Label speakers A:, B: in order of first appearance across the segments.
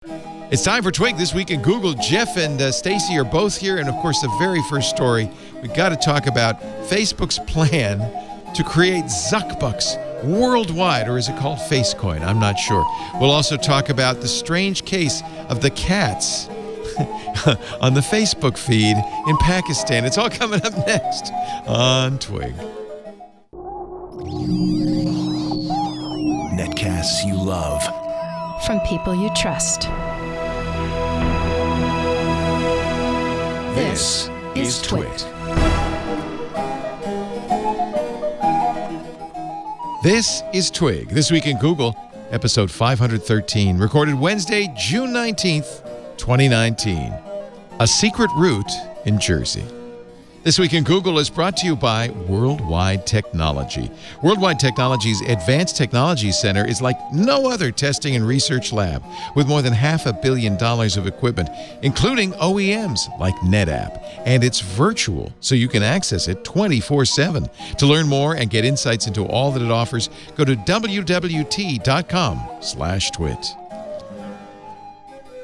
A: It's time for Twig This Week in Google. Jeff and Stacey are both here. And, of course, the very first story, we've got to talk about Facebook's plan to create Zuckbucks worldwide. Or is it called Facecoin? I'm not sure. We'll also talk about the strange case of the cats on the Facebook feed in Pakistan. It's all coming up next on Twig.
B: Netcasts you love.
C: From people you trust.
B: This is Twig.
A: This is Twig. This Week in Google, episode 513, recorded Wednesday, June 19th, 2019. A secret route in Jersey. This Week in Google is brought to you by Worldwide Technology. Worldwide Technology's Advanced Technology Center is like no other testing and research lab, with more than $500 million of equipment, including OEMs like NetApp. And it's virtual, so you can access it 24/7. To learn more and get insights into all that it offers, go to wwt.com/twit.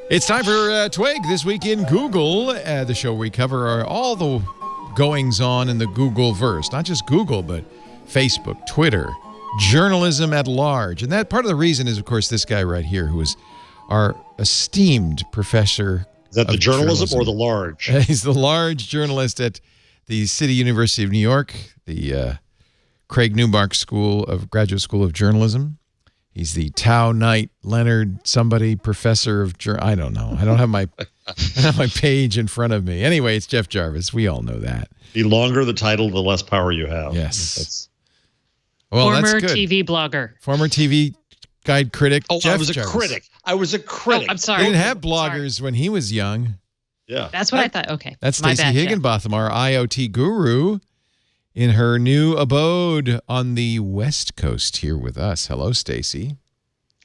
A: It's time for Twig This Week in Google, the show where we cover all the goings-on in the Google-verse. Not just Google, but Facebook, Twitter, journalism at large. And that part of the reason is, of course, this guy right here, who is our esteemed professor.
D: Is that the journalism or the large?
A: He's the large journalist at the City University of New York, the Craig Newmark Graduate School of Journalism. He's the Tao Knight Leonard somebody professor of I don't know. I don't have my page in front of me. Anyway, it's Jeff Jarvis. We all know that.
D: The longer the title, the less power you have.
A: Yes.
E: Former
A: that's good.
E: TV blogger.
A: Former TV guide critic.
D: Oh,
A: Jeff
D: I was a
A: Jarvis.
D: critic. I was a critic.
E: Oh, I'm sorry.
A: They didn't have bloggers when he was young.
D: Yeah.
E: That's what I thought. Okay.
A: That's
E: My
A: Stacey
E: bad,
A: Higginbotham, our IoT guru, in her new abode on the West Coast here with us. Hello, Stacey.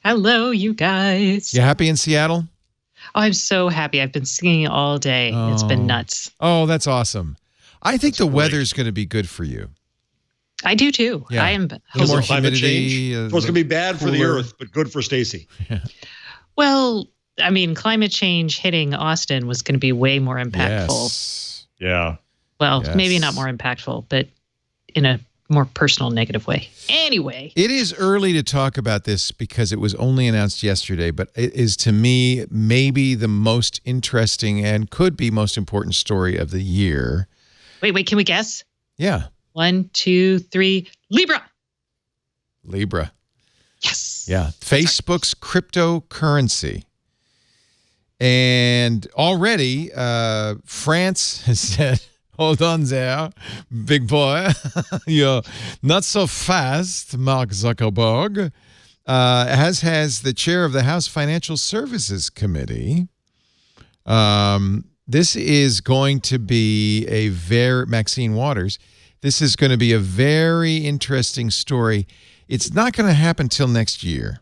E: Hello, you guys.
A: You happy in Seattle?
E: Oh, I'm so happy. I've been singing all day. It's been nuts.
A: Oh, that's awesome. I think the weather's going to be good for you.
E: I do too.
A: Yeah.
E: I am.
A: A little more
D: Climate
A: humidity.
D: change. So it's going to be bad for the
A: cooler.
D: earth, but good for Stacey.
E: Well, I mean, climate change hitting Austin was going to be way more impactful.
A: Yes.
D: Yeah.
E: Well,
A: Yes.
E: maybe not more impactful, but in a more personal negative way. Anyway.
A: It is early to talk about this because it was only announced yesterday, but it is, to me, maybe the most interesting and could be most important story of the year.
E: Wait, can we guess?
A: Yeah.
E: 1, 2, 3. Libra. Yes.
A: Yeah. Facebook's cryptocurrency. And already, France has said, hold on there, big boy. You're not so fast, Mark Zuckerberg. As has the chair of the House Financial Services Committee. This is going to be Maxine Waters, this is going to be a very interesting story. It's not going to happen till next year.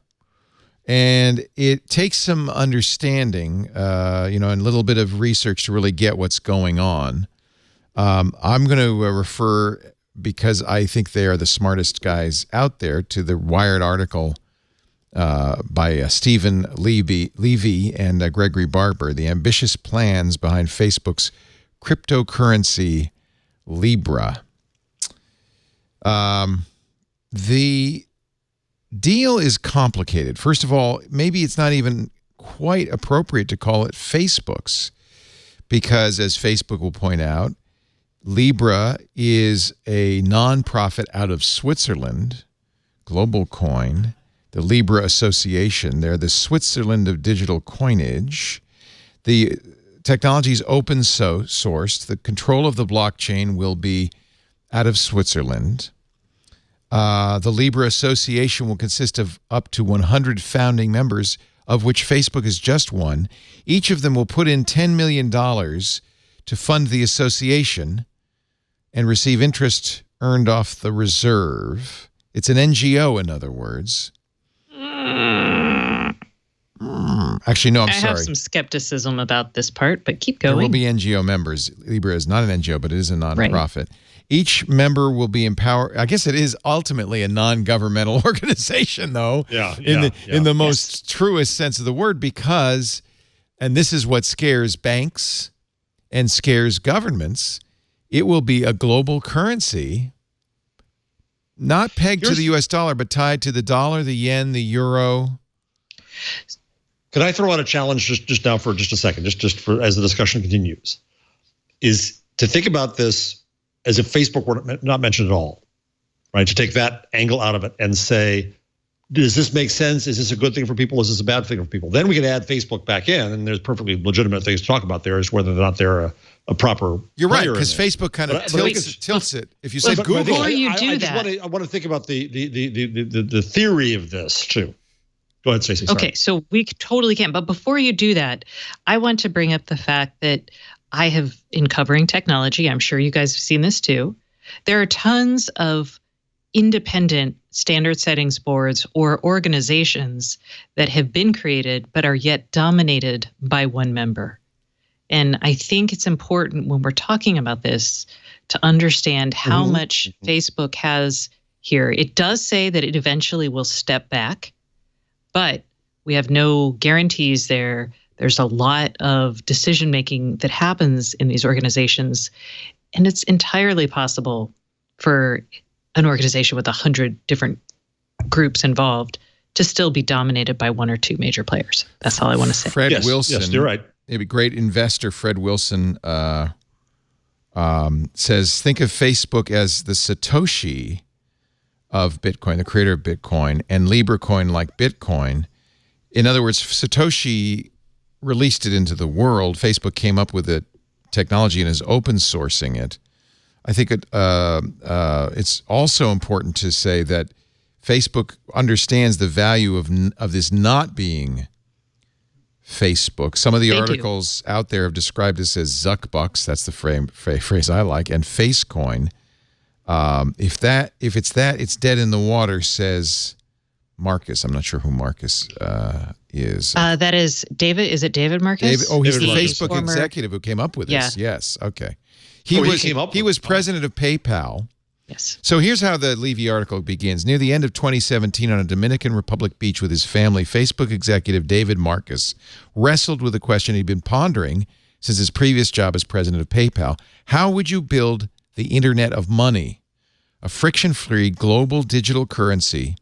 A: And it takes some understanding, and a little bit of research to really get what's going on. I'm going to refer, because I think they are the smartest guys out there, to the Wired article by Stephen Levy and Gregory Barber, The Ambitious Plans Behind Facebook's Cryptocurrency Libra. The deal is complicated. First of all, maybe it's not even quite appropriate to call it Facebook's, because, as Facebook will point out, Libra is a nonprofit out of Switzerland, Global Coin, the Libra Association. They're the Switzerland of digital coinage. The technology is open sourced. The control of the blockchain will be out of Switzerland. The Libra Association will consist of up to 100 founding members, of which Facebook is just one. Each of them will put in $10 million to fund the association and receive interest earned off the reserve. It's an NGO, in other words. Actually, no, I'm sorry.
E: I have some skepticism about this part, but keep going.
A: There will be NGO members. Libra is not an NGO, but it is a nonprofit. Right. Each member will be empowered. I guess it is ultimately a non-governmental organization, though, in the most truest sense of the word, because, and this is what scares banks and scares governments, it will be a global currency, not pegged to the U.S. dollar, but tied to the dollar, the yen, the euro.
D: Could I throw out a challenge just now for just a second, just for as the discussion continues, is to think about this as if Facebook were not mentioned at all, right? To take that angle out of it and say, does this make sense? Is this a good thing for people? Is this a bad thing for people? Then we can add Facebook back in, and there's perfectly legitimate things to talk about there, is whether or not they're a proper.
A: You're right, because Facebook kind of tilts it. If you say Google,
E: before you do that,
D: I want to think about the theory of this too. Go ahead, Stacey.
E: Okay, so we totally can. But before you do that, I want to bring up the fact that I have, in covering technology, I'm sure you guys have seen this too, there are tons of independent standard settings boards or organizations that have been created but are yet dominated by one member. And I think it's important when we're talking about this to understand how much Facebook has here. It does say that it eventually will step back, but we have no guarantees there. There's a lot of decision-making that happens in these organizations, and it's entirely possible for an organization with 100 different groups involved to still be dominated by one or two major players. That's all I want to say.
A: Fred Wilson.
D: Yes, you're right.
A: Maybe great investor Fred Wilson says, think of Facebook as the Satoshi of Bitcoin, the creator of Bitcoin, and Libra coin like Bitcoin. In other words, Satoshi released it into the world. Facebook came up with the technology and is open sourcing it. I think it's also important to say that Facebook understands the value of this not being Facebook. Some of the articles out there have described this as Zuckbucks. That's the phrase I like. And Facecoin. If it's that, it's dead in the water, says Marcus. I'm not sure who Marcus is.
E: That is David. Is it David Marcus?
A: He's the Facebook executive who came up with this. Yes. Okay. He was president of PayPal.
E: Yes.
A: So here's how the Levy article begins. Near the end of 2017, on a Dominican Republic beach with his family, Facebook executive David Marcus wrestled with a question he'd been pondering since his previous job as president of PayPal. How would you build the Internet of Money? A friction-free global digital currency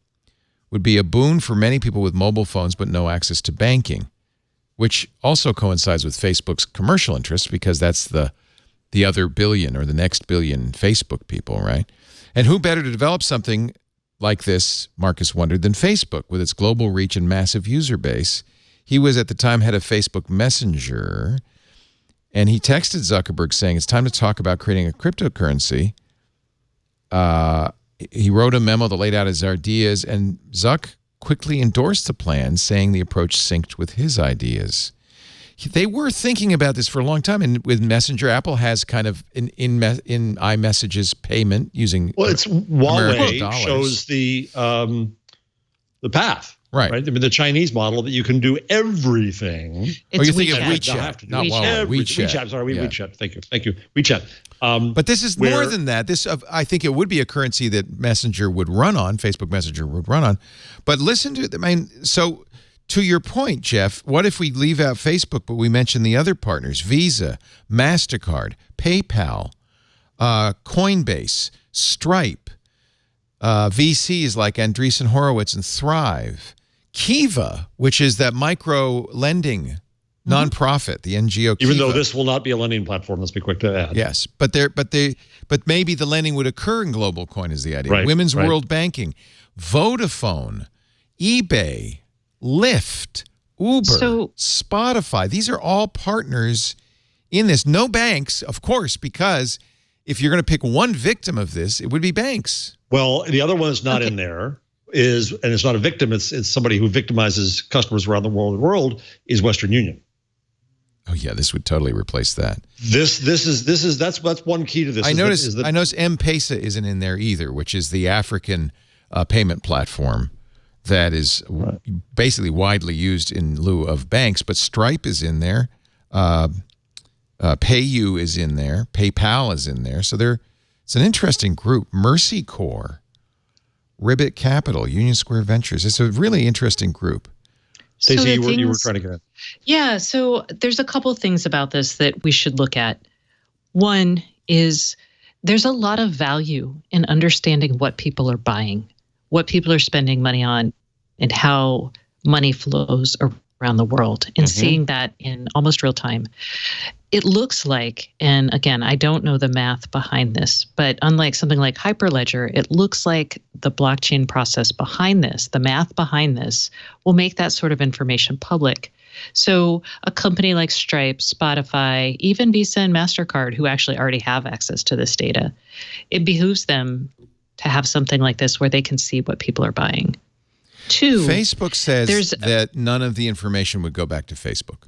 A: would be a boon for many people with mobile phones but no access to banking, which also coincides with Facebook's commercial interests because that's the other billion or the next billion Facebook people, right? And who better to develop something like this, Marcus wondered, than Facebook with its global reach and massive user base? He was at the time head of Facebook Messenger, and he texted Zuckerberg saying, it's time to talk about creating a cryptocurrency. He wrote a memo that laid out his ideas, and Zuck quickly endorsed the plan, saying the approach synced with his ideas. They were thinking about this for a long time, and with Messenger, Apple has kind of in iMessages payment using
D: it's Huawei shows the path, right? I mean, the Chinese model that you can do everything.
A: You're thinking of WeChat, not Huawei.
D: WeChat. Sorry, WeChat. Thank you. WeChat.
A: But this is more than that. This, I think, it would be a currency that Messenger would run on. Facebook Messenger would run on. But listen to, so. To your point, Jeff, what if we leave out Facebook, but we mention the other partners, Visa, MasterCard, PayPal, Coinbase, Stripe, VCs like Andreessen Horowitz and Thrive, Kiva, which is that micro lending nonprofit, the NGO Kiva.
D: Even though this will not be a lending platform, let's be quick to add.
A: Yes, but maybe the lending would occur in global coin is the idea.
D: Right,
A: Women's World Banking, Vodafone, eBay, Lyft, Uber, Spotify. These are all partners in this. No banks, of course, because if you're going to pick one victim of this, it would be banks.
D: Well, the other one that's not in there and it's not a victim. It's somebody who victimizes customers around the world is Western Union.
A: Oh yeah, this would totally replace that.
D: That's one key to this.
A: I noticed M-Pesa isn't in there either, which is the African payment platform that is basically widely used in lieu of banks, but Stripe is in there. PayU is in there. PayPal is in there. So It's an interesting group. Mercy Corps, Ribbit Capital, Union Square Ventures. It's a really interesting group.
D: Stacey, you were trying to get in.
E: Yeah, so there's a couple things about this that we should look at. One is there's a lot of value in understanding what people are buying, what people are spending money on, and how money flows around the world, and seeing that in almost real time. It looks like, and again, I don't know the math behind this, but unlike something like Hyperledger, it looks like the blockchain process behind this, the math behind this, will make that sort of information public. So a company like Stripe, Spotify, even Visa and MasterCard, who actually already have access to this data, it behooves them to have something like this where they can see what people are buying. Two,
A: Facebook says that none of the information would go back to Facebook.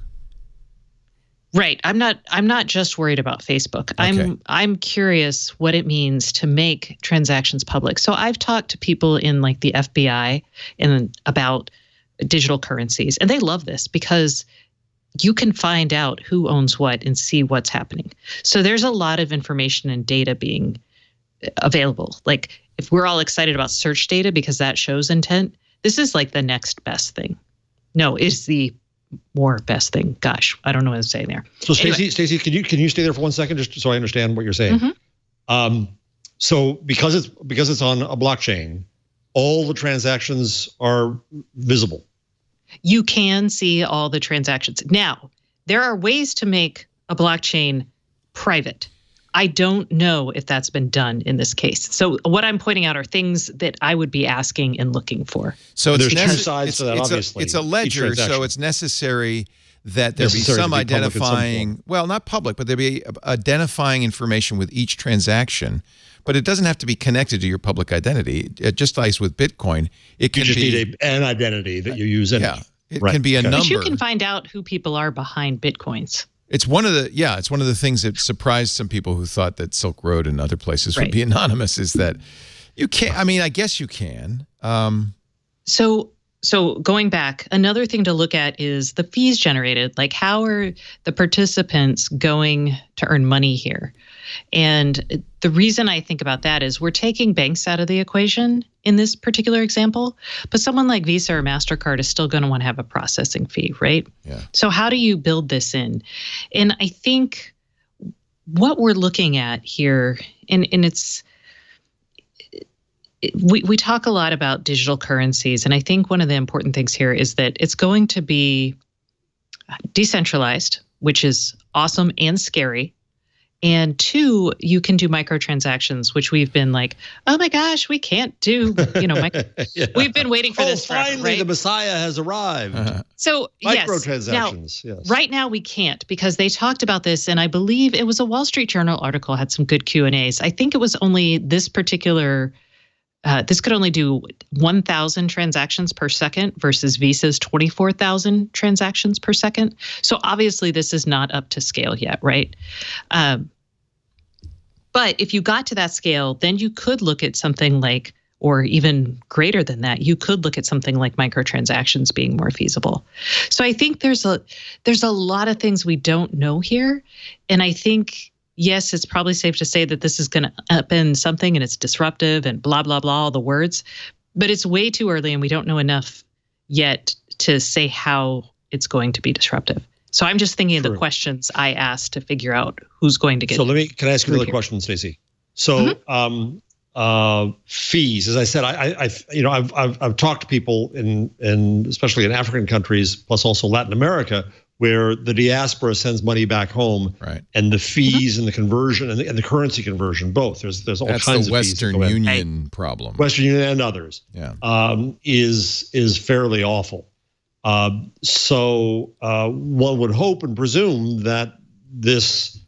E: Right. I'm not just worried about Facebook.
A: Okay.
E: I'm curious what it means to make transactions public. So I've talked to people in like the FBI and about digital currencies, and they love this because you can find out who owns what and see what's happening. So there's a lot of information and data being available. Like if we're all excited about search data because that shows intent, this is like the next best thing. No, it's the more best thing. Gosh, I don't know what I'm saying there.
D: So Stacey, can you stay there for 1 second just so I understand what you're saying? So because it's on a blockchain, all the transactions are visible.
E: You can see all the transactions. Now, there are ways to make a blockchain private. I don't know if that's been done in this case. So what I'm pointing out are things that I would be asking and looking for.
A: So
D: there's two sides to that, obviously.
A: It's a ledger, so it's necessary that there be some identifying, well, not public, but there be identifying information with each transaction. But it doesn't have to be connected to your public identity. Just like with Bitcoin, it can
D: you just
A: be
D: need an identity that you use in it.
A: It can be a number.
E: But you can find out who people are behind Bitcoins.
A: It's one of the things that surprised some people who thought that Silk Road and other places would be anonymous, is that you can't. I mean, I guess you can.
E: So going back, another thing to look at is the fees generated. Like, how are the participants going to earn money here? And the reason I think about that is we're taking banks out of the equation in this particular example, but someone like Visa or MasterCard is still going to want to have a processing fee, right?
A: Yeah.
E: So how do you build this in? And I think what we're looking at here, and we talk a lot about digital currencies, and I think one of the important things here is that it's going to be decentralized, which is awesome and scary. And two, you can do microtransactions, which we've been like, oh my gosh, we can't do, we've been waiting for this forever,
D: finally,
E: right?
D: the Messiah has arrived.
E: So
D: microtransactions,
E: yes. Right now we can't, because they talked about this, and I believe it was a Wall Street Journal article, had some good Q&As. I think it was only this particular, this could only do 1,000 transactions per second versus Visa's 24,000 transactions per second. So obviously this is not up to scale yet, right? But if you got to that scale, then you could look at something like, or even greater than that, you could look at something like microtransactions being more feasible. So I think there's a lot of things we don't know here. And I think, yes, it's probably safe to say that this is going to upend something and it's disruptive and blah, blah, blah, all the words. But it's way too early, and we don't know enough yet to say how it's going to be disruptive. So I'm just thinking of the questions I asked to figure out who's going to get.
D: So can I ask you another question, Stacey? So fees, as I said, I've talked to people in especially in African countries, plus also Latin America, where the diaspora sends money back home,
A: right?
D: And the fees and the conversion and the currency conversion, both there's all kinds of fees.
A: That's the Western Union problem.
D: Western Union and others, is fairly awful. So one would hope and presume that this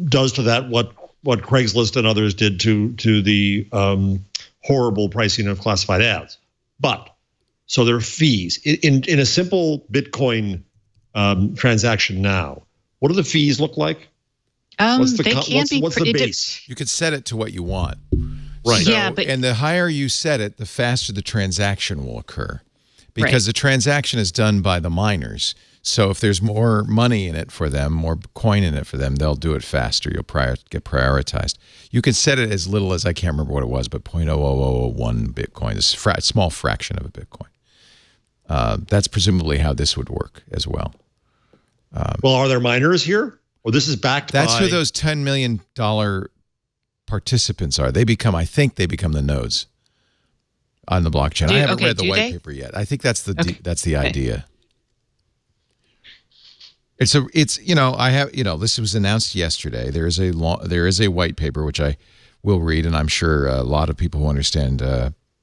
D: does to that what Craigslist and others did to the horrible pricing of classified ads. But so there are fees in a simple Bitcoin transaction now. What do the fees look like? What's the base?
A: You could set it to what you want,
D: right?
A: So, and the higher you set it, the faster the transaction will occur, because the transaction is done by the miners. So if there's more money in it for them, more coin in it for them, they'll do it faster. You'll get prioritized. You can set it as little as, I can't remember what it was, but 0.00001 Bitcoin, a small fraction of a Bitcoin. That's presumably how this would work as well.
D: Well, are there miners here? Or this is backed
A: That's
D: by...
A: who those $10 million participants are. I think they become the nodes on the blockchain. I haven't read the white paper yet. I think that's the idea. This was announced yesterday. There is a white paper which I will read, and I'm sure a lot of people who understand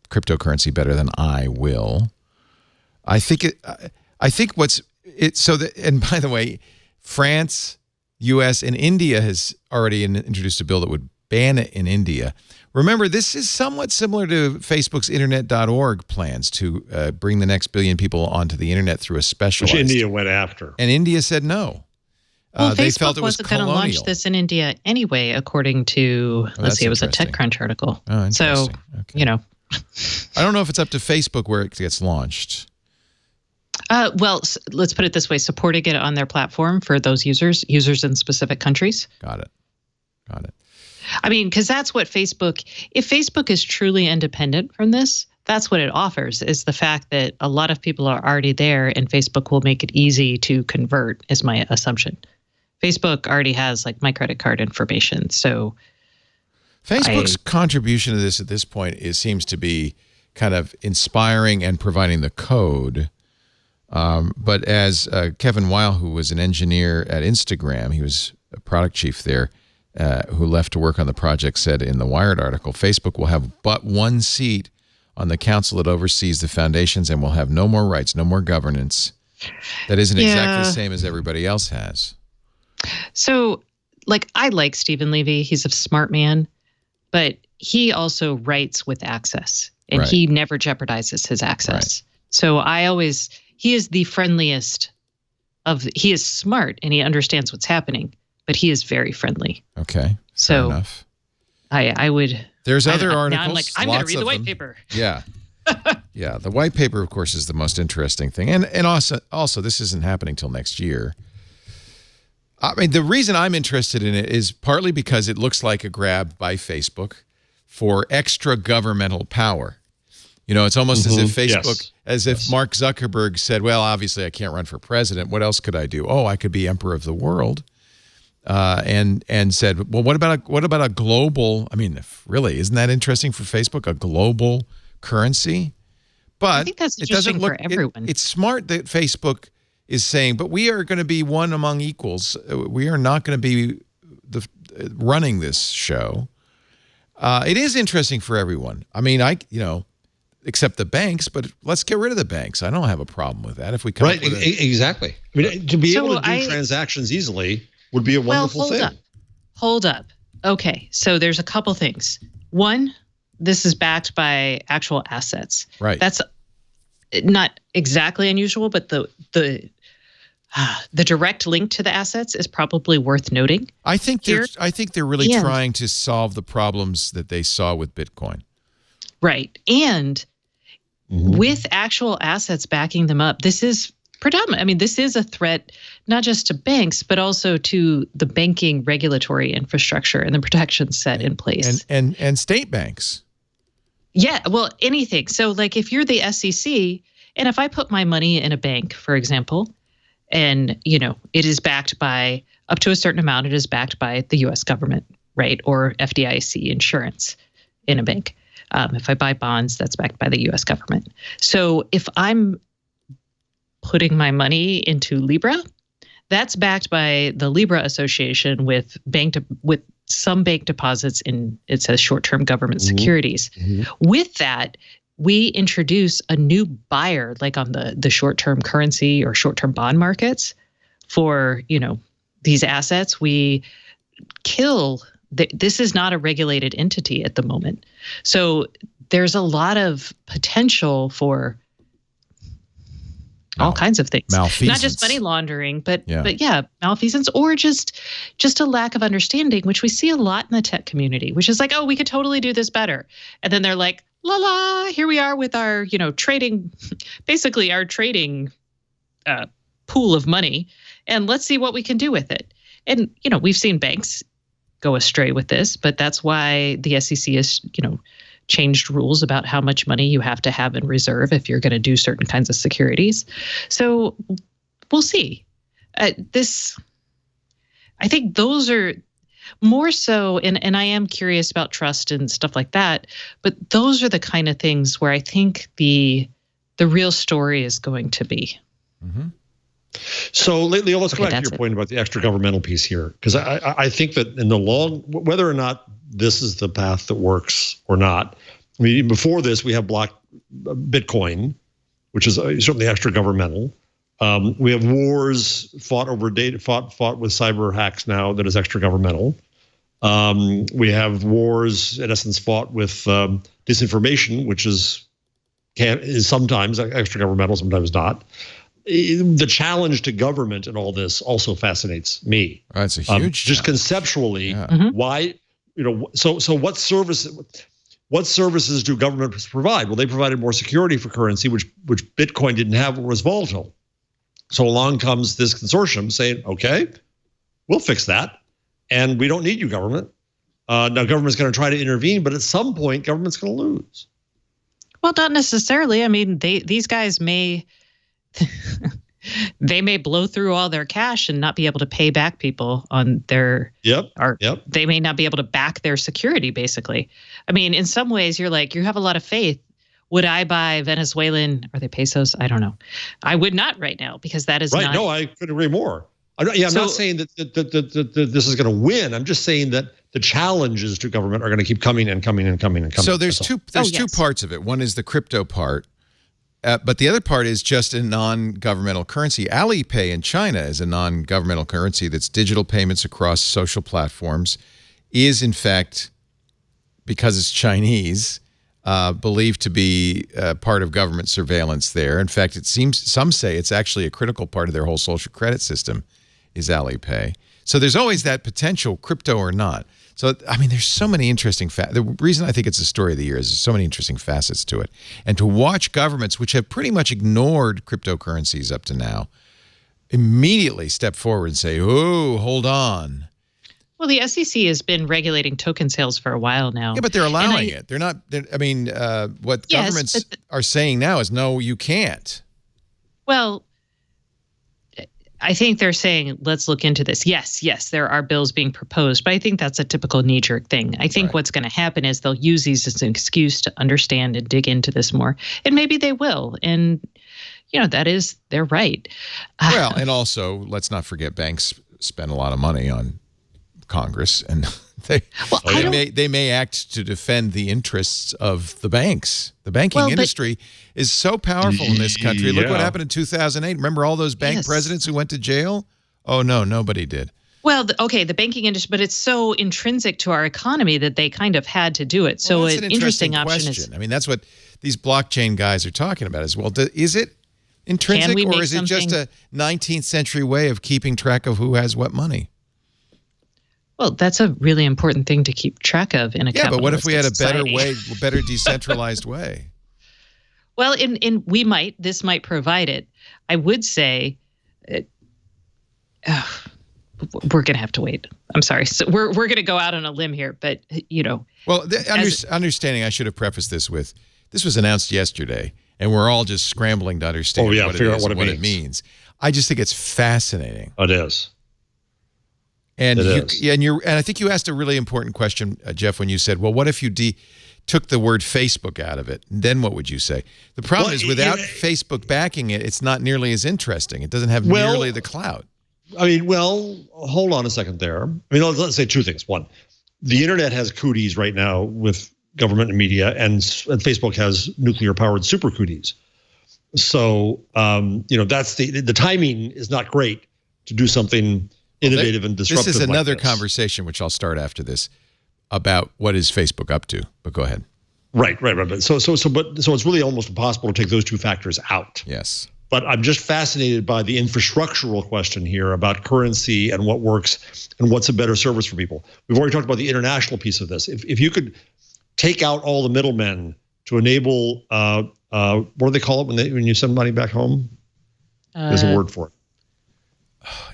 A: cryptocurrency better than I will. And by the way, France, U.S., and India has already introduced a bill that would ban it in India. Remember, this is somewhat similar to Facebook's Internet.org plans to bring the next billion people onto the Internet through a specialized...
D: Which India went after.
A: And India said no.
E: Well,
A: they
E: Facebook
A: felt it was
E: wasn't going to launch this in India anyway, according to, it was a TechCrunch article.
A: Oh, interesting.
E: So, okay.
A: I don't know if it's up to Facebook where it gets launched.
E: Well, let's put it this way. Supporting it on their platform for those users in specific countries.
A: Got it.
E: I mean, because that's what Facebook, if Facebook is truly independent from this, that's what it offers, is the fact that a lot of people are already there and Facebook will make it easy to convert, is my assumption. Facebook already has like my credit card information. So
A: Facebook's contribution to this at this point seems to be kind of inspiring and providing the code. But as Kevin Weil, who was an engineer at Instagram, he was a product chief there, who left to work on the project, said in the Wired article, Facebook will have but one seat on the council that oversees the foundations and will have no more rights, no more governance. That isn't exactly the same as everybody else has. So,
E: I like Stephen Levy. He's a smart man, but he also writes with access, and he never jeopardizes his access. Right. So he is the friendliest he is smart and he understands what's happening, but he is very friendly.
A: Okay. Fair enough.
E: I would.
A: There's other articles.
E: Now I'm going to read the white paper.
A: Yeah. Yeah. The white paper, of course, is the most interesting thing. And also this isn't happening till next year. I mean, the reason I'm interested in it is partly because it looks like a grab by Facebook for extra governmental power. It's almost as if Facebook, if Mark Zuckerberg said, well, obviously I can't run for president. What else could I do? Oh, I could be emperor of the world. And said, well, what about a global, really, isn't that interesting for Facebook, a global currency? But
E: I think that's interesting for everyone.
A: It's smart that Facebook is saying, but we are going to be one among equals. We are not going to be running this show. It is interesting for everyone. Except the banks, but let's get rid of the banks. I don't have a problem with that if we come up with
D: exactly. To be able to do transactions easily would be a wonderful thing.
E: Hold up. Okay, so there's a couple things. One, this is backed by actual assets.
A: Right.
E: That's not exactly unusual, but the direct link to the assets is probably worth noting.
A: I think they're really trying to solve the problems that they saw with Bitcoin.
E: Right. And with actual assets backing them up, this is predominant. This is a threat not just to banks, but also to the banking regulatory infrastructure and the protections set in place.
A: And state banks.
E: Yeah, well, anything. So if you're the SEC, and if I put my money in a bank, for example, and, it is backed by, up to a certain amount, it is backed by the U.S. government, right? Or FDIC insurance in a bank. If I buy bonds, that's backed by the U.S. government. So if I'm putting my money into Libra, that's backed by the Libra Association with some bank deposits in, it says, short-term government securities. With that, we introduce a new buyer, on the short-term currency or short-term bond markets for, these assets. We kill. This is not a regulated entity at the moment. So there's a lot of potential for all kinds of things.
A: Malfeasance.
E: Not just money laundering, but malfeasance, or just a lack of understanding, which we see a lot in the tech community, which is we could totally do this better. And then they're like, here we are with our, trading, basically our trading pool of money, and let's see what we can do with it. And, we've seen banks go astray with this, but that's why the SEC has, changed rules about how much money you have to have in reserve if you're going to do certain kinds of securities. So we'll see. I think those are more so, and I am curious about trust and stuff like that, but those are the kind of things where I think the real story is going to be.
A: Mm-hmm.
D: So, Leo, let's go back to your point about the extra governmental piece here, because I think that in the long, whether or not this is the path that works or not, I mean, before this, we have Bitcoin, which is certainly extra governmental. We have wars fought over data, fought with cyber hacks now that is extra governmental. We have wars, in essence, fought with disinformation, which is sometimes extra governmental, sometimes not. The challenge to government and all this also fascinates me.
A: That's a huge
D: just
A: challenge.
D: Conceptually, why, so what services do governments provide? Well, they provided more security for currency, which Bitcoin didn't have, or was volatile. So along comes this consortium saying, okay, we'll fix that. And we don't need you, government. Now, government's going to try to intervene, but at some point, government's going to lose.
E: Well, not necessarily. I mean, these guys may... they may blow through all their cash and not be able to pay back people on their they may not be able to back their security, basically. I mean, in some ways you're like, you have a lot of faith. Would I buy Venezuelan, are they pesos? I don't know. I would not right now, because that is
D: right.
E: Not,
D: no, I couldn't agree more. I'm not saying that this is going to win. I'm just saying that the challenges to government are going to keep coming and coming and coming and coming.
A: So there's two parts of it. One is the crypto part. But the other part is just a non-governmental currency. Alipay in China is a non-governmental currency that's digital payments across social platforms, is in fact, because it's Chinese, believed to be part of government surveillance there. In fact, it seems, some say it's actually a critical part of their whole social credit system is Alipay. So there's always that potential, crypto or not. So, I mean, there's so many interesting the reason I think it's the story of the year is there's so many interesting facets to it. And to watch governments, which have pretty much ignored cryptocurrencies up to now, immediately step forward and say, oh, hold on.
E: Well, the SEC has been regulating token sales for a while now.
A: Yeah, but they're allowing it. They're not, what governments are saying now is, no, you can't.
E: Well, I think they're saying, let's look into this. Yes, there are bills being proposed, but I think that's a typical knee-jerk thing. I think what's going to happen is they'll use these as an excuse to understand and dig into this more, and maybe they will. And, they're right.
A: Well, and also, let's not forget banks spend a lot of money on Congress, and they may act to defend the interests of the banks. The banking industry is so powerful in this country. Look what happened in 2008. Remember all those bank presidents who went to jail? Oh, no, nobody did.
E: Well, the banking industry, but it's so intrinsic to our economy that they kind of had to do it. So an interesting option is...
A: I mean, that's what these blockchain guys are talking about as well. Is it intrinsic, or is it just a 19th century way of keeping track of who has what money?
E: Well, that's a really important thing to keep track of in a capitalistic
A: but what if we had a better
E: society?
A: way, better decentralized way?
E: Well, this might provide it. I would say, we're going to have to wait. I'm sorry. So we're going to go out on a limb here, but
A: Well, understanding, I should have prefaced this with, this was announced yesterday, and we're all just scrambling to understand what it is and what it means. I just think it's fascinating.
D: It is.
A: And I think you asked a really important question, Jeff, when you said, well, what if you took the word Facebook out of it? Then what would you say? The problem is without Facebook backing it, it's not nearly as interesting. It doesn't have nearly the clout.
D: I mean, hold on a second there. I mean, let's say two things. One, the internet has cooties right now with government and media, and Facebook has nuclear-powered super cooties. So, that's the timing is not great to do something innovative and disruptive. This
A: is another conversation, which I'll start after this, about what is Facebook up to. But go ahead.
D: Right. So it's really almost impossible to take those two factors out.
A: Yes.
D: But I'm just fascinated by the infrastructural question here about currency and what works and what's a better service for people. We've already talked about the international piece of this. If you could take out all the middlemen to enable, what do they call it when you send money back home? There's a word for it.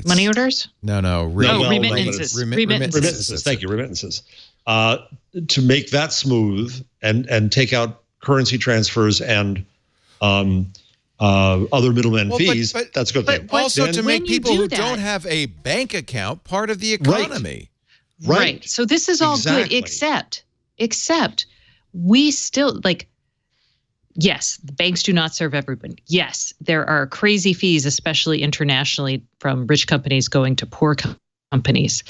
E: Money orders?
A: No.
E: Remittances.
D: Remittances. Thank you. Remittances. To make that smooth and take out currency transfers and other middleman fees, that's a good thing.
A: Also to make people who don't have a bank account part of the economy.
E: Right. So this is all good, except we still yes, the banks do not serve everyone. Yes, there are crazy fees, especially internationally, from rich companies going to poor companies.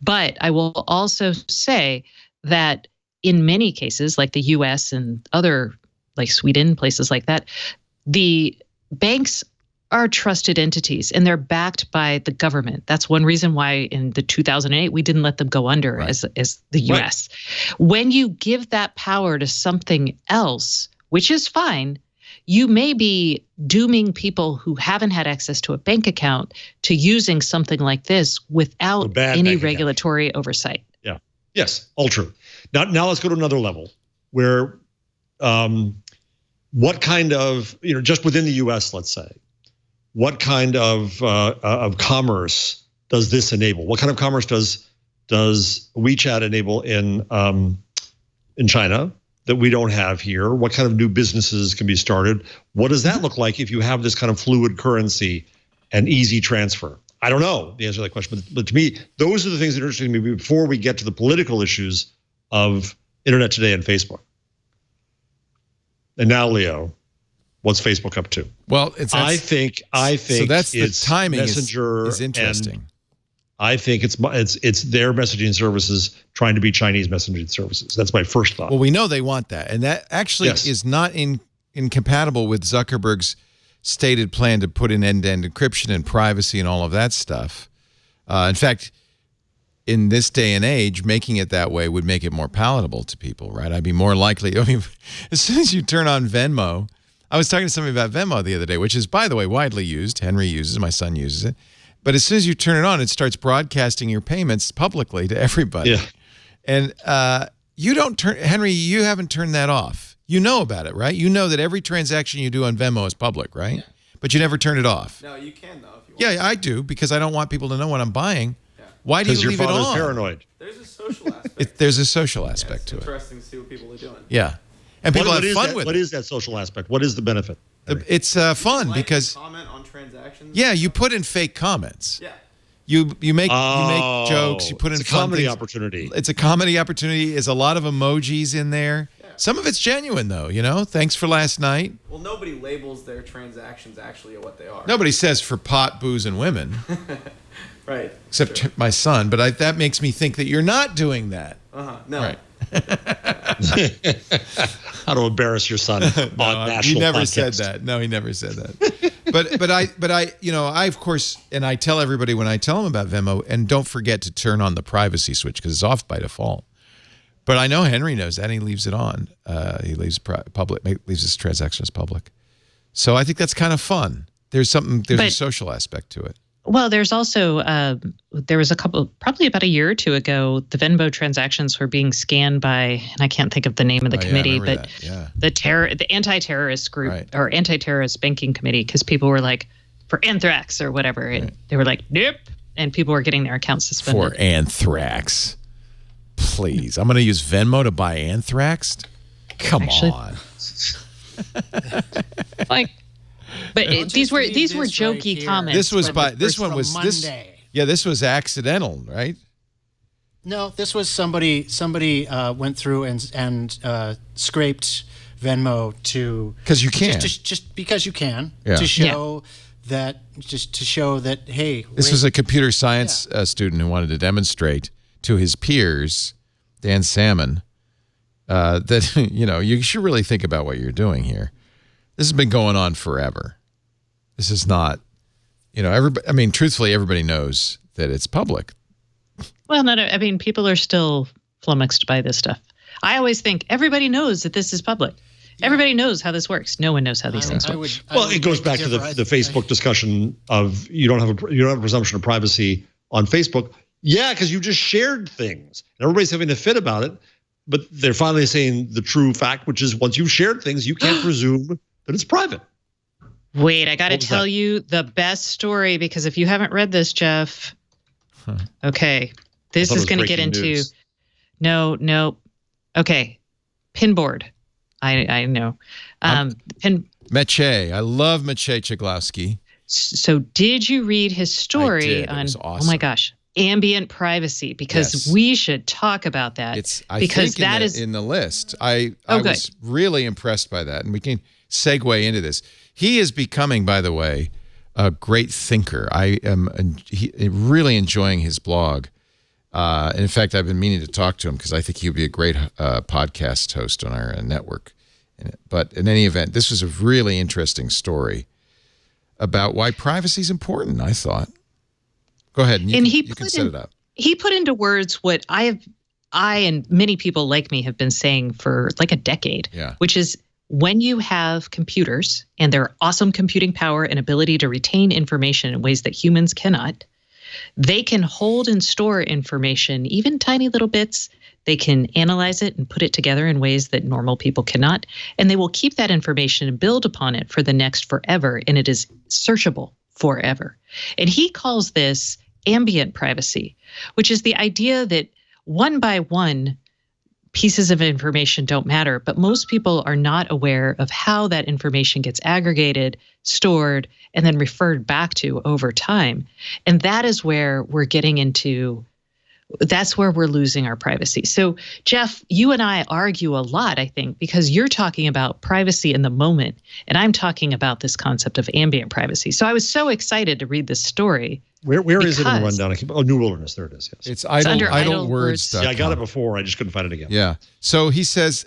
E: But I will also say that in many cases, like the US and other, like Sweden, places like that, the banks are trusted entities and they're backed by the government. That's one reason why in the 2008, we didn't let them go under as the US. Right. When you give that power to something else, which is fine, you may be dooming people who haven't had access to a bank account to using something like this without any regulatory oversight.
D: Yeah. Yes, all true. Now let's go to another level where what kind of, just within the US, let's say, what kind of commerce does this enable? What kind of commerce does WeChat enable in China that we don't have here? What kind of new businesses can be started? What does that look like if you have this kind of fluid currency and easy transfer? I don't know the answer to that question, but to me, those are the things that are interesting to me before we get to the political issues of Internet today and Facebook. And now, Leo, what's Facebook up to?
A: Well,
D: I think
A: so that's the timing
D: Messenger
A: is interesting.
D: I think it's their messaging services trying to be Chinese messaging services. That's my first thought.
A: Well, we know they want that, and that actually is not incompatible with Zuckerberg's stated plan to put in end-to-end encryption and privacy and all of that stuff. In fact, in this day and age, making it that way would make it more palatable to people, right? I'd be more likely. I mean, as soon as you turn on Venmo, I was talking to somebody about Venmo the other day, which is, by the way, widely used. Henry uses it. My son uses it. But as soon as you turn it on, it starts broadcasting your payments publicly to everybody.
D: Yeah.
A: And you don't turn, Henry, you haven't turned that off. You know about it, right? You know that every transaction you do on Venmo is public, right? Yeah. But you never turn it off.
F: No, you can, though, if you want.
A: Yeah, I do, because I don't want people to know what I'm buying. Yeah. Why do you leave it on?
D: Because your father's paranoid.
F: There's a social aspect.
A: There's a social aspect to it.
F: It's interesting to see what people are doing.
A: Yeah. And people have fun with it.
D: What is that social aspect? What is the benefit?
A: It's fun because
F: comment on transactions.
A: Yeah, you put in fake comments.
F: Yeah.
A: You make jokes. You put in
D: fun things. It's a comedy opportunity.
A: It's a comedy opportunity. There's a lot of emojis in there. Yeah. Some of it's genuine though. Thanks for last night.
F: Well, nobody labels their transactions actually what they are.
A: Nobody says for pot, booze, and women.
F: Right.
A: Except my son. But that makes me think that you're not doing that.
F: No.
A: Right.
D: How to embarrass your son on national
A: He never
D: podcast.
A: said that. No, he never said that. but I of course, and I tell everybody when I tell them about Venmo, and don't forget to turn on the privacy switch because it's off by default. But I know Henry knows that, and he leaves it on. He leaves leaves his transactions public. So I think that's kind of fun. There's a social aspect to it.
E: Well, there's also, there was probably about a year or two ago, the Venmo transactions were being scanned by, and I can't think of the name of the committee, but the anti-terrorist group or anti-terrorist banking committee, because people were like, for anthrax or whatever. And they were like, nope. And people were getting their accounts suspended.
A: For anthrax. Please. I'm going to use Venmo to buy anthrax? Come on.
E: But these were jokey comments.
A: This was accidental, right?
G: No, this was somebody went through and scraped Venmo to
A: because you can
G: just because you can to show that hey,
A: this was a computer science student who wanted to demonstrate to his peers, Dan Salmon, that you should really think about what you're doing here. This has been going on forever. This is not, truthfully, everybody knows that it's public.
E: Well, people are still flummoxed by this stuff. I always think everybody knows that this is public. Yeah. Everybody knows how this works. No one knows how these things work.
D: It goes back to the Facebook discussion of you don't have a presumption of privacy on Facebook. Yeah, because you just shared things. And everybody's having a fit about it. But they're finally saying the true fact, which is once you've shared things, you can't presume that it's private.
E: Wait, I got to tell you the best story, because if you haven't read this, Jeff, okay, this is going to get into
D: news.
E: No. Okay, Pinboard. I know.
A: Meche. I love Meche Ceglowski.
E: So did you read his story
A: I did.
E: on,
A: It was awesome.
E: oh my gosh, ambient privacy? Because we should talk about that.
A: I think that is in the list. I was really impressed by that. And we can segue into this. He is becoming, by the way, a great thinker. I am really enjoying his blog. And in fact, I've been meaning to talk to him because I think he would be a great podcast host on our network. But in any event, this was a really interesting story about why privacy is important, I thought. Go ahead, and you can set it up.
E: He put into words what I and many people like me have been saying for like a decade, which is when you have computers and their awesome computing power and ability to retain information in ways that humans cannot, they can hold and store information, even tiny little bits. They can analyze it and put it together in ways that normal people cannot. And they will keep that information and build upon it for the next forever. And it is searchable forever. And he calls this ambient privacy, which is the idea that one by one, pieces of information don't matter, but most people are not aware of how that information gets aggregated, stored, and then referred back to over time. And that is where we're getting into, that's where we're losing our privacy. So, Jeff, you and I argue a lot, I think, because you're talking about privacy in the moment, and I'm talking about this concept of ambient privacy. So I was so excited to read this story.
D: Where is it in the rundown? New Wilderness. There it is. Yes.
A: It's idlewords.
D: Yeah, I got it before. I just couldn't find it again.
A: Yeah. So he says,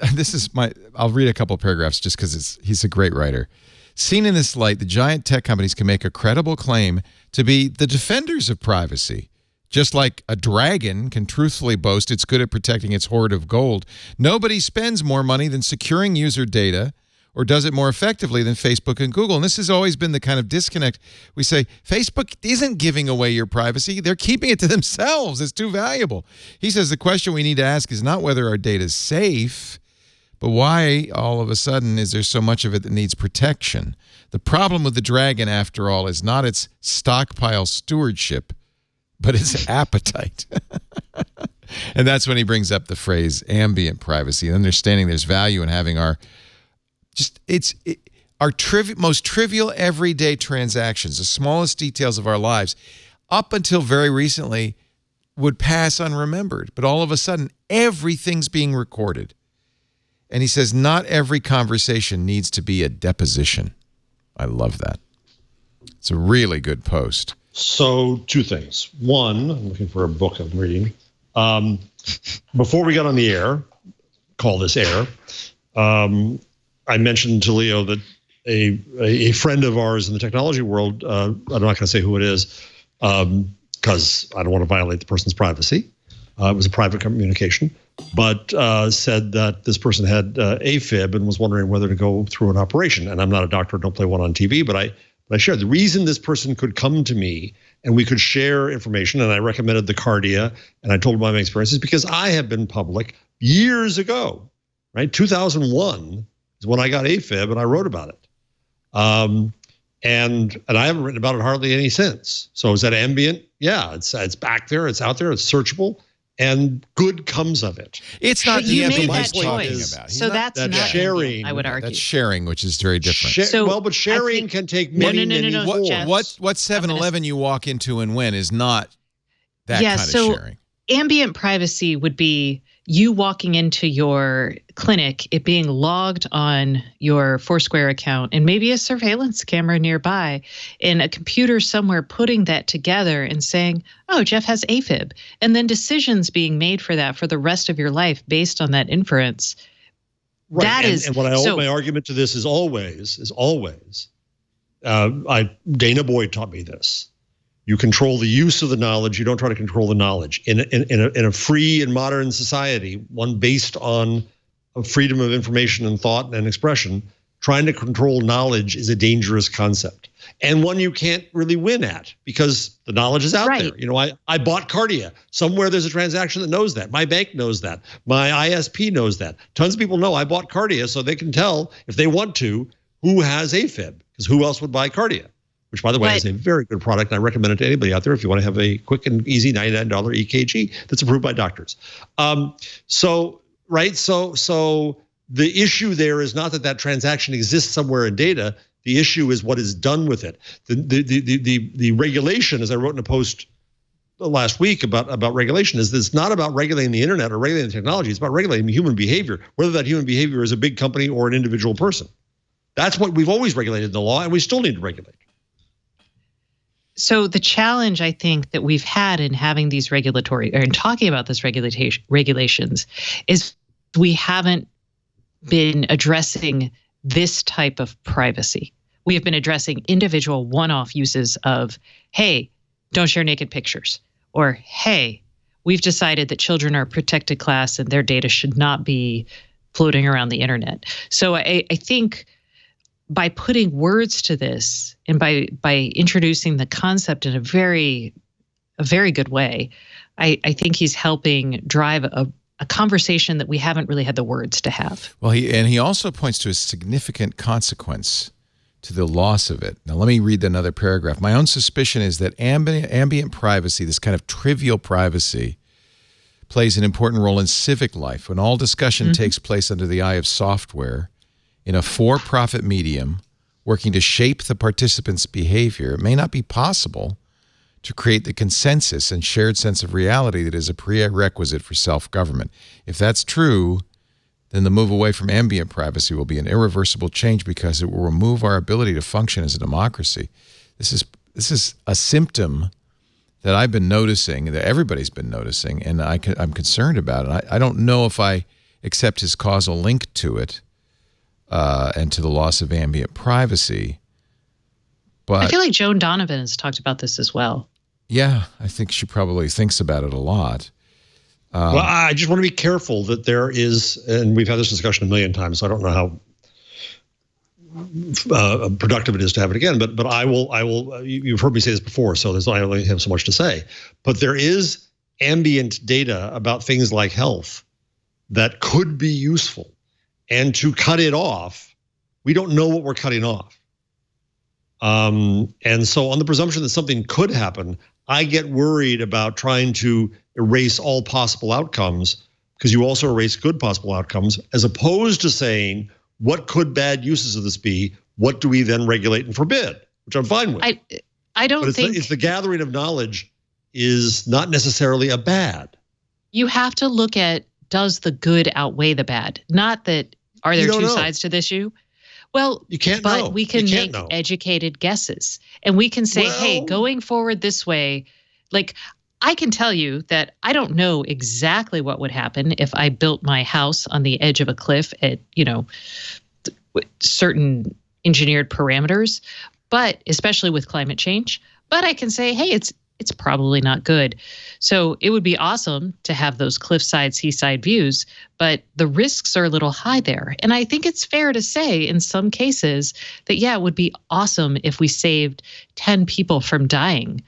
A: I'll read a couple of paragraphs just because he's a great writer. Seen in this light, the giant tech companies can make a credible claim to be the defenders of privacy. Just like a dragon can truthfully boast it's good at protecting its hoard of gold, nobody spends more money than securing user data or does it more effectively than Facebook and Google. And this has always been the kind of disconnect. We say, Facebook isn't giving away your privacy. They're keeping it to themselves. It's too valuable. He says the question we need to ask is not whether our data is safe, but why all of a sudden is there so much of it that needs protection? The problem with the dragon, after all, is not its stockpile stewardship, but its appetite. And that's when he brings up the phrase ambient privacy and understanding there's value in having our most trivial everyday transactions, the smallest details of our lives, up until very recently would pass unremembered. But all of a sudden, everything's being recorded. And he says not every conversation needs to be a deposition. I love that. It's a really good post.
D: So two things. One, I'm looking for a book I'm reading. Before we got on the air, call this air, I mentioned to Leo that a friend of ours in the technology world, I'm not going to say who it is, because I don't want to violate the person's privacy. It was a private communication, but said that this person had AFib and was wondering whether to go through an operation. And I'm not a doctor, don't play one on TV, but I shared the reason this person could come to me and we could share information, and I recommended the Cardia, and I told him my experiences because I have been public years ago, right? 2001 is when I got AFib, and I wrote about it. And I haven't written about it hardly any since. So is that ambient? Yeah, it's back there, it's out there, it's searchable, and good comes of it.
A: It's not
E: you
A: the
E: made
A: he's
E: that
A: talking
E: choice.
A: about.
E: So that's not
D: sharing.
E: ambient, I would argue.
A: That's sharing, which is very different.
D: But sharing can take many forms.
A: What 7-Eleven you walk into and when is not that kind of sharing.
E: Ambient privacy would be you walking into your clinic, it being logged on your Foursquare account, and maybe a surveillance camera nearby, and a computer somewhere putting that together and saying, oh, Jeff has AFib. And then decisions being made for that for the rest of your life based on that inference.
D: Right. And what my argument to this is always, Dana Boyd taught me this. You control the use of the knowledge. You don't try to control the knowledge. In a free and modern society, one based on freedom of information and thought and expression, trying to control knowledge is a dangerous concept, and one you can't really win at because the knowledge is out there. You know, I bought Cardia. Somewhere there's a transaction that knows that. My bank knows that. My ISP knows that. Tons of people know I bought Cardia, so they can tell if they want to who has AFib, because who else would buy Cardia? Which, by the way, is a very good product, and I recommend it to anybody out there if you want to have a quick and easy $99 EKG that's approved by doctors. So the issue there is not that transaction exists somewhere in data. The issue is what is done with it. The regulation, as I wrote in a post last week about regulation, is that it's not about regulating the internet or regulating the technology. It's about regulating human behavior, whether that human behavior is a big company or an individual person. That's what we've always regulated in the law, and we still need to regulate.
E: So the challenge, I think, that we've had in having these regulatory, or in talking about this regulations, is we haven't been addressing this type of privacy. We have been addressing individual one-off uses of, hey, don't share naked pictures, or hey, we've decided that children are a protected class and their data should not be floating around the internet. So I think by putting words to this and by introducing the concept in a very good way, I think he's helping drive a conversation that we haven't really had the words to have.
A: Well, he also points to a significant consequence to the loss of it. Now, let me read another paragraph. My own suspicion is that ambient privacy, this kind of trivial privacy, plays an important role in civic life. When all discussion takes place under the eye of software, in a for-profit medium working to shape the participants' behavior, it may not be possible to create the consensus and shared sense of reality that is a prerequisite for self-government. If that's true, then the move away from ambient privacy will be an irreversible change because it will remove our ability to function as a democracy. This is a symptom that I've been noticing, that everybody's been noticing, and I'm concerned about it. I don't know if I accept his causal link to it, and to the loss of ambient privacy. But
E: I feel like Joan Donovan has talked about this as well.
A: Yeah, I think she probably thinks about it a lot.
D: Well, I just want to be careful that there is, and we've had this discussion a million times, so I don't know how productive it is to have it again, but I will, you've heard me say this before, so I only have so much to say, but there is ambient data about things like health that could be useful. And to cut it off, we don't know what we're cutting off. And so on the presumption that something could happen, I get worried about trying to erase all possible outcomes, because you also erase good possible outcomes, as opposed to saying, what could bad uses of this be? What do we then regulate and forbid? Which I'm fine with.
E: I don't think
D: it's the gathering of knowledge is not necessarily a bad.
E: You have to look at, does the good outweigh the bad? Not that, are there two sides to this issue? Well,
D: you can't
E: but
D: know.
E: We can make educated guesses. And we can say, hey, going forward this way, like I can tell you that I don't know exactly what would happen if I built my house on the edge of a cliff at, certain engineered parameters, but especially with climate change. But I can say, hey, it's probably not good. So it would be awesome to have those cliffside, seaside views, but the risks are a little high there. And I think it's fair to say in some cases that, yeah, it would be awesome if we saved 10 people from dying.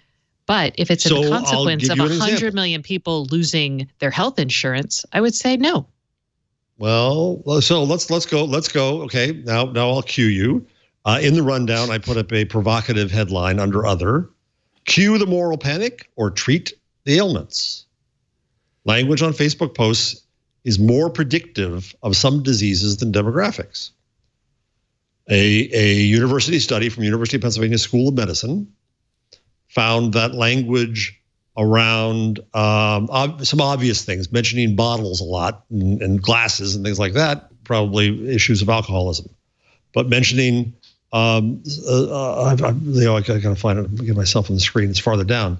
E: But if it's the consequence of 100 million people losing their health insurance, I would say no.
D: Well, so let's go. Okay, now I'll cue you. In the rundown, I put up a provocative headline under other. Cue the moral panic or treat the ailments. Language on Facebook posts is more predictive of some diseases than demographics. A university study from University of Pennsylvania School of Medicine found that language around some obvious things, mentioning bottles a lot and glasses and things like that, probably issues of alcoholism, but mentioning I gotta find it. Get myself on the screen. It's farther down.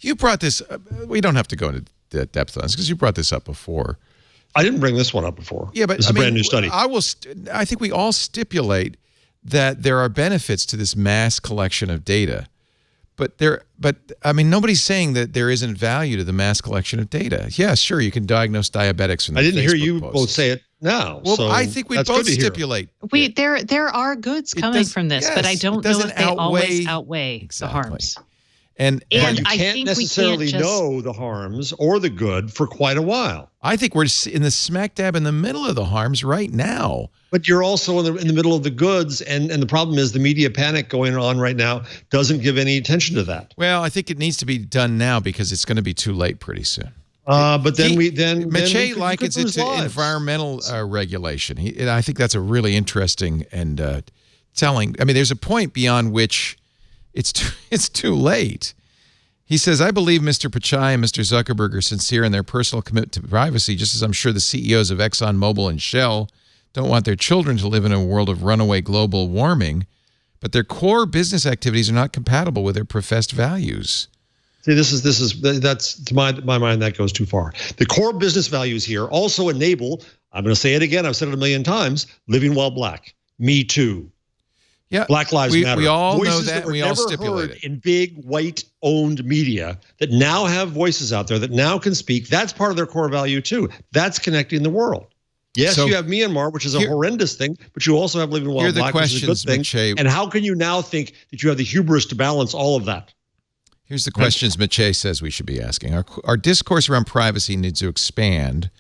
A: You brought this. We don't have to go into depth on this because you brought this up before.
D: I didn't bring this one up before.
A: Yeah, but
D: it's a brand new study.
A: I think we all stipulate that there are benefits to this mass collection of data, but nobody's saying that there isn't value to the mass collection of data. Yeah, sure, you can diagnose diabetics from the
D: I didn't
A: Facebook
D: hear you
A: posts.
D: both say it now.
A: Well,
D: so
A: I think we both stipulate.
E: There are goods coming from this, but I don't know if they always outweigh the harms. And
D: you
E: I
D: can't
E: think
D: necessarily know the harms or the good for quite a while.
A: I think we're in the smack dab in the middle of the harms right now.
D: But you're also in the middle of the goods, and the problem is the media panic going on right now doesn't give any attention to that.
A: Well, I think it needs to be done now because it's going to be too late pretty soon.
D: But then
A: Mache likens it to environmental regulation. I think that's a really interesting and telling. I mean, there's a point beyond which it's too late. He says, I believe Mr. Pichai and Mr. Zuckerberg are sincere in their personal commitment to privacy, just as I'm sure the CEOs of ExxonMobil and Shell don't want their children to live in a world of runaway global warming, but their core business activities are not compatible with their professed values.
D: See, that's to my mind, that goes too far. The core business values here also enable, I'm going to say it again, I've said it a million times, living while black. Me too.
A: Yeah,
D: Black Lives Matter.
A: We all
D: voices
A: know that.
D: Were
A: We all
D: never
A: stipulate
D: heard
A: it.
D: in big white-owned media that now have voices out there that now can speak. That's part of their core value too. That's connecting the world. Yes, so, you have Myanmar, which is a horrendous thing, but you also have living while black, which is a good thing.
A: Mache,
D: and how can you now think that you have the hubris to balance all of that?
A: Here's the questions Mache says we should be asking. Our discourse around privacy needs to expand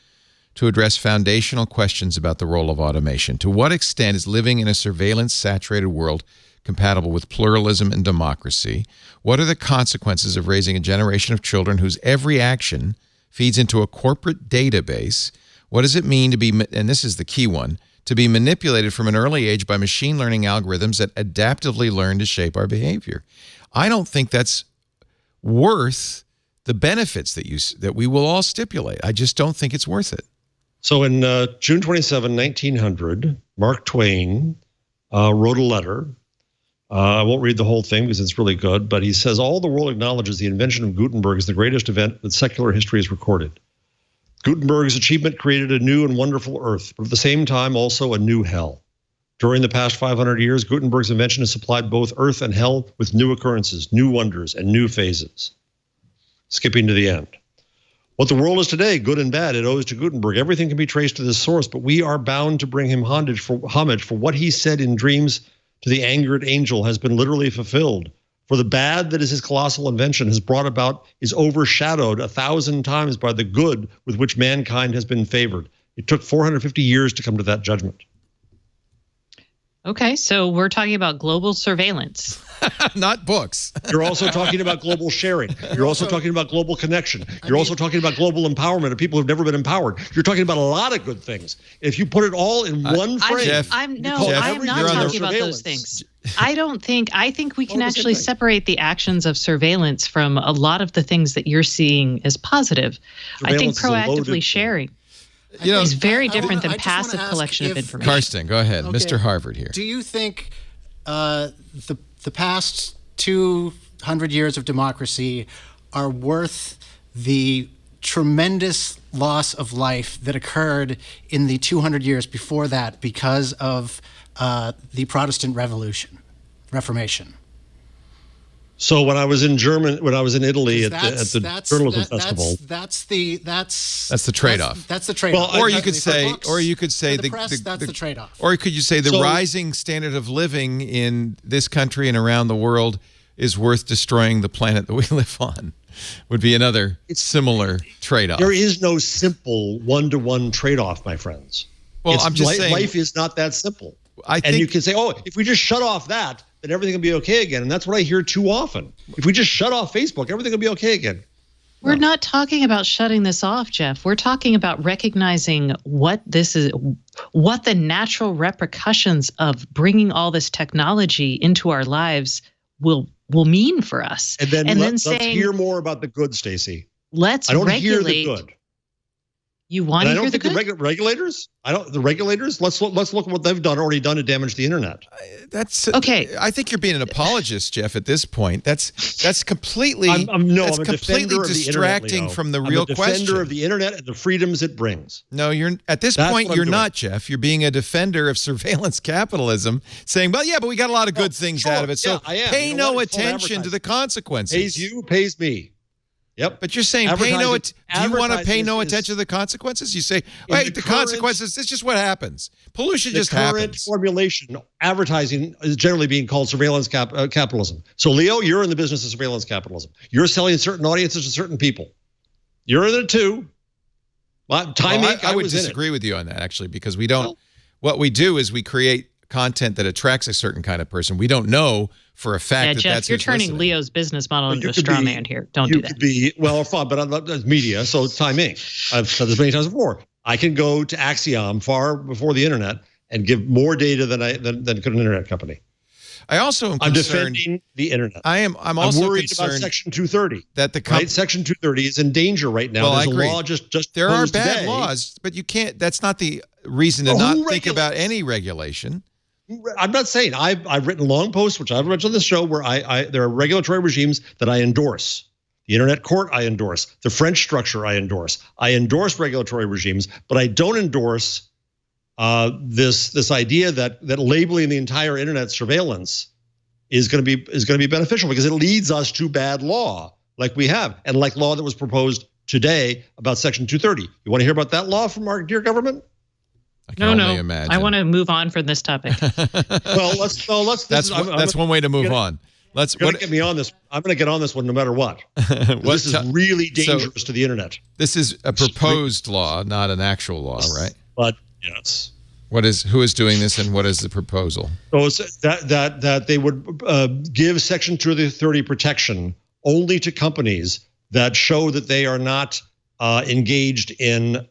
A: to address foundational questions about the role of automation. To what extent is living in a surveillance-saturated world compatible with pluralism and democracy? What are the consequences of raising a generation of children whose every action feeds into a corporate database? What does it mean to be, and this is the key one, to be manipulated from an early age by machine learning algorithms that adaptively learn to shape our behavior? I don't think that's worth the benefits that we will all stipulate. I just don't think it's worth it.
D: So in June 27, 1900, Mark Twain wrote a letter. I won't read the whole thing because it's really good, but he says, all the world acknowledges the invention of Gutenberg is the greatest event that secular history has recorded. Gutenberg's achievement created a new and wonderful earth, but at the same time also a new hell. During the past 500 years, Gutenberg's invention has supplied both earth and hell with new occurrences, new wonders, and new phases. Skipping to the end. What the world is today, good and bad, it owes to Gutenberg. Everything can be traced to this source, but we are bound to bring him homage for what he said in dreams to the angered angel has been literally fulfilled. For the bad that is his colossal invention has brought about is overshadowed 1,000 times by the good with which mankind has been favored. It took 450 years to come to that judgment.
E: Okay, so we're talking about global surveillance.
A: Not books.
D: You're also talking about global sharing. You're also talking about global connection. You're also talking about global empowerment of people who've never been empowered. You're talking about a lot of good things. If you put it all in one frame,
E: I'm not talking about those things. I think we can actually separate the actions of surveillance from a lot of the things that you're seeing as positive. I think proactively sharing is very different than passive collection of information.
A: Karsten, go ahead. Okay. Mr. Harvard here.
G: Do you think the past 200 years of democracy are worth the tremendous loss of life that occurred in the 200 years before that because of the Protestant Reformation?
D: So when I was in Italy at the journalism festival,
G: that's the
A: trade-off.
G: That's the trade-off.
A: Well, or you could say the
G: press, that's the trade-off.
A: Or could you say the rising standard of living in this country and around the world is worth destroying the planet that we live on? Would be another similar trade-off.
D: There is no simple one-to-one trade-off, my friends.
A: Well, I'm just saying
D: life is not that simple. And you can say, oh, if we just shut off that, then everything will be okay again. And that's what I hear too often. If we just shut off Facebook, everything will be okay again.
E: We're not talking about shutting this off, Jeff. We're talking about recognizing what this is, what the natural repercussions of bringing all this technology into our lives will mean for us.
D: And then let's hear more about the good, Stacey.
E: I don't hear
D: the good.
E: You want to hear the good?
D: The regulators? The regulators? Let's look at what they've already done to damage the internet.
A: That's
E: okay.
A: I think you're being an apologist, Jeff. At this point, that's completely
D: I'm
A: completely distracting from the real question.
D: I'm a defender of the internet and the freedoms it brings.
A: No, at this point you're not, Jeff. You're being a defender of surveillance capitalism, saying, "Well, yeah, but we got a lot of good things out of it." So pay no attention to the consequences.
D: Pays you, pays me. Yep.
A: But you're saying do you want to pay no attention to the consequences? You say, hey, the consequences, it's just what happens. Pollution just happens. The current
D: formulation, advertising is generally being called surveillance capitalism. So, Leo, you're in the business of surveillance capitalism. You're selling certain audiences to certain people. You're in it too.
A: I would disagree with you on that, actually, because we don't. What we do is we create content that attracts a certain kind of person. We don't know for a fact that
E: Jeff,
A: that's
E: you're turning
A: listening.
E: Leo's business model into a straw man here. Don't do that.
D: You could be, fine, but that's media, so it's Time Inc. I've said this many times before. I can go to Axiom far before the internet and give more data than could an internet company.
A: I also am concerned.
D: Defending the internet.
A: I'm also
D: worried
A: concerned
D: about Section 230.
A: That the
D: Section 230 is in danger right now.
A: Well,
D: There's
A: I agree.
D: a law just
A: there are bad
D: today.
A: laws, but you can't. That's not the reason to not think about any regulation.
D: I'm not saying I've written long posts, which I've mentioned on this show, where there are regulatory regimes that I endorse. The Internet Court I endorse. The French structure I endorse. I endorse regulatory regimes, but I don't endorse this idea that labeling the entire internet surveillance is going to be beneficial, because it leads us to bad law like we have, and like law that was proposed today about Section 230. You want to hear about that law from our dear government?
A: I can only imagine.
E: I want to move on from this topic.
D: Well, let's.
A: That's one way to move on.
D: Get me on this. I'm going to get on this one no matter what. This is really dangerous to the internet.
A: This is a proposed law, not an actual law, right?
D: But yes.
A: Who is doing this, and what is the proposal?
D: So it's that they would give Section 230 protection only to companies that show that they are not engaged in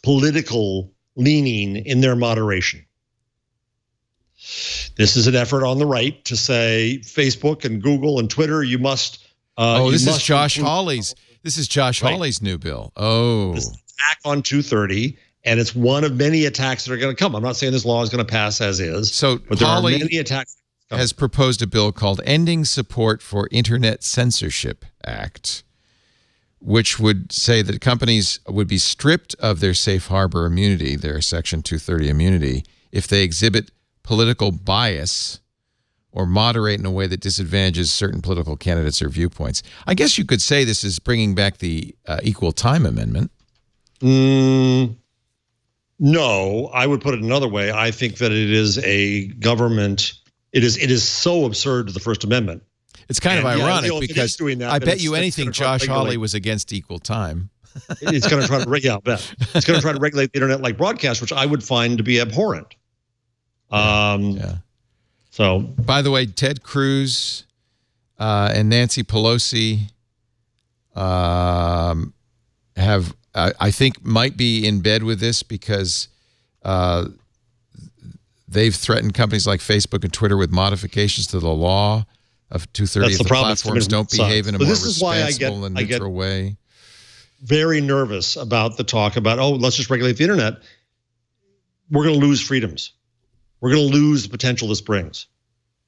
D: political leaning in their moderation. This is an effort on the right to say Facebook and Google and Twitter, you must.
A: This is Josh Hawley's new bill.
D: This attack on 230. And it's one of many attacks that are going to come. I'm not saying this law is going to pass as is, but there are many attacks.
A: Has proposed a bill called Ending Support for Internet Censorship Act, which would say that companies would be stripped of their safe harbor immunity, their Section 230 immunity, if they exhibit political bias or moderate in a way that disadvantages certain political candidates or viewpoints. I guess you could say this is bringing back the Equal Time Amendment.
D: No, I would put it another way. I think that it is a government. It is so absurd to the First Amendment.
A: It's kind of ironic because I bet you anything Josh Hawley was against equal time.
D: It's going to try to It's going to try to regulate the internet like broadcast, which I would find to be abhorrent. So,
A: by the way, Ted Cruz and Nancy Pelosi have. I think might be in bed with this because they've threatened companies like Facebook and Twitter with modifications to the law of 230 if the platforms don't behave in a more responsible and neutral way.
D: Very nervous about the talk about, let's just regulate the internet. We're going to lose freedoms. We're going to lose the potential this brings.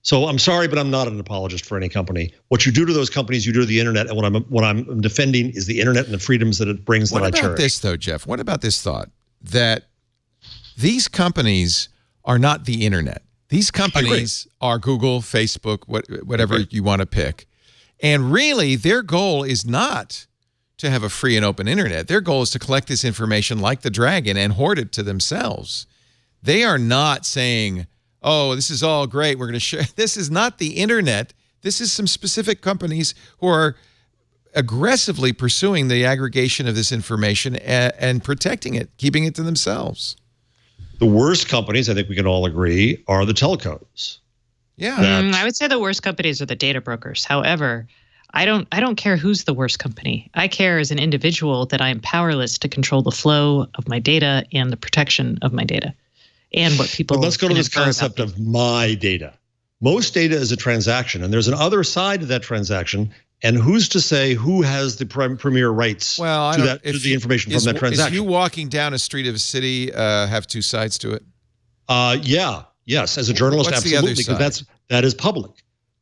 D: So I'm sorry, but I'm not an apologist for any company. What you do to those companies, you do to the internet, and what I'm defending is the internet and the freedoms that it brings that I cherish.
A: What about this, though, Jeff? What about this thought that these companies are not the internet? These companies are Google, Facebook, whatever you want to pick. And really, their goal is not to have a free and open internet. Their goal is to collect this information like the dragon and hoard it to themselves. They are not saying, this is all great, we're going to share. This is not the internet. This is some specific companies who are aggressively pursuing the aggregation of this information and protecting it, keeping it to themselves.
D: The worst companies, I think we can all agree, are the telcos.
A: Yeah.
E: I would say the worst companies are the data brokers. However, I don't care who's the worst company. I care as an individual that I am powerless to control the flow of my data and the protection of my data. And what people.
D: But let's go to this concept of my data. Most data is a transaction, and there's an other side to that transaction. And who's to say who has the premier rights to the information from that transaction?
A: Is you walking down a street of a city have two sides to it?
D: Yes. As a journalist, absolutely, because that is public.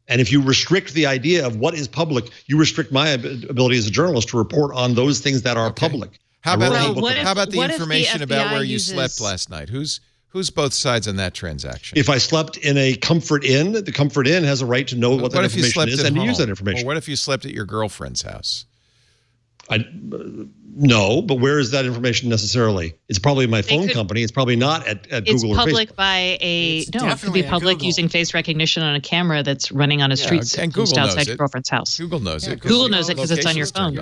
D: And if you restrict the idea of what is public, you restrict my ability as a journalist to report on those things that are public.
A: How about the information about where you slept last night? Who's both sides on that transaction?
D: If I slept in a Comfort Inn, the Comfort Inn has a right to know what that information is and to use that information.
A: Or what if you slept at your girlfriend's house?
D: No, but where is that information necessarily? It's probably my phone company. It's probably not at Google or Facebook.
E: It's public by it could be public using face recognition on a camera that's running on a street
A: and Google
E: outside
A: your
E: girlfriend's house.
A: Google knows it.
E: Google knows it because it's on your phone.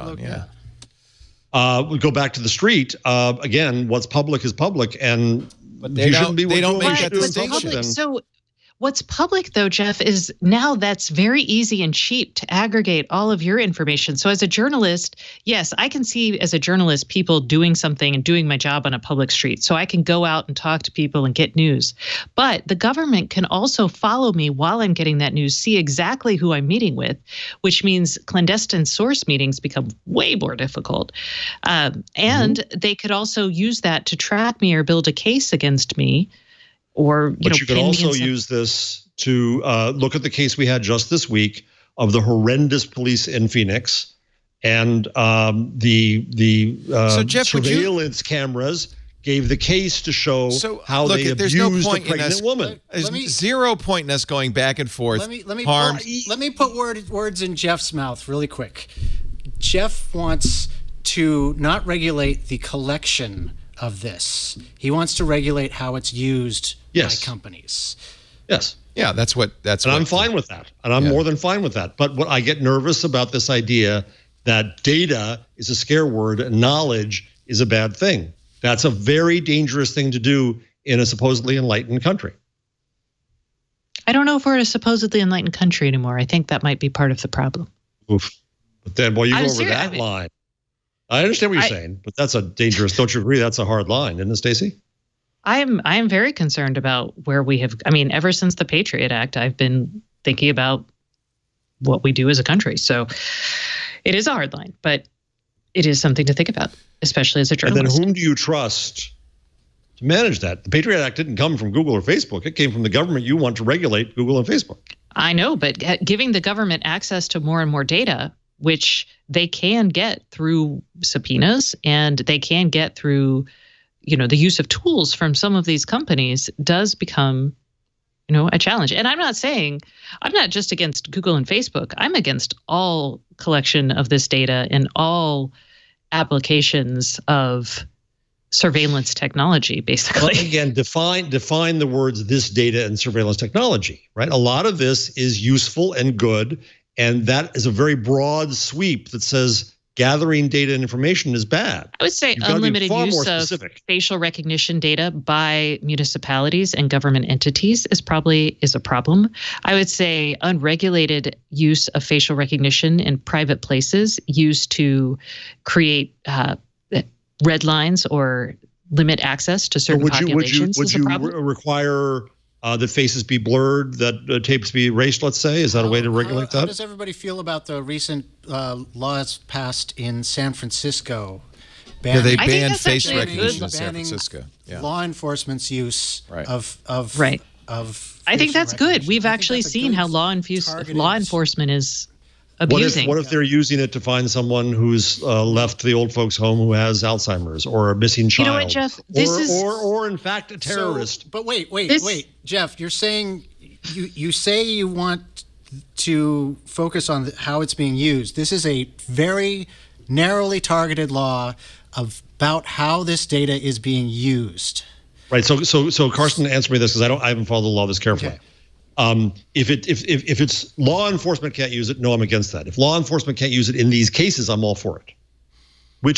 D: We go back to the street. Again, what's public is public, and
A: they don't make that distinction.
E: So what's public, though, Jeff, is now that's very easy and cheap to aggregate all of your information. So as a journalist, yes, I can see as a journalist people doing something and doing my job on a public street. So I can go out and talk to people and get news. But the government can also follow me while I'm getting that news, see exactly who I'm meeting with, which means clandestine source meetings become way more difficult. And they could also use that to track me or build a case against me. But you could also use this to look at the case we had just this week of the horrendous police in Phoenix and the surveillance cameras gave the case to show how they abused a pregnant woman.
A: There's zero point in us going back and forth.
G: Let me put words in Jeff's mouth really quick. Jeff wants to not regulate the collection of this. He wants to regulate how it's used by companies.
D: Yes.
A: Yeah, that's what.
D: And I'm fine with that. And I'm more than fine with that. But what I get nervous about this idea that data is a scare word and knowledge is a bad thing. That's a very dangerous thing to do in a supposedly enlightened country.
E: I don't know if we're a supposedly enlightened country anymore. I think that might be part of the problem.
D: Oof. But then, you go over that line. I understand what you're saying, but that's a dangerous. Don't you agree? That's a hard line, isn't it, Stacey?
E: I am very concerned about where we have. I mean, ever since the Patriot Act, I've been thinking about what we do as a country. So it is a hard line, but it is something to think about, especially as a journalist.
D: And then whom do you trust to manage that? The Patriot Act didn't come from Google or Facebook. It came from the government. You want to regulate Google and Facebook.
E: I know, but giving the government access to more and more data, which they can get through subpoenas and they can get through, the use of tools from some of these companies does become, a challenge. And I'm not just against Google and Facebook. I'm against all collection of this data and all applications of surveillance technology, basically.
D: Well, again, define the words this data and surveillance technology, right? A lot of this is useful and good. And that is a very broad sweep that says gathering data and information is bad.
E: I would say unlimited use of facial recognition data by municipalities and government entities is a problem. I would say unregulated use of facial recognition in private places used to create red lines or limit access to certain populations is a problem.
D: Would you require that faces be blurred, that tapes be erased, let's say? Is that a way to regulate that?
G: How does everybody feel about the recent laws passed in San Francisco?
A: They banned face recognition in San Francisco.
G: Law enforcement's use of
E: I think that's good. We've actually seen how law enforcement is abusing.
D: What if they're using it to find someone who's left the old folks home who has Alzheimer's or a missing child?
E: You know what, Jeff?
D: Or in fact, a terrorist.
G: But wait, Jeff, you're saying you say you want to focus on how it's being used. This is a very narrowly targeted law about how this data is being used.
D: Right. So Carson, answer me this because I haven't followed the law this carefully. Okay. If it's law enforcement can't use it, no, I'm against that. If law enforcement can't use it in these cases, I'm all for it.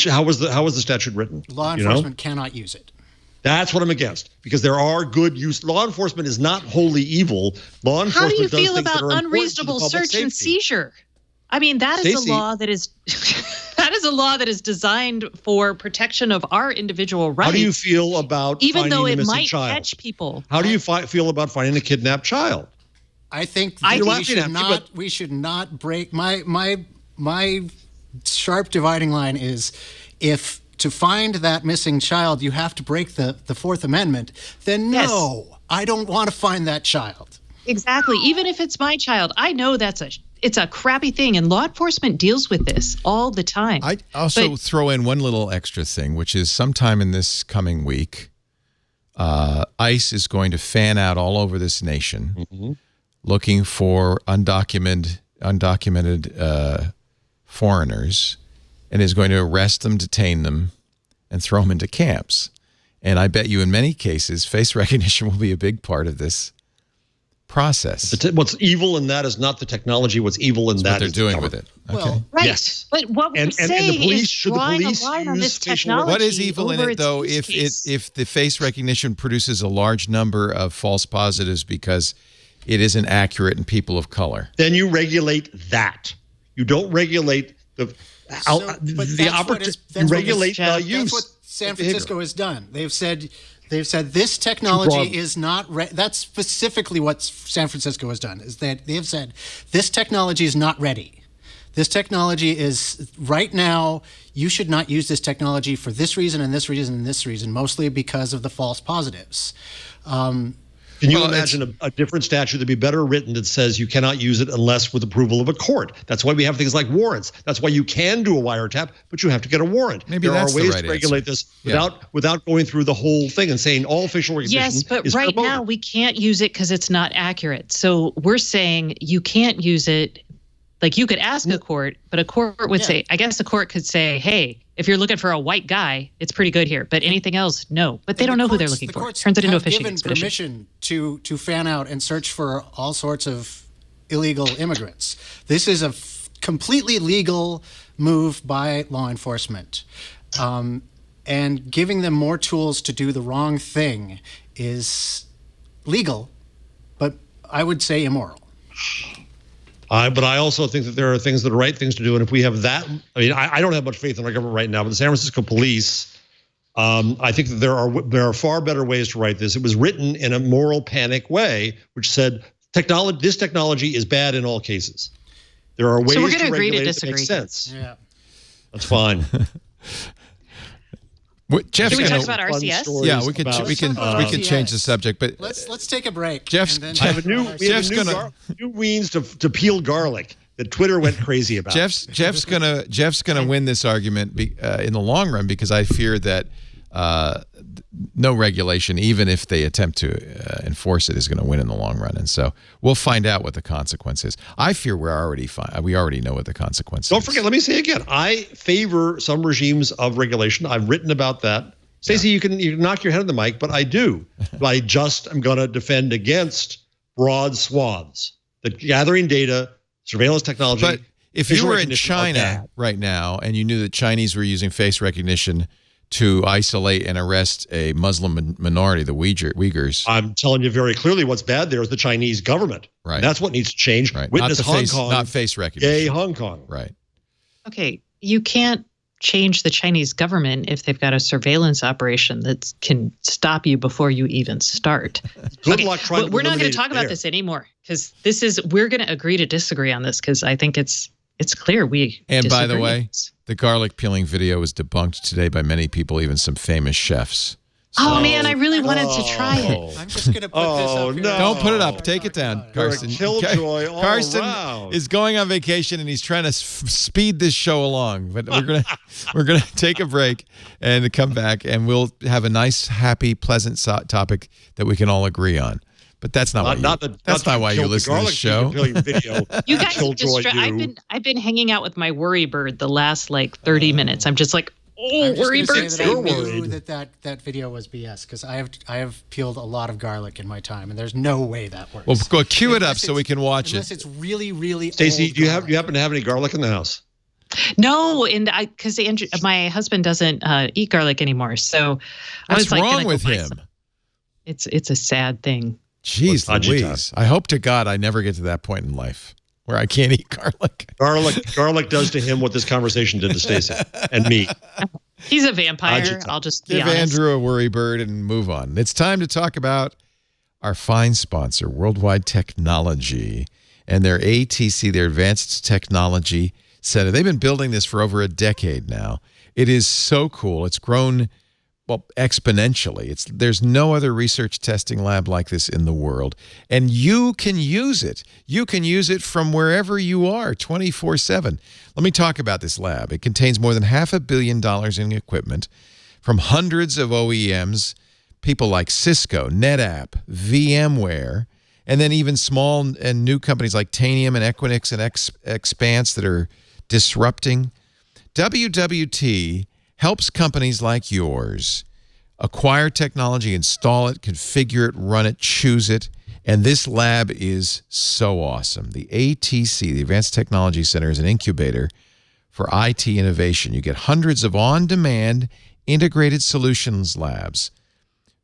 D: How was the statute written?
G: Law enforcement cannot use it.
D: That's what I'm against, because there are good use. Law enforcement is not wholly evil. Law enforcement
E: How do you
D: does
E: feel
D: things
E: about
D: that are
E: unreasonable search
D: safety.
E: and seizure? I mean, that is
D: Stacey,
E: a law that is that is a law that is designed for protection of our individual rights.
D: How do you feel about
E: even though it might
D: child?
E: catch people?
D: How do you feel about finding a kidnapped child?
G: I think we should not break my sharp dividing line is if to find that missing child you have to break the Fourth Amendment, then no, yes. I don't want to find that child.
E: Exactly. Even if it's my child, I know it's a crappy thing, and law enforcement deals with this all the time.
A: I also throw in one little extra thing, which is sometime in this coming week, ICE is going to fan out all over this nation, looking for undocumented foreigners and is going to arrest them, detain them, and throw them into camps. And I bet you in many cases, face recognition will be a big part of this process.
D: What's evil in that is not the technology. What's evil in that
A: what they're
D: is
A: doing with it. Okay.
G: Well,
E: Right.
D: Yes.
E: But what we're saying is drawing a line on this technology.
A: What is evil in
E: over
A: it, though,
E: its use case.
A: if the face recognition produces a large number of false positives because it isn't accurate in people of color?
D: Then you regulate that. You don't regulate the opportunity. You regulate the use.
G: That's what San Francisco has done. They've said this technology is not. That's specifically what San Francisco has done. Is that they've said this technology is not ready. This technology is right now. You should not use this technology for this reason and this reason and this reason, mostly because of the false positives.
D: Can you imagine a different statute that'd be better written that says you cannot use it unless with approval of a court? That's why we have things like warrants. That's why you can do a wiretap, but you have to get a warrant.
A: Maybe
D: there
A: that's
D: are ways
A: the right
D: to regulate
A: answer.
D: this without going through the whole thing and saying all facial recognition.
E: Yes, but
D: is
E: right
D: verboten.
E: now we can't use it because it's not accurate. So we're saying you can't use it. Like you could ask a court, but a court would say, I guess the court could say, hey, if you're looking for a white guy, it's pretty good here. But anything else, no. But they don't know who they're looking for. It turns it into a fishing expedition.
G: Permission to fan out and search for all sorts of illegal immigrants. This is a completely legal move by law enforcement. And giving them more tools to do the wrong thing is legal, but I would say immoral.
D: But I also think that there are things that are right things to do. And if we have that, I mean, I don't have much faith in our government right now, but the San Francisco police, I think that there are far better ways to write this. It was written in a moral panic way, which said this technology is bad in all cases. There are ways
E: so we're going
D: to
E: agree to
D: regulate it that
E: disagree.
D: make sense.
G: Yeah.
D: That's fine.
A: Jeff's
E: Can we
A: gonna,
E: talk about RCS?
A: Yeah, we can change the subject, but
G: Let's take a break.
A: Jeff's-
G: and then
A: Jeff-
G: talk about
D: We have
A: Jeff's
D: a new
A: gonna-
D: new means to peel garlic that Twitter went crazy about.
A: Jeff's gonna win this argument in the long run, because I fear that no regulation, even if they attempt to enforce it, is going to win in the long run. And so we'll find out what the consequence is. I fear we already know what the consequence is.
D: Don't forget, let me say again, I favor some regimes of regulation. I've written about that. Stacey, you can knock your head on the mic, but I do. But I just am going to defend against broad swaths. The gathering data, surveillance technology.
A: But if you were in China right now and you knew that Chinese were using face recognition to isolate and arrest a Muslim minority, the Uyghurs.
D: I'm telling you very clearly what's bad there is the Chinese government.
A: Right.
D: And that's what needs to change.
A: Right.
D: Witness Hong Kong.
A: Not face recognition.
D: Gay Hong Kong.
A: Right.
E: Okay, you can't change the Chinese government if they've got a surveillance operation that can stop you before you even start.
D: Good luck trying to
E: we're not going
D: eliminate
E: to talk
D: it
E: about
D: there.
E: this anymore, because we're going to agree to disagree on this, because I think it's clear we
A: And by the
E: disagree.
A: way, the garlic peeling video was debunked today by many people, even some famous chefs.
E: Oh man, I really wanted to try it.
G: I'm just going to put this up here.
D: no.
A: Don't put it up. Take it down,
D: You're a
A: Carson.
D: killjoy all
A: Carson
D: around.
A: is going on vacation and he's trying to speed this show along. But we're gonna take a break and come back, and we'll have a nice, happy, pleasant topic that we can all agree on. But that's not why you listen to this show.
E: You guys have I've been hanging out with my worry bird the last 30 minutes. I'm just like, worry bird.
G: I knew that video was BS, because I have peeled a lot of garlic in my time, and there's no way that works.
A: Well, go cue it up so we can watch
G: unless
A: it.
G: it's really, really
D: Stacey,
G: old
D: do you
G: garlic.
D: happen to have any garlic in the house?
E: No, and because my husband doesn't eat garlic anymore, so I was
A: What's
E: like,
A: wrong with him?
E: It's a sad thing.
A: Jeez Louise. I hope to God I never get to that point in life where I can't eat garlic.
D: Garlic does to him what this conversation did to Stacey and me.
E: He's a vampire. I'll just be
A: Give
E: honest.
A: Andrew a worry bird and move on. It's time to talk about our fine sponsor, Worldwide Technology, and their ATC, their Advanced Technology Center. They've been building this for over a decade now. It is so cool. It's grown exponentially. There's no other research testing lab like this in the world. And you can use it. You can use it from wherever you are 24/7. Let me talk about this lab. It contains more than $500 million in equipment from hundreds of OEMs, people like Cisco, NetApp, VMware, and then even small and new companies like Tanium and Equinix and Expanse that are disrupting WWT helps companies like yours acquire technology, install it, configure it, run it, choose it. And this lab is so awesome. The ATC, the Advanced Technology Center, is an incubator for IT innovation. You get hundreds of on-demand integrated solutions labs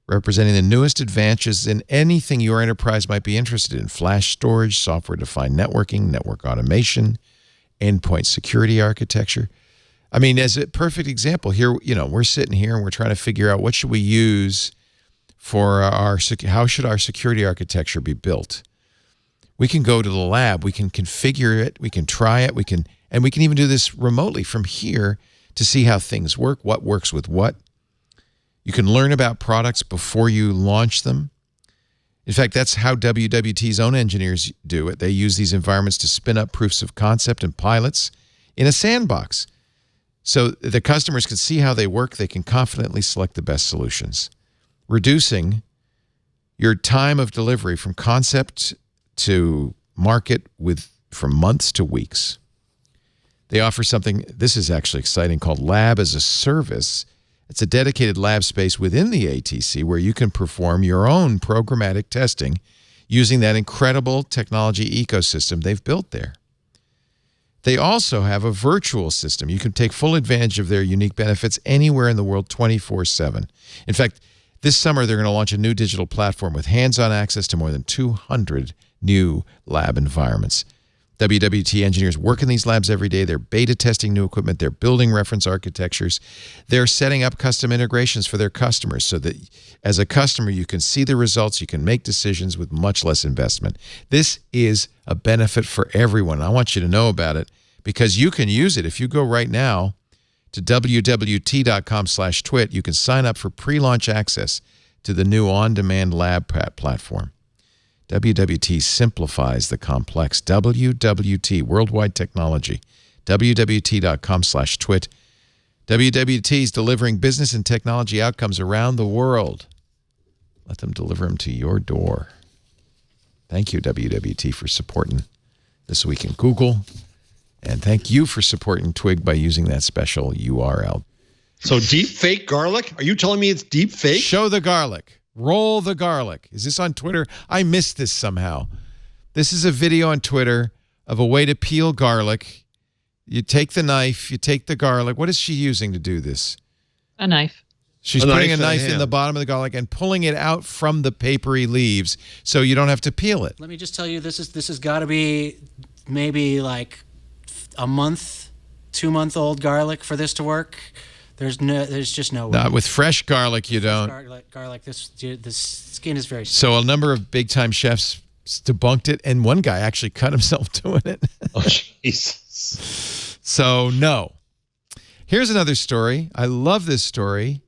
A: representing the newest advances in anything your enterprise might be interested in: flash storage, software-defined networking, network automation, endpoint security architecture. I mean, as a perfect example here, we're sitting here and we're trying to figure out what should we use for how should our security architecture be built. We can go to the lab, we can configure it, we can try it, we can even do this remotely from here to see how things work, what works with what. You can learn about products before you launch them. In fact, that's how WWT's own engineers do it. They use these environments to spin up proofs of concept and pilots in a sandbox. So the customers can see how they work. They can confidently select the best solutions, reducing your time of delivery from concept to market from months to weeks. They offer something, this is actually exciting, called Lab as a Service. It's a dedicated lab space within the ATC where you can perform your own programmatic testing using that incredible technology ecosystem they've built there. They also have a virtual system. You can take full advantage of their unique benefits anywhere in the world 24/7. In fact, this summer they're going to launch a new digital platform with hands-on access to more than 200 new lab environments. WWT engineers work in these labs every day. They're beta testing new equipment. They're building reference architectures. They're setting up custom integrations for their customers so that as a customer, you can see the results. You can make decisions with much less investment. This is a benefit for everyone. I want you to know about it because you can use it. If you go right now to wwt.com/twit, you can sign up for pre-launch access to the new on-demand lab platform. WWT simplifies the complex. WWT, worldwide technology. wwt.com/twit. WWT is delivering business and technology outcomes around the world. Let them deliver them to your door. Thank you, WWT, for supporting This Week in Google. And thank you for supporting Twig by using that special URL.
D: So deep fake garlic? Are you telling me it's deep fake?
A: Show the garlic. Roll the garlic. Is this on Twitter? I missed this somehow. This is a video on Twitter of a way to peel garlic. You take the knife, you take the garlic. What is she using to do this?
E: A knife.
A: She's putting a knife in the bottom of the garlic and pulling it out from the papery leaves so you don't have to peel it.
G: Let me just tell you, this has got to be maybe like a month, 2-month-old garlic for this to work. There's just no way.
A: Not with fresh garlic, you don't.
G: Garlic. The skin is very.
A: So a number of big-time chefs debunked it, and one guy actually cut himself doing it.
D: Oh, Jesus.
A: So no. Here's another story. I love this story.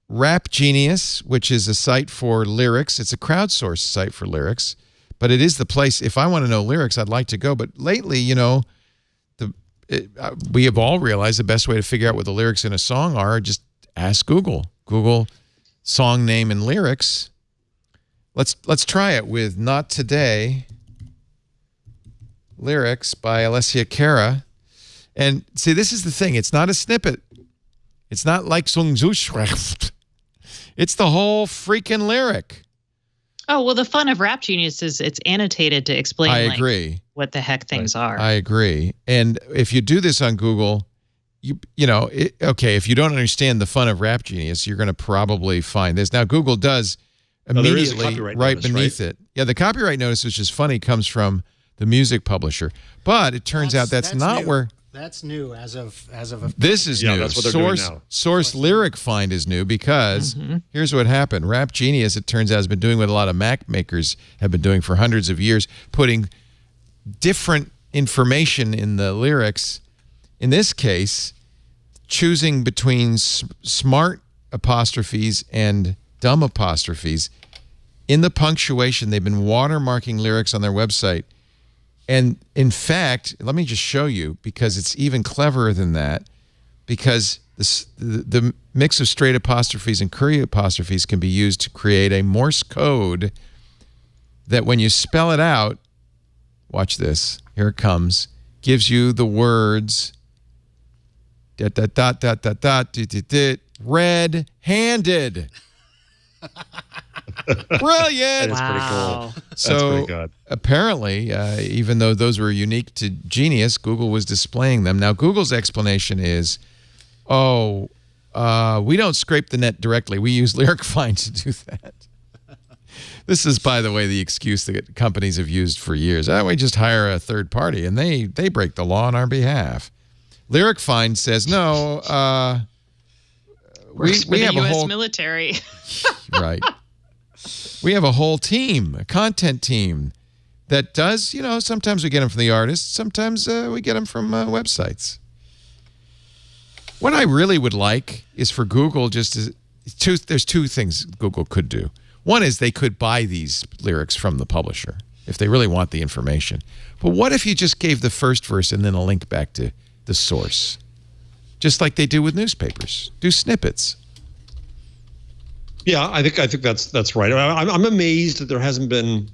A: Rap Genius, which is a site for lyrics. It's a crowdsourced site for lyrics, but it is the place. If I want to know lyrics, I'd like to go. But lately, we have all realized the best way to figure out what the lyrics in a song are, just ask Google. Google song name and lyrics. Let's try it with Not Today lyrics by Alessia Cara. And see, this is the thing. It's not a snippet. It's not like Songzuschrift. It's the whole freaking lyric.
E: Oh, well, the fun of Rap Genius is it's annotated to explain
A: I agree.
E: What the heck things are.
A: I agree. And if you do this on Google, if you don't understand the fun of Rap Genius, you're going to probably find this. Now, Google does immediately right beneath it. Yeah, the copyright notice, which is funny, comes from the music publisher. But it turns out that's not
G: new.
A: where...
G: That's new as of
A: This is new.
D: That's what they're doing now.
A: Source Lyric Find is new because here's what happened. Rap Genius, it turns out, has been doing what a lot of Mac makers have been doing for hundreds of years, putting different information in the lyrics. In this case, choosing between smart apostrophes and dumb apostrophes. In the punctuation, they've been watermarking lyrics on their website. And in fact, let me just show you, because it's even cleverer than that, because the mix of straight apostrophes and curly apostrophes can be used to create a Morse code that when you spell it out, watch this, here it comes, gives you the words Red-handed. Brilliant.
D: That's pretty cool.
A: So
D: That's pretty good.
A: apparently, even though those were unique to Genius, Google was displaying them. Now, Google's explanation is, we don't scrape the net directly. We use Lyric Find to do that. This is, by the way, the excuse that companies have used for years. We just hire a third party, and they break the law on our behalf. Lyric Find says, no, we have
E: the
A: a
E: U.S.
A: whole
E: military.
A: right. We have a whole team, a content team that does, sometimes we get them from the artists, sometimes we get them from websites. What I really would like is for Google there's two things Google could do. One is they could buy these lyrics from the publisher if they really want the information. But what if you just gave the first verse and then a link back to the source? Just like they do with newspapers. Do snippets.
D: Yeah, I think that's right. I'm amazed that there hasn't been.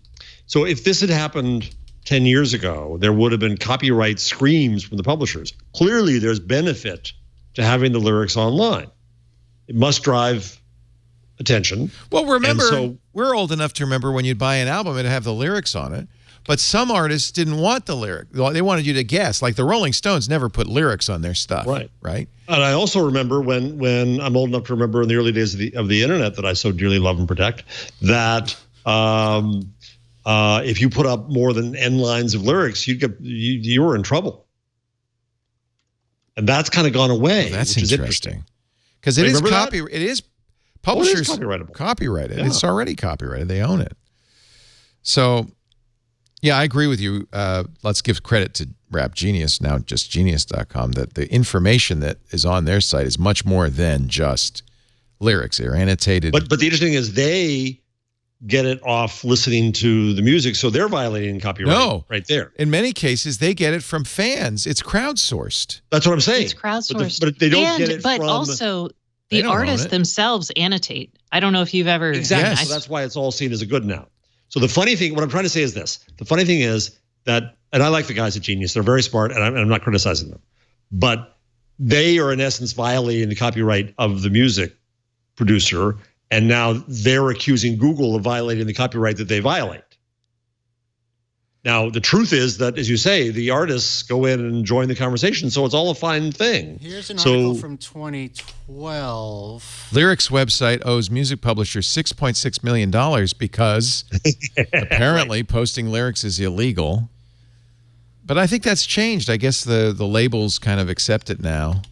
D: So if this had happened 10 years ago, there would have been copyright screams from the publishers. Clearly, there's benefit to having the lyrics online. It must drive attention.
A: Well, remember, we're old enough to remember when you'd buy an album, it'd have the lyrics on it. But some artists didn't want the lyric. They wanted you to guess. Like the Rolling Stones never put lyrics on their stuff. Right. And
D: I also remember when I'm old enough to remember in the early days of the internet that I so dearly love and protect, that if you put up more than N lines of lyrics, you were in trouble. And that's kind of gone away.
A: Well, that's interesting. Because it is copyright. It is publishers copyrighted. Yeah. It's already copyrighted. They own it. So, yeah, I agree with you. Let's give credit to Rap Genius, now just genius.com, that the information that is on their site is much more than just lyrics. They're annotated.
D: But the interesting is they get it off listening to the music, so they're violating copyright right there.
A: In many cases, they get it from fans. It's crowdsourced.
D: That's what I'm saying.
E: It's crowdsourced.
D: But they don't get it from...
E: But also, the artists themselves annotate. I don't know if you've ever...
D: Exactly. Yes. So that's why it's all seen as a good now. So the funny thing, what I'm trying to say is this. The funny thing is that, and I like the guys at Genius, they're very smart, and I'm not criticizing them, but they are in essence violating the copyright of the music producer, and now they're accusing Google of violating the copyright that they violate. Now, the truth is that, as you say, the artists go in and join the conversation, so it's all a fine thing.
G: Here's an article from 2012.
A: Lyrics website owes music publishers $6.6 million because apparently posting lyrics is illegal. But I think that's changed. I guess the labels kind of accept it now.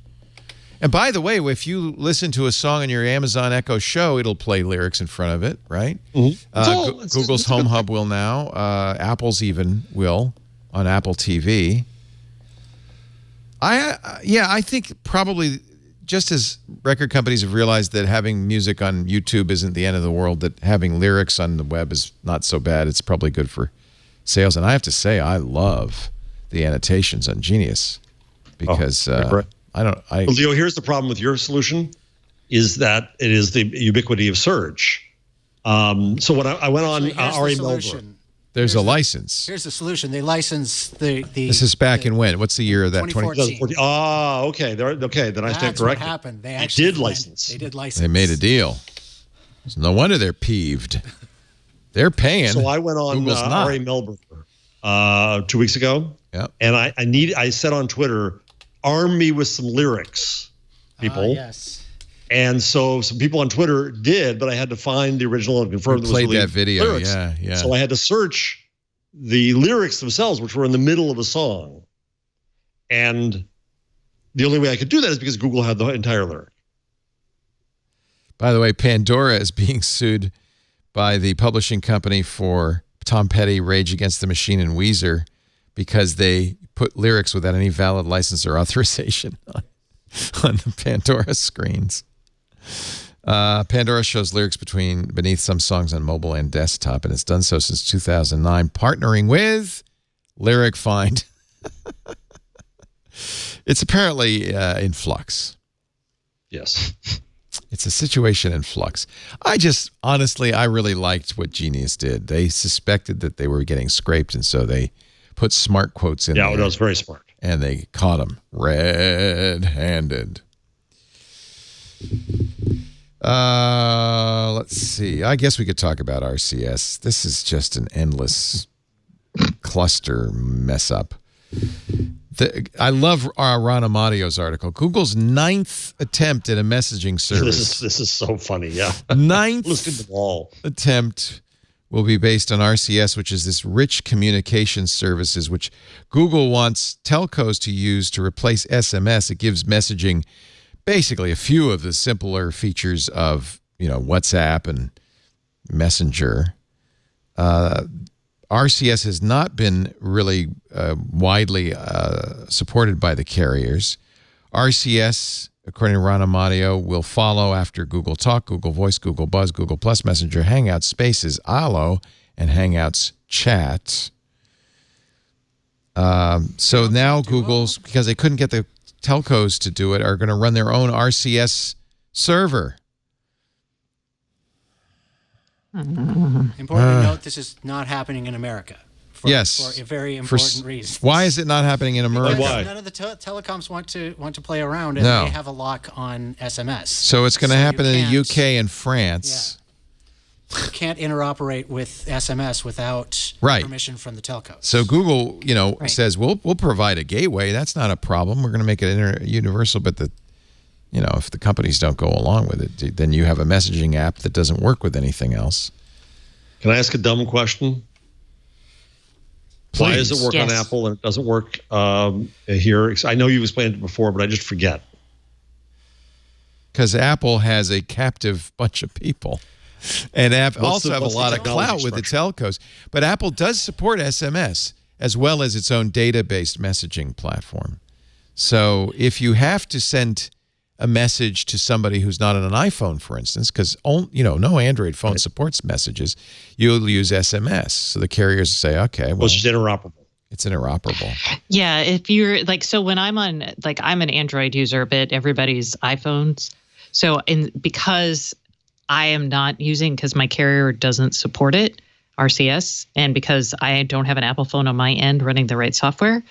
A: And by the way, if you listen to a song on your Amazon Echo show, it'll play lyrics in front of it, right? Mm-hmm. Google's Home Hub will now. Apple's even will on Apple TV. I think probably just as record companies have realized that having music on YouTube isn't the end of the world, that having lyrics on the web is not so bad. It's probably good for sales. And I have to say, I love the annotations on Genius because...
D: Leo, here's the problem with your solution, is that it is the ubiquity of search. So when I went on RE Melbourne,
A: there's a license.
G: Here's the solution. They license the.
A: This is back in when? What's the year of that?
G: 2014.
D: Oh, okay. Okay, then I stand corrected.
G: That's what happened. They
D: did license.
G: They did license.
A: They made a deal. No wonder they're peeved. They're paying.
D: So I went on RE Melbourne 2 weeks ago.
A: Yeah.
D: And I said on Twitter, arm me with some lyrics, people.
G: Yes.
D: And so some people on Twitter did, but I had to find the original and confirm that
A: played
D: really
A: that video.
D: Lyrics.
A: Yeah.
D: So I had to search the lyrics themselves, which were in the middle of a song. And the only way I could do that is because Google had the entire lyric.
A: By the way, Pandora is being sued by the publishing company for Tom Petty, Rage Against the Machine, and Weezer because they put lyrics without any valid license or authorization on the Pandora screens. Pandora shows lyrics beneath some songs on mobile and desktop, and it's done so since 2009, partnering with Lyric Find. It's apparently in flux.
D: Yes.
A: It's a situation in flux. Honestly, I really liked what Genius did. They suspected that they were getting scraped, and so they put smart quotes in there.
D: Yeah, it was very smart.
A: and they caught him red-handed. Let's see. I guess we could talk about RCS. This is just an endless cluster mess up. I love Ron Amadio's article. Google's 9th attempt at a messaging service.
D: This is so funny. Yeah.
A: 9th
D: Listen to them all.
A: attempt will be based on RCS, which is this rich communication services, which Google wants telcos to use to replace SMS. It gives messaging basically a few of the simpler features of, WhatsApp and Messenger. RCS has not been really widely supported by the carriers. RCS, according to Ron Amadio, will follow after Google Talk, Google Voice, Google Buzz, Google Plus, Messenger, Hangouts, Spaces, Allo, and Hangouts Chat. So now Google's, because they couldn't get the telcos to do it, are going to run their own RCS server.
G: Important to note, this is not happening in America. For a very important reason.
A: Why is it not happening in America?
D: Why?
G: None of the telecoms want to play around, and they have a lock on SMS.
A: So it's going to happen in the UK and France.
G: Yeah. You can't interoperate with SMS without permission from the telcos.
A: So Google, says we'll provide a gateway. That's not a problem. We're going to make it universal, but if the companies don't go along with it, then you have a messaging app that doesn't work with anything else.
D: Can I ask a dumb question?
A: Please.
D: Why does it work on Apple and it doesn't work here? I know you've explained it before, but I just forget.
A: Because Apple has a captive bunch of people. And also have a lot of clout with the telcos. But Apple does support SMS as well as its own data-based messaging platform. So if you have to send a message to somebody who's not on an iPhone, for instance, because no Android phone supports messages, you'll use SMS. So the carriers say, okay, well,
D: it's just interoperable.
A: It's interoperable.
E: Yeah, if you're so when I'm on, I'm an Android user, but everybody's iPhones. So because I am not using, because my carrier doesn't support it, RCS, and because I don't have an Apple phone on my end running the right software,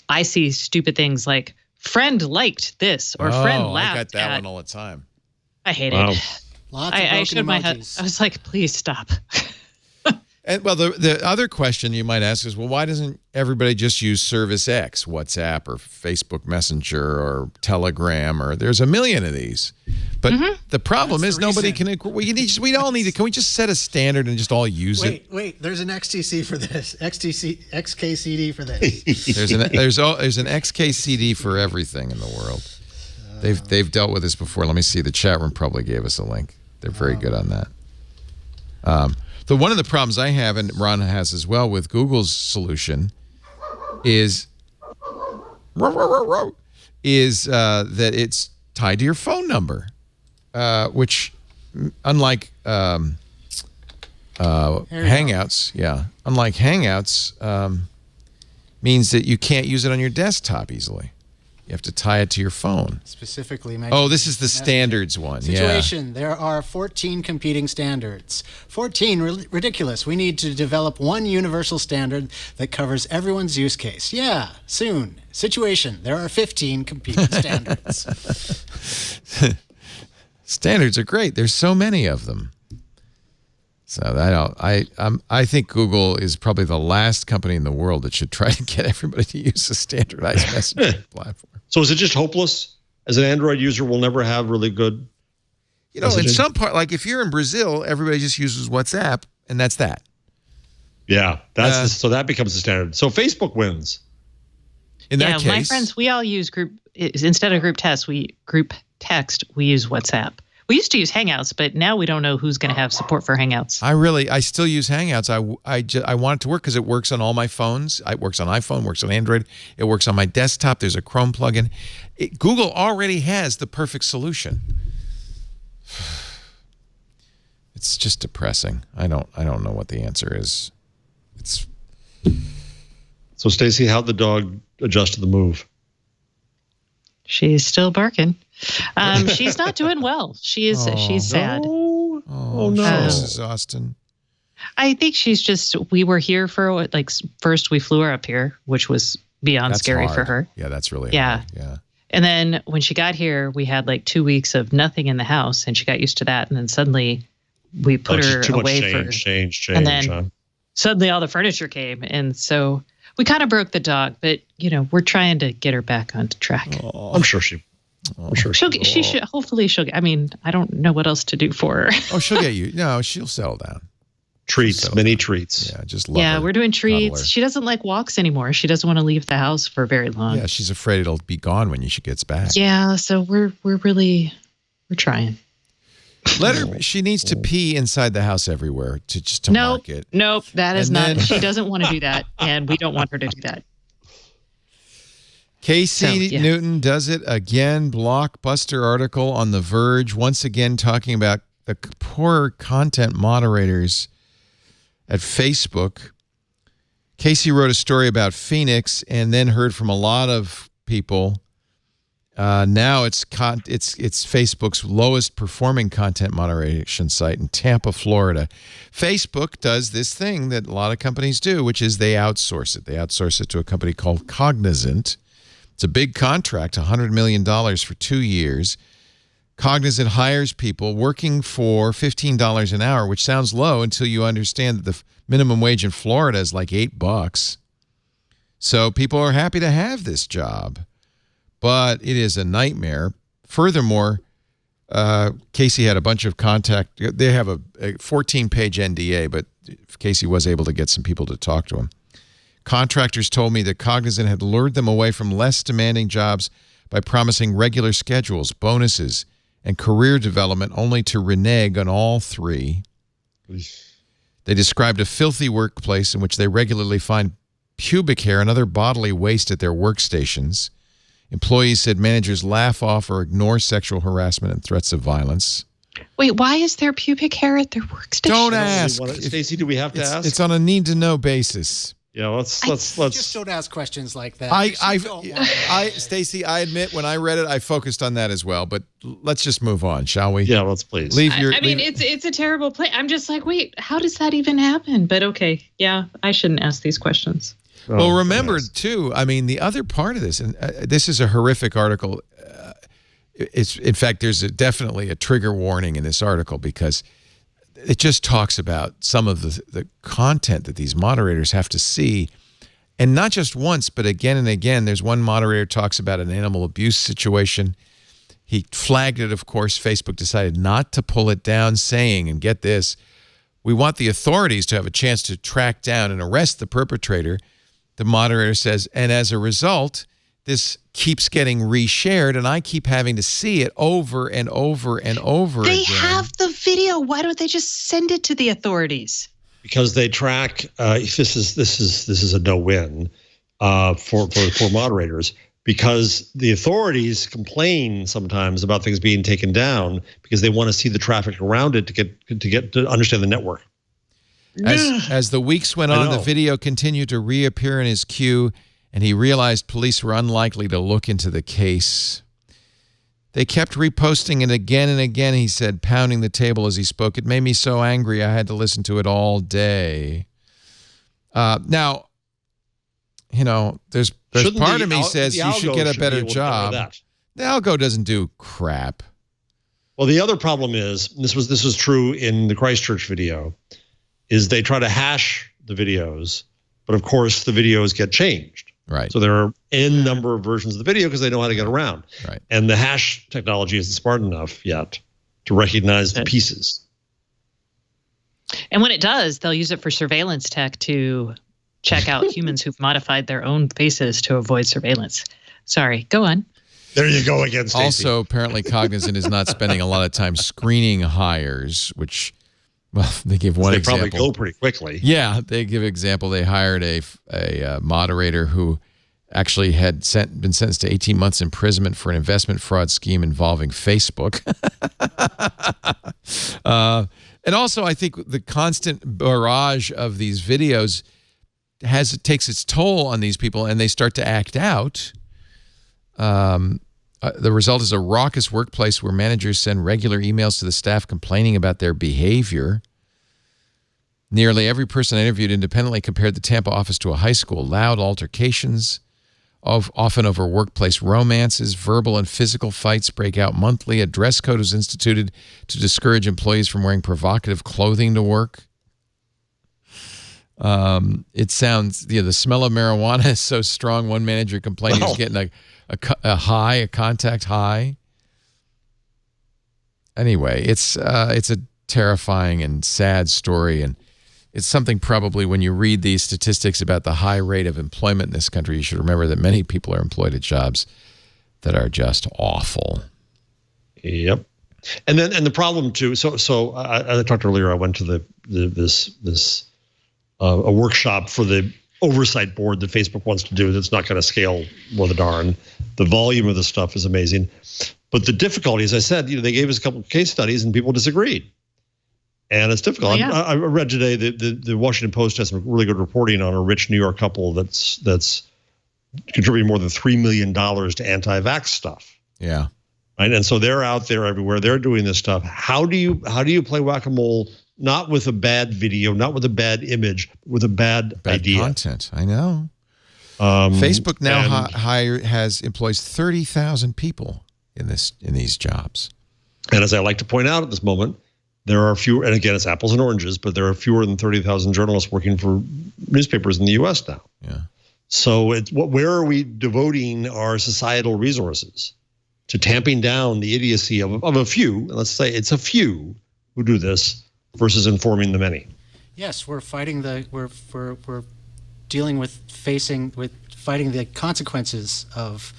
E: I see stupid things like friend liked this or friend laughed.
A: I got that one all the time.
E: I hate it.
G: Lots of
E: I showed
G: emojis.
E: my head. I was like, please stop.
A: And well, the other question you might ask is, well, why doesn't everybody just use Service X, WhatsApp or Facebook Messenger or Telegram, or there's a million of these? But the problem is nobody can. We all need to. Can we just set a standard and just all use it?
G: Wait. There's an XTC for this. XKCD for this.
A: There's an XKCD for everything in the world. They've dealt with this before. Let me see. The chat room probably gave us a link. They're very good on that. So one of the problems I have, and Ron has as well, with Google's solution is that it's tied to your phone number, which unlike Hangouts, means that you can't use it on your desktop easily. You have to tie it to your phone.
G: Specifically,
A: this is the standards one.
G: Situation. There are 14 competing standards. 14, ridiculous. We need to develop one universal standard that covers everyone's use case. Yeah, soon. Situation. There are 15 competing standards.
A: Standards are great. There's so many of them. So I think Google is probably the last company in the world that should try to get everybody to use a standardized messaging platform.
D: So is it just hopeless? As an Android user, we'll never have really good messaging?
A: In some part, like if you're in Brazil, everybody just uses WhatsApp, and that's that.
D: Yeah, so that becomes the standard. So Facebook wins.
A: In that case,
E: my friends, we all use instead of group text, we use WhatsApp. We used to use Hangouts, but now we don't know who's going to have support for Hangouts. I still use Hangouts. I want it to work because it works on all my phones. It works on iPhone, works on Android. It works on my desktop. There's a Chrome plugin. Google already has the perfect solution. It's just depressing. I don't know what the answer is.
D: So Stacey, how'd the dog adjust to the move?
E: She's still barking. She's not doing well. She's sad.
D: No. Oh no,
A: Mrs. Austin.
E: I think she's just. We were here for first we flew her up here, which was beyond
A: That's
E: scary
A: hard.
E: for her.
A: Yeah, that's really
E: Yeah.
A: hard. Yeah.
E: And then when she got here, we had like 2 weeks of nothing in the house, and she got used to that. And then suddenly we put her
D: too much
E: away
D: change,
E: and then
D: huh?
E: suddenly all the furniture came. And so we kind of broke the dog, but we're trying to get her back onto track.
D: I'm sure she
E: She should, hopefully she'll get, I mean, I don't know what else to do for her.
A: Oh, she'll get you. No, she'll settle down.
D: treats, many treats.
A: Yeah, just love her.
E: We're doing treats.
A: Cuddle her.
E: She doesn't like walks anymore. She doesn't want to leave the house for very long.
A: Yeah, she's afraid it'll be gone when she gets back.
E: Yeah, so we're trying.
A: Let her. She needs to pee inside the house everywhere to mark it.
E: Nope, that is
A: And
E: not.
A: then-
E: She doesn't want to do that, and we don't want her to do that.
A: Casey
E: So, yeah.
A: Newton does it again. Blockbuster article on The Verge, once again talking about the poor content moderators at Facebook. Casey wrote a story about Phoenix and then heard from a lot of people. Now it's Facebook's lowest performing content moderation site in Tampa, Florida. Facebook does this thing that a lot of companies do, which is they outsource it. They outsource it to a company called Cognizant. It's a big contract, $100 million for 2 years. Cognizant hires people working for $15 an hour, which sounds low until you understand that the minimum wage in Florida is like $8. So people are happy to have this job, but it is a nightmare. Furthermore, Casey had a bunch of contact. They have a 14-page NDA, but Casey was able to get some people to talk to him. Contractors told me that Cognizant had lured them away from less demanding jobs by promising regular schedules, bonuses, and career development, only to renege on all three. They described a filthy workplace in which they regularly find pubic hair and other bodily waste at their workstations. Employees said managers laugh off or ignore sexual harassment and threats of violence.
E: Wait, why is there pubic hair at their workstation?
A: Don't ask.
D: Stacey, do we have to ask?
A: It's on a need-to-know basis.
D: Yeah, let's.
G: Just don't ask questions like that.
A: Stacey, I admit when I read it, I focused on that as well. But let's just move on, shall we?
D: Yeah, let's please.
E: It's a terrible play. I'm just like, wait, how does that even happen? But okay, yeah, I shouldn't ask these questions.
A: Well, remember too. I mean, the other part of this, and this is a horrific article. It's in fact, there's definitely a trigger warning in this article because it just talks about some of the content that these moderators have to see. And not just once, but again and again. There's one moderator talks about an animal abuse situation. He flagged it, of course. Facebook decided not to pull it down, saying, and get this, we want the authorities to have a chance to track down and arrest the perpetrator. The moderator says, and as a result, this keeps getting reshared, and I keep having to see it over and over and over again.
E: They have the video. Why don't they just send it to the authorities?
D: Because they track. This is a no-win for moderators, because the authorities complain sometimes about things being taken down because they want to see the traffic around it to understand the network.
A: As the weeks went on, the video continued to reappear in his queue, and he realized police were unlikely to look into the case. They kept reposting it again and again, he said, pounding the table as he spoke. It made me so angry I had to listen to it all day. Now, there's part of me says you should get a better job. The algo doesn't do crap.
D: Well, the other problem is, and this was true in the Christchurch video, is they try to hash the videos, but of course the videos get changed.
A: Right.
D: So there are n number of versions of the video because they know how to get around.
A: Right.
D: And the hash technology isn't smart enough yet to recognize the pieces.
E: And when it does, they'll use it for surveillance tech to check out humans who've modified their own faces to avoid surveillance. Sorry, go on.
D: There you go again, Stacey.
A: Also, apparently Cognizant is not spending a lot of time screening hires, which, well, they give one example.
D: They probably go pretty quickly.
A: Yeah, they give an example. They hired a moderator who actually had been sentenced to 18 months imprisonment for an investment fraud scheme involving Facebook. And also, I think the constant barrage of these videos takes its toll on these people, and they start to act out. The result is a raucous workplace where managers send regular emails to the staff complaining about their behavior. Nearly every person I interviewed independently compared the Tampa office to a high school. Loud altercations, often over workplace romances. Verbal and physical fights break out monthly. A dress code is instituted to discourage employees from wearing provocative clothing to work. It sounds, the smell of marijuana is so strong. One manager complained he was getting a contact high. Anyway, it's a terrifying and sad story, and it's something probably when you read these statistics about the high rate of employment in this country, you should remember that many people are employed at jobs that are just awful.
D: Yep. And the problem too. So I talked earlier. I went to a workshop for the oversight board that Facebook wants to do. That's not going to scale more the darn. The volume of the stuff is amazing, but the difficulty, as I said, they gave us a couple of case studies and people disagreed. And it's difficult. I read today the Washington Post has some really good reporting on a rich New York couple that's contributing more than $3 million to anti-vax stuff.
A: Yeah.
D: Right. And so they're out there everywhere. They're doing this stuff. How do you play whack-a-mole? Not with a bad video, not with a bad image, with a bad idea.
A: Content. I know. Facebook now employs 30,000 people in these jobs.
D: And as I like to point out at this moment, there are fewer, and again, it's apples and oranges, but there are fewer than 30,000 journalists working for newspapers in the U.S. now.
A: Yeah.
D: So where are we devoting our societal resources to tamping down the idiocy of a few? Let's say it's a few who do this versus informing the many.
G: Yes, we're fighting we're dealing with fighting the consequences of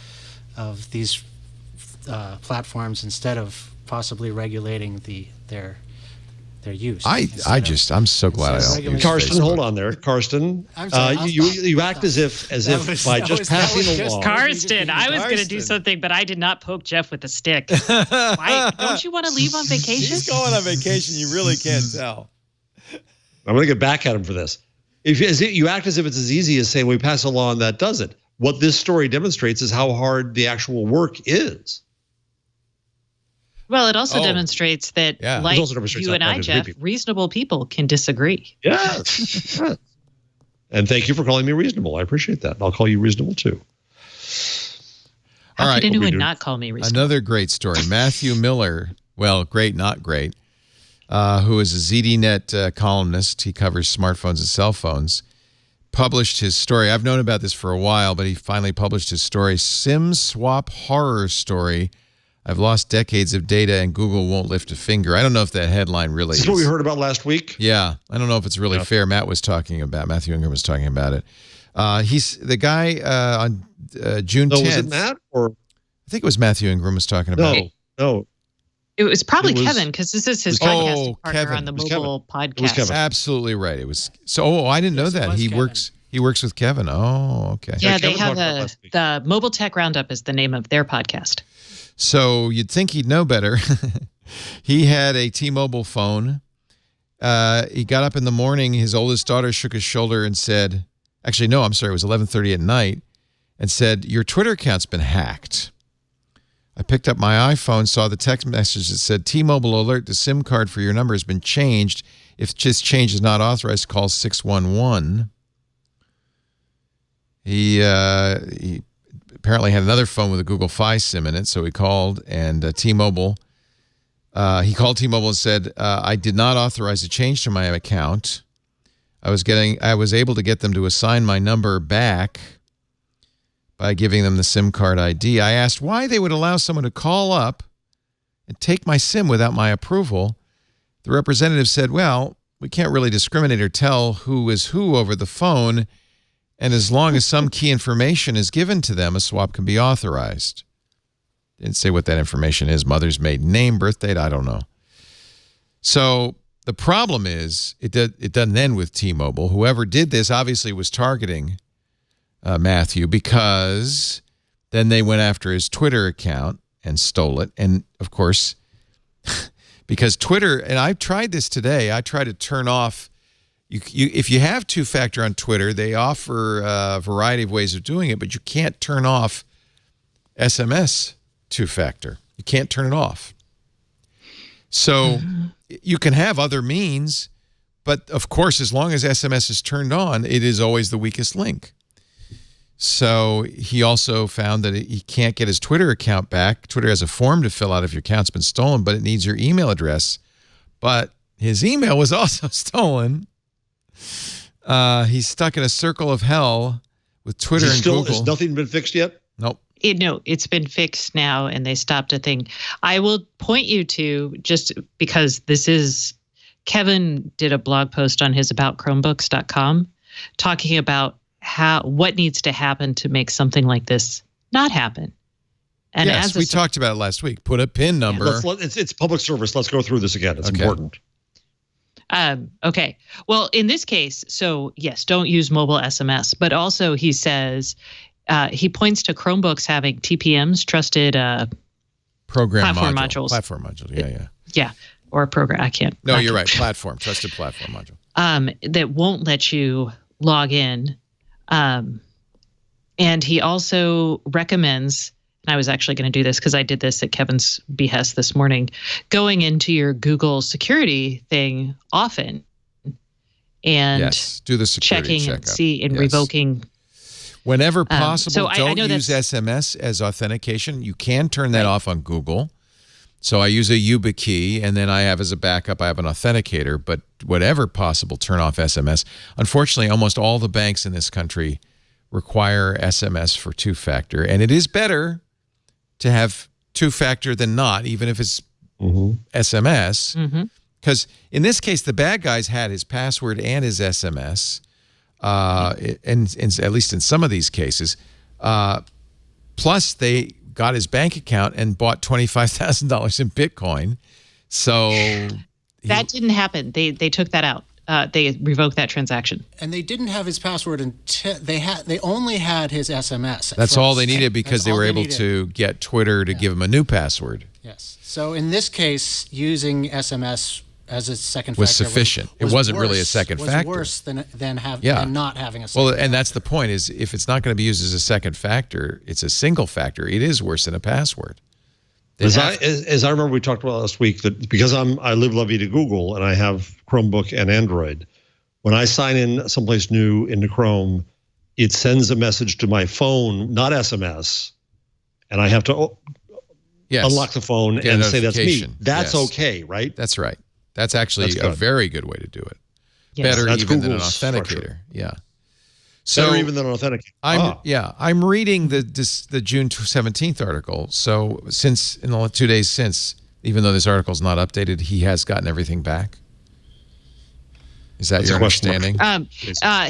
G: these platforms instead of possibly regulating their use.
A: I'm so glad I don't use
D: Karsten,
A: Facebook.
D: hold on there. Karsten,
G: I'm sorry,
D: you act as if by just passing a law.
E: Karsten, I was going to do something, but I did not poke Jeff with a stick. Why? Don't you want to leave on vacation?
A: He's going on vacation. You really can't tell.
D: I'm going to get back at him for this. You act as if it's as easy as saying we pass a law and that does it. What this story demonstrates is how hard the actual work is.
E: Well, it also demonstrates that, like you and I, Jeff, reasonable people can disagree.
D: Yes. And thank you for calling me reasonable. I appreciate that. I'll call you reasonable too.
E: How could anyone not call me reasonable?
A: Another great story. Matthew Miller, well, great, not great, who is a ZDNet columnist. He covers smartphones and cell phones. Published his story. I've known about this for a while, but he finally published his story, SIM Swap Horror Story. I've lost decades of data and Google won't lift a finger. I don't know if that headline really is.
D: This is what we heard about last week?
A: Yeah. I don't know if it's really fair. Matthew Ingram was talking about it. He's the guy on June 10th.
D: Was it Matt? Or?
A: I think it was Matthew Ingram was talking about it.
D: No.
E: It was probably Kevin, because this is his podcasting partner
A: Kevin.
E: on the mobile podcast.
A: Absolutely right. It was I didn't know that. He works with Kevin. Oh, okay.
E: Yeah, they have the Mobile Tech Roundup is the name of their podcast.
A: So you'd think he'd know better. He had a T-Mobile phone. He got up in the morning. His oldest daughter shook his shoulder and said, actually, no, I'm sorry. It was 11:30 at night and said, your Twitter account's been hacked. I picked up my iPhone, saw the text message that said, T-Mobile alert, the SIM card for your number has been changed. If this change is not authorized, call 611. He apparently had another phone with a Google Fi SIM in it, so he called and T-Mobile. He called T-Mobile and said, I did not authorize a change to my account. I was able to get them to assign my number back by giving them the SIM card ID. I asked why they would allow someone to call up and take my SIM without my approval. The representative said, well, we can't really discriminate or tell who is who over the phone, and as long as some key information is given to them, a swap can be authorized. Didn't say what that information is. Mother's maiden name, birth date, I don't know. So the problem is it doesn't end with T-Mobile. Whoever did this obviously was targeting Matthew, because then they went after his Twitter account and stole it. And, of course, because Twitter, and I tried this today, I tried to turn off, if you have two-factor on Twitter, they offer a variety of ways of doing it, but you can't turn off SMS two-factor. You can't turn it off. So you can have other means, but, of course, as long as SMS is turned on, it is always the weakest link. So he also found that he can't get his Twitter account back. Twitter has a form to fill out if your account's been stolen, but it needs your email address. But his email was also stolen. He's stuck in a circle of hell with Twitter and Google.
D: Has nothing been fixed yet?
A: Nope.
E: No, it's been fixed now, and they stopped a thing. I will point you to, just because this is, Kevin did a blog post on his aboutchromebooks.com talking about what needs to happen to make something like this not happen. And
A: yes, we talked about it last week. Put a PIN number.
D: It's public service. Let's go through this again. It's important.
E: Okay. Well, in this case, so yes, don't use mobile SMS. But also he says, he points to Chromebooks having TPMs, trusted platform modules.
A: Platform module. Yeah.
E: Yeah. Or a program. I can't.
A: No, you're right. Trusted platform module.
E: That won't let you log in. And he also recommends, and I was actually going to do this because I did this at Kevin's behest this morning, going into your Google security thing often and
A: do the security
E: checking
A: checkup.
E: And see and revoking.
A: Whenever possible,
E: so
A: don't use SMS as authentication. You can turn that off on Google. So I use a YubiKey, and then I have as a backup, I have an authenticator. But whatever possible, turn off SMS. Unfortunately, almost all the banks in this country require SMS for two-factor. And it is better to have two-factor than not, even if it's SMS. Because in this case, the bad guys had his password and his SMS, and at least in some of these cases. Plus, they got his bank account and bought $25,000 in Bitcoin. So
E: that didn't happen. They took that out. They revoked that transaction.
G: And they didn't have his password until they only had his SMS.
A: That's all they needed because they were able to get Twitter to give him a new password.
G: Yes. So in this case, using SMS as a second
A: was
G: factor
A: sufficient. It wasn't really a second factor.
G: Was worse than not having a second
A: factor. And that's the point, is if it's not going to be used as a second factor, it's a single factor. It is worse than a password.
D: As I remember we talked about last week, that because I live La Vida Google and I have Chromebook and Android, when I sign in someplace new into Chrome, it sends a message to my phone, not SMS, and I have to unlock the phone and say that's me. That's okay, right?
A: That's right. That's actually a very good way to do it.
E: Yes.
A: Better even than an
D: Google's
A: authenticator.
D: structure.
A: Yeah.
D: Better even than an authenticator.
A: I'm reading the June 17th article. So since in the 2 days since, even though this article's not updated, he has gotten everything back. Is that your understanding?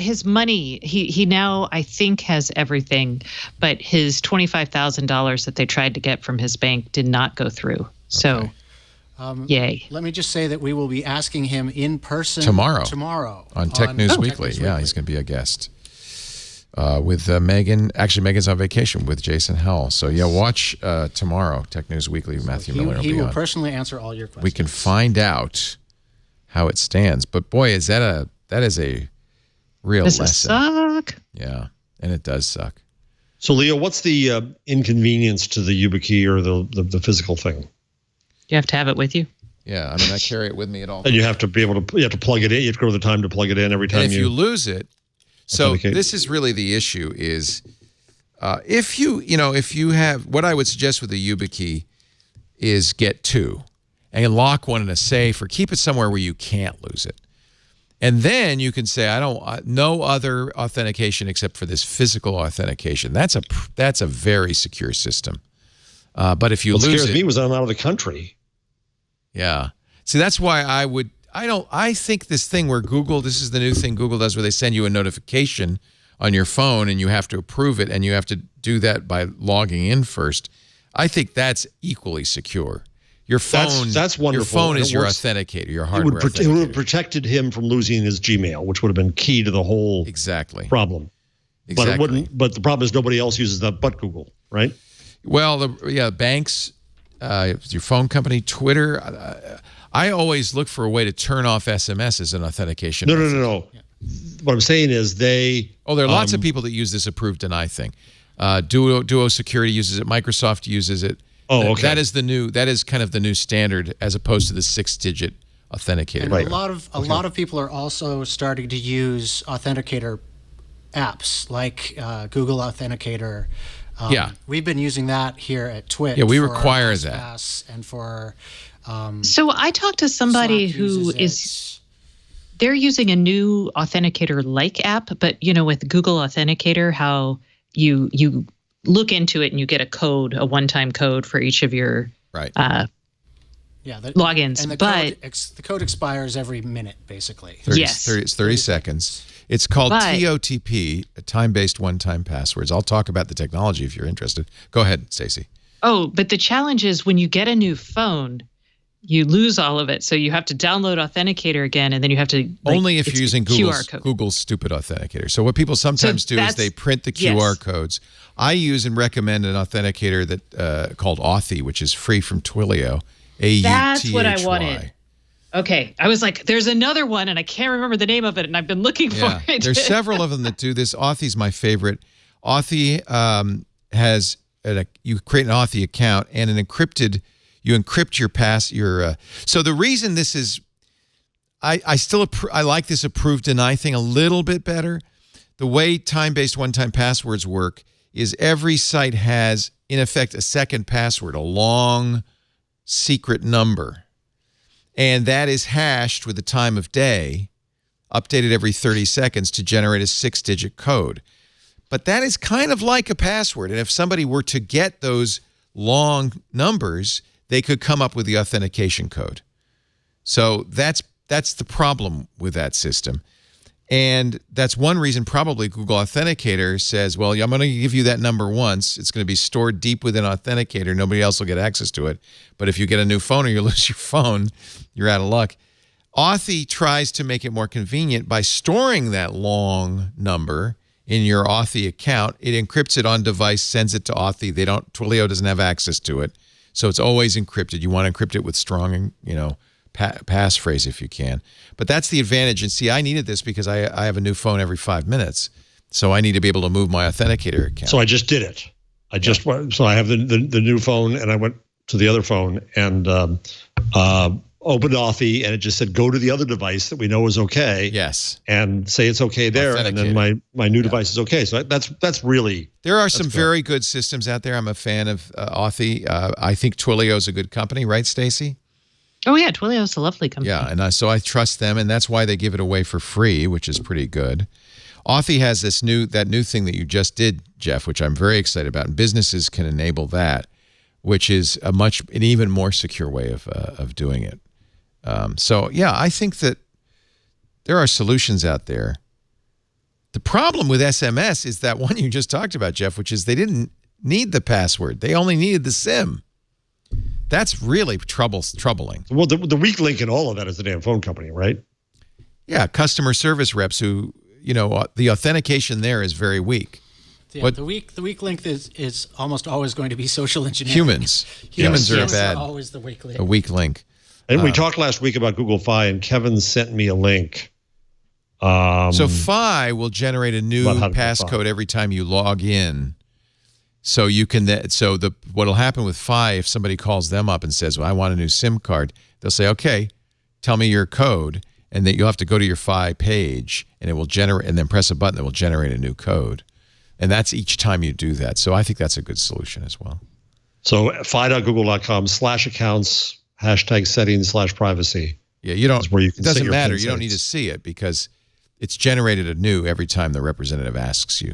E: His money, he now I think has everything, but his $25,000 that they tried to get from his bank did not go through. So. Yay.
G: Let me just say that we will be asking him in person
A: tomorrow on Tech News Weekly. Yeah, he's going to be a guest with Megan. Actually, Megan's on vacation with Jason Howell. So yeah, watch tomorrow, Tech News Weekly. Matthew Miller will be on.
G: He will personally answer all your questions.
A: We can find out how it stands. But boy, is that is a real lesson.
E: Does it suck?
A: Yeah, and it does suck.
D: So Leo, what's the inconvenience to the YubiKey or the physical thing?
E: You have to have it with you.
A: Yeah, I mean, I carry it with me at all.
D: And you have to be able to. You have to plug it in. You have to go to the time to plug it in every time.
A: And if you lose it, so this is really the issue. Is if you have, what I would suggest with the YubiKey is get two and lock one in a safe or keep it somewhere where you can't lose it. And then you can say, no other authentication except for this physical authentication. That's a very secure system. But if you lose it,
D: what scares me was I'm out of the country.
A: Yeah. See, that's why I think this thing where this is the new thing Google does where they send you a notification on your phone and you have to approve it and you have to do that by logging in first. I think that's equally secure. Your phone,
D: that's wonderful.
A: Your phone is your authenticator, your hardware authenticator.
D: It would have protected him from losing his Gmail, which would have been key to the whole problem. Exactly. But it wouldn't. But the problem is nobody else uses that but Google, right?
A: Well, banks, your phone company, Twitter. I always look for a way to turn off SMS as an authentication.
D: No. Yeah. What I'm saying is there
A: are lots of people that use this approve deny thing. Duo Security uses it. Microsoft uses it.
D: Oh, okay.
A: That is kind of the new standard as opposed to the 6-digit authenticator.
G: And a lot of people are also starting to use authenticator apps like Google Authenticator.
A: Yeah.
G: We've been using that here at Twit.
A: Yeah, we
G: for
A: require that.
G: LastPass and for
E: So I talked to somebody
G: Slack
E: who
G: uses
E: is they're using a new authenticator-like app, but with Google Authenticator, how you look into it and you get a code, a one-time code for each of your logins.
G: And
E: but
G: the code expires every minute, basically.
A: 30,
E: Yes.
A: 30 seconds. It's called TOTP, time-based one-time passwords. I'll talk about the technology if you're interested. Go ahead, Stacey.
E: Oh, but the challenge is when you get a new phone, you lose all of it. So you have to download Authenticator again, and then you have to
A: only if you're using
E: QR code.
A: Google's stupid Authenticator. So what people sometimes do is they print the QR codes. I use and recommend an authenticator that called Authy, which is free from Twilio. AUTHY.
E: That's what I wanted. Okay. I was like, there's another one, and I can't remember the name of it, and I've been looking for it.
A: There's several of them that do this. Authy's my favorite. Authy has you create an Authy account and you encrypt your so the reason this is I like this approve deny thing a little bit better. The way time-based one-time passwords work is every site has in effect a second password, a long secret number. And that is hashed with the time of day, updated every 30 seconds to generate a 6-digit code. But that is kind of like a password. And if somebody were to get those long numbers, they could come up with the authentication code. So that's the problem with that system. And that's one reason probably Google Authenticator says, well, I'm going to give you that number once. It's going to be stored deep within Authenticator. Nobody else will get access to it. But if you get a new phone or you lose your phone, you're out of luck. Authy tries to make it more convenient by storing that long number in your Authy account. It encrypts it on device, sends it to Authy. Twilio doesn't have access to it. So it's always encrypted. You want to encrypt it with strong, passphrase if you can. But that's the advantage. And see, I needed this because I have a new phone every 5 minutes. So I need to be able to move my Authenticator account.
D: So I just did it. So I have the new phone, and I went to the other phone and opened Authy, and it just said, go to the other device that we know is okay.
A: Yes.
D: And say it's okay there. And then my new device is okay. So that's really.
A: There are some very good systems out there. I'm a fan of Authy. I think Twilio is a good company, right, Stacey?
E: Oh, yeah. Twilio is a lovely company.
A: Yeah, and so I trust them, and that's why they give it away for free, which is pretty good. Authy has that new thing that you just did, Jeff, which I'm very excited about, and businesses can enable that, which is an even more secure way of doing it. So, yeah, I think that there are solutions out there. The problem with SMS is that one you just talked about, Jeff, which is they didn't need the password. They only needed the SIM. That's really troubling.
D: Well, the weak link in all of that is the damn phone company, right?
A: Yeah, customer service reps who, the authentication there is very weak.
G: Yeah, the weak link is almost always going to be social engineering.
A: Humans are bad.
G: Always the weak link.
A: A weak link.
D: And we talked last week about Google Fi, and Kevin sent me a link.
A: So Fi will generate a new passcode every time you log in. So you can what'll happen with Fi, if somebody calls them up and says, well, I want a new SIM card, they'll say, okay, tell me your code, and that you'll have to go to your Fi page, and it will generate, and then press a button that will generate a new code. And that's each time you do that. So I think that's a good solution as well.
D: So fi.google.com/accounts #settings/privacy.
A: Yeah, you don't.
D: Where you can
A: it doesn't matter. You don't need to see it because it's generated anew every time the representative asks you.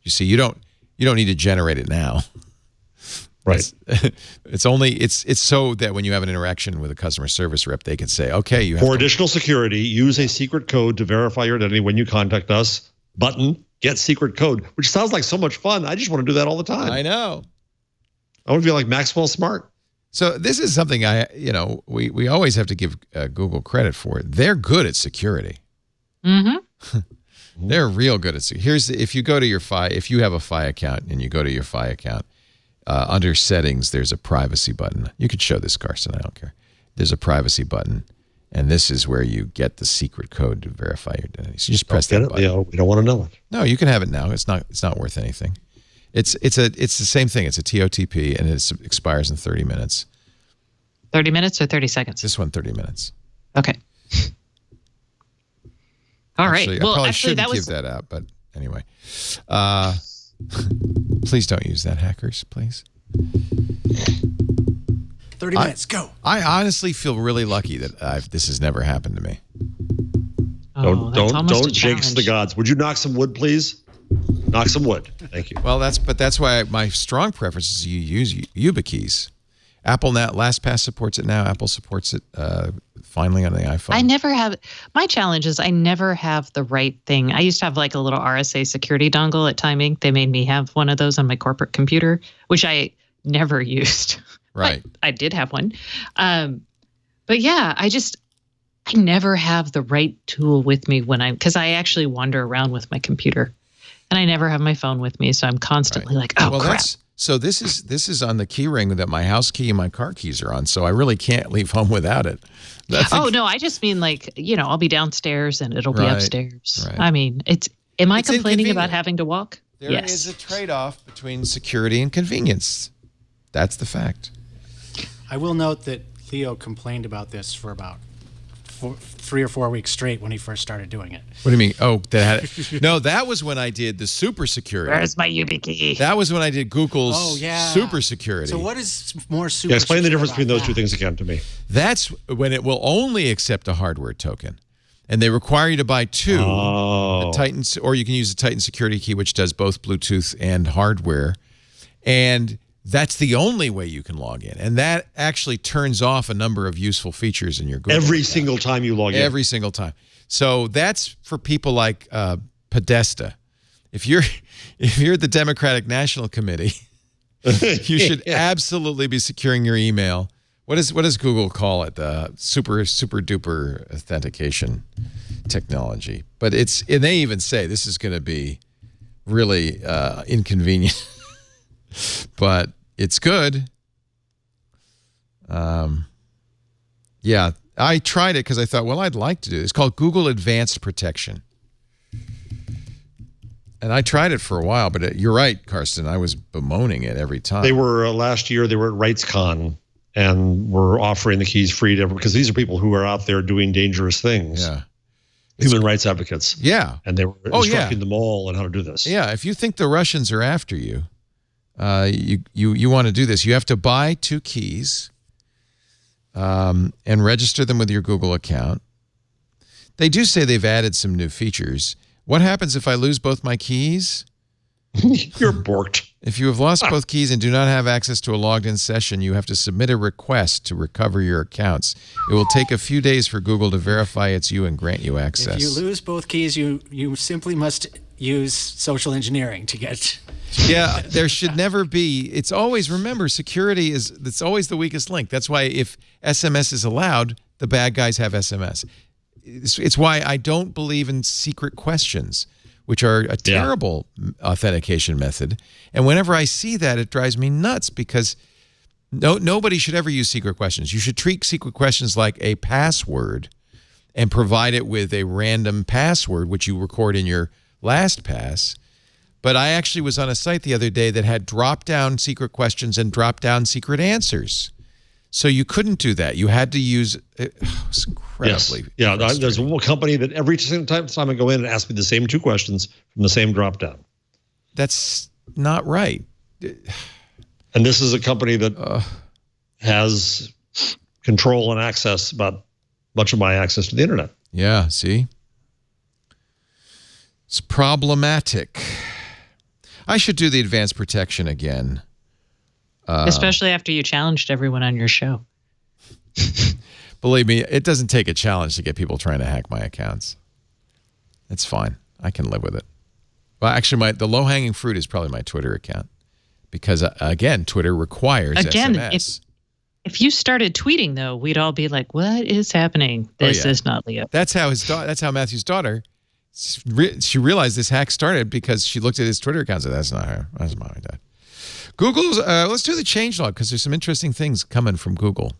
A: You see, you don't need to generate it now.
D: Right.
A: It's so that when you have an interaction with a customer service rep, they can say, okay, you have
D: for additional security, use a secret code to verify your identity when you contact us. Button, get secret code, which sounds like so much fun. I just want to do that all the time.
A: I know.
D: I want to be like Maxwell Smart.
A: So this is something we always have to give Google credit for. They're good at security.
E: Mm-hmm.
A: They're real good at security. If you go to your Fi, if you have a Fi account and you go to your Fi account, under settings, there's a privacy button. You could show this, Carson. I don't care. There's a privacy button, and this is where you get the secret code to verify your identity. So you just press that button.
D: We don't want to know it.
A: No, you can have it now. It's not worth anything. It's the same thing. It's a TOTP, and it expires in 30 minutes.
E: 30 minutes or 30 seconds?
A: This one, 30 minutes.
E: Okay. All right.
A: I probably shouldn't give that out, but Anyway, please don't use that, hackers, please.
G: 30 minutes, go.
A: I honestly feel really lucky that this has never happened to me.
E: Oh,
D: Don't jinx the gods. Would you knock some wood, please? Knock some wood. Thank you.
A: Well, that's why my strong preference is you use YubiKeys. Apple now, LastPass supports it now. Apple supports it finally on the iPhone.
E: I never have. My challenge is I never have the right thing. I used to have like a little RSA security dongle at Time Inc. They made me have one of those on my corporate computer, which I never used.
A: Right.
E: I did have one. But yeah, I never have the right tool with me because I actually wander around with my computer and I never have my phone with me. So I'm constantly like, oh, crap.
A: So this is on the key ring that my house key and my car keys are on. So I really can't leave home without it.
E: No, I just mean like, I'll be downstairs and it'll be upstairs.
A: Right.
E: I mean, am I complaining about having to walk?
A: There is a trade-off between security and convenience. That's the fact.
G: I will note that Leo complained about this for about 3 or 4 weeks straight when he first started doing it.
A: What do you mean? Oh, no, that was when I did the super security.
E: Where's my YubiKey?
A: That was when I did Google's super security.
G: So what is more super?
D: Explain the difference between those two things again to me.
A: That's when it will only accept a hardware token. And they require you to buy two. A Titan, or you can use a Titan security key, which does both Bluetooth and hardware. And that's the only way you can log in. And that actually turns off a number of useful features in your Google account.
D: Single time you log in.
A: Every single time. So that's for people like Podesta. If you're the Democratic National Committee, you should absolutely be securing your email. What does Google call it? The super duper authentication technology. But and they even say this is going to be really inconvenient. But it's good. Yeah, I tried it because I thought, well, I'd like to do it. It's called Google Advanced Protection. And I tried it for a while, but you're right, Karsten. I was bemoaning it every time.
D: They were last year. They were at RightsCon and were offering the keys free to everyone because these are people who are out there doing dangerous things.
A: Yeah.
D: Human rights advocates.
A: Yeah.
D: And they were instructing them all on how to do this.
A: Yeah. If you think the Russians are after you, you want to do this. You have to buy 2 keys and register them with your Google account. They do say they've added some new features. What happens if I lose both my keys?
D: You're borked.
A: If you have lost both keys and do not have access to a logged-in session, you have to submit a request to recover your accounts. It will take a few days for Google to verify it's you and grant you access.
G: If you lose both keys, you simply must use social engineering to get...
A: Yeah, there should never be. It's always, remember, security it's always the weakest link. That's why if SMS is allowed, the bad guys have SMS. It's why I don't believe in secret questions, which are a terrible authentication method. And whenever I see that, it drives me nuts because nobody should ever use secret questions. You should treat secret questions like a password and provide it with a random password, which you record in your LastPass. But I actually was on a site the other day that had drop-down secret questions and drop-down secret answers. So you couldn't do that. You had to use it. Was incredibly
D: there's one company that every time I go in and ask me the same 2 questions from the same drop-down.
A: That's not right.
D: And this is a company that has control and access about much of my access to the internet.
A: Yeah, see? It's problematic. I should do the advanced protection again.
E: Especially after you challenged everyone on your show.
A: Believe me, it doesn't take a challenge to get people trying to hack my accounts. It's fine. I can live with it. Well, actually, the low-hanging fruit is probably my Twitter account. Because, again, Twitter requires SMS.
E: If you started tweeting, though, we'd all be like, what is happening? This is not Leo.
A: That's how Matthew's daughter... She realized this hack started because she looked at his Twitter account and said, that's not her. That's my dad. Google's, let's do the changelog because there's some interesting things coming from Google.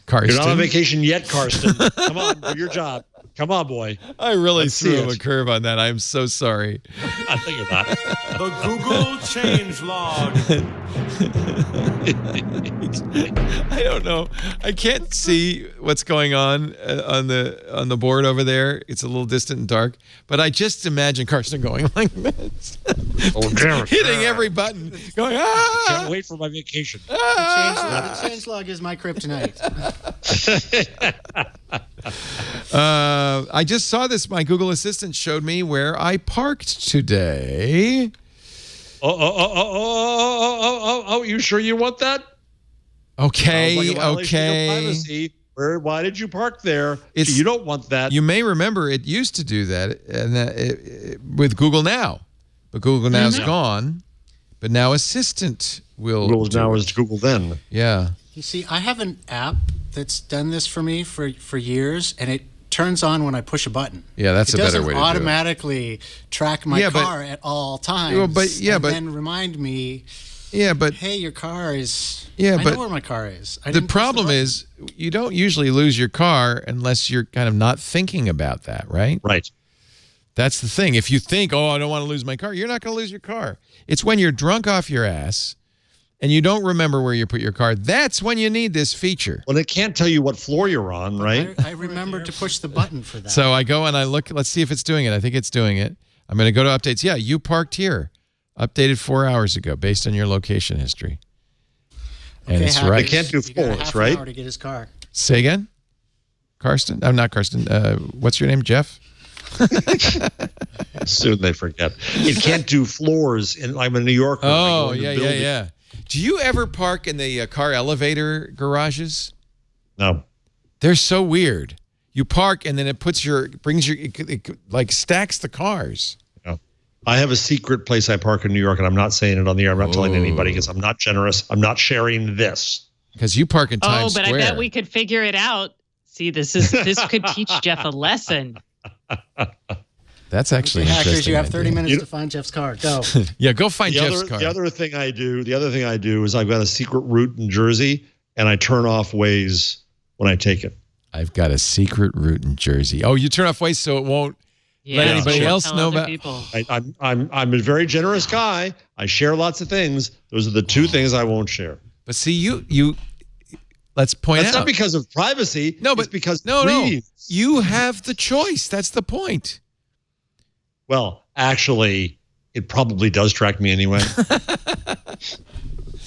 A: Karsten.
D: You're not on vacation yet, Karsten. Come on, do your job. Come on, boy.
A: I really
D: Let's
A: threw
D: see
A: him a
D: it.
A: curve on that. I'm so sorry.
D: I think you're not.
B: The Google change log.
A: I don't know. I can't see what's going on on the board over there. It's a little distant and dark. But I just imagine Karsten going like this, hitting every button, going
D: Can't wait for my vacation.
G: The change log is my kryptonite.
A: I just saw this. My Google Assistant showed me where I parked today.
D: Oh, you sure you want that?
A: Okay,
D: Sounds like a violation of
A: okay.
D: privacy. Why did you park there?
A: It's-
D: You don't want that.
A: You may remember it used to do that with Google Now, but Google Now's gone. But now Assistant will.
D: Google
A: do
D: now
A: it.
D: is Google then.
A: Yeah.
G: You see, I have an app that's done this for me for years, and it turns on when I push a button.
A: Yeah, that's a better way to
G: It doesn't automatically track my
A: Yeah, but-
G: car at all times.
A: Well, but- yeah,
G: and
A: but-
G: then remind me,
A: Yeah, but
G: hey, your car is.
A: Yeah,
G: I
A: but
G: know where my car is. I
A: the
G: didn't push
A: problem
G: button.
A: is you don't usually lose your car unless you're kind of not thinking about that, right?
D: Right.
A: That's the thing. If you think, oh, I don't want to lose my car, you're not going to lose your car. It's when you're drunk off your ass and you don't remember where you put your car. That's when you need this feature.
D: Well, it can't tell you what floor you're on, right?
G: I remembered to push the button for that.
A: So I go and I look. Let's see if it's doing it. I think it's doing it. I'm going to go to updates. Yeah, you parked here. Updated 4 hours ago based on your location history. And it's
G: Happy.
A: right.
D: They can't do
G: You got a
D: floors,
G: half an
D: right?
G: hour to get his car.
A: Say again? Karsten? I'm not Karsten. What's your name? Jeff?
D: Soon they forget. It can't do floors. I'm in New York.
A: Oh, yeah. Do you ever park in the car elevator garages?
D: No.
A: They're so weird. You park and then it like stacks the cars.
D: No. I have a secret place I park in New York, and I'm not saying it on the air. I'm not telling anybody because I'm not generous. I'm not sharing this.
A: Because you park in Times
E: but
A: Square.
E: I bet we could figure it out. See, this could teach Jeff a lesson.
A: That's actually
G: Okay,
A: an
G: hackers,
A: interesting
G: you have 30
A: idea.
G: minutes to find Jeff's car. Go.
A: Yeah, go find
D: The
A: Jeff's
D: other,
A: car.
D: the other thing I do is I've got a secret route in Jersey, and I turn off Waze when I take it.
A: I've got a secret route in Jersey. Oh, you turn off Waze so it won't let anybody
E: sure.
A: else
E: Tell
A: know
E: other
A: about.
E: people.
D: I'm a very generous guy. I share lots of things. Those are the two things I won't share.
A: But see, you. Let's point
D: That's
A: out.
D: not because of privacy.
A: No, but
D: it's because
A: no.
D: greed.
A: You have the choice. That's the point.
D: Well, actually, it probably does track me anyway.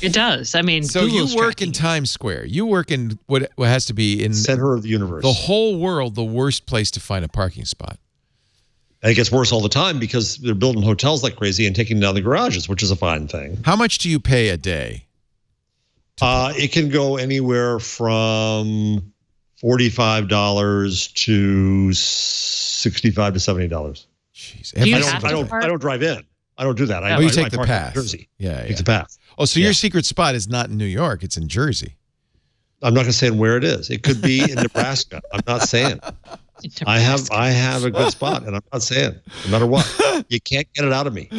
E: It does. I mean,
A: So
E: Google's
A: you work
E: tracking
A: in Times Square. You work in what has to be in
D: Center of the universe.
A: the whole world, the worst place to find a parking spot.
D: And it gets worse all the time because they're building hotels like crazy and taking down the garages, which is a fine thing.
A: How much do you pay a day?
D: It can go anywhere from $45 to $65 to $70.
A: Jeez.
E: Do you
A: Every-
E: have to
D: I don't drive in. I don't do that.
A: Oh, you
D: I
A: take the
D: park in
A: path.
D: Jersey.
A: Yeah.
D: Take the path.
A: Oh, so
D: Yeah.
A: your secret spot is not in New York. It's in Jersey.
D: I'm not going to say where it is. It could be in Nebraska. I'm not saying. I have a good spot, and I'm not saying. No matter what, you can't get it out of me.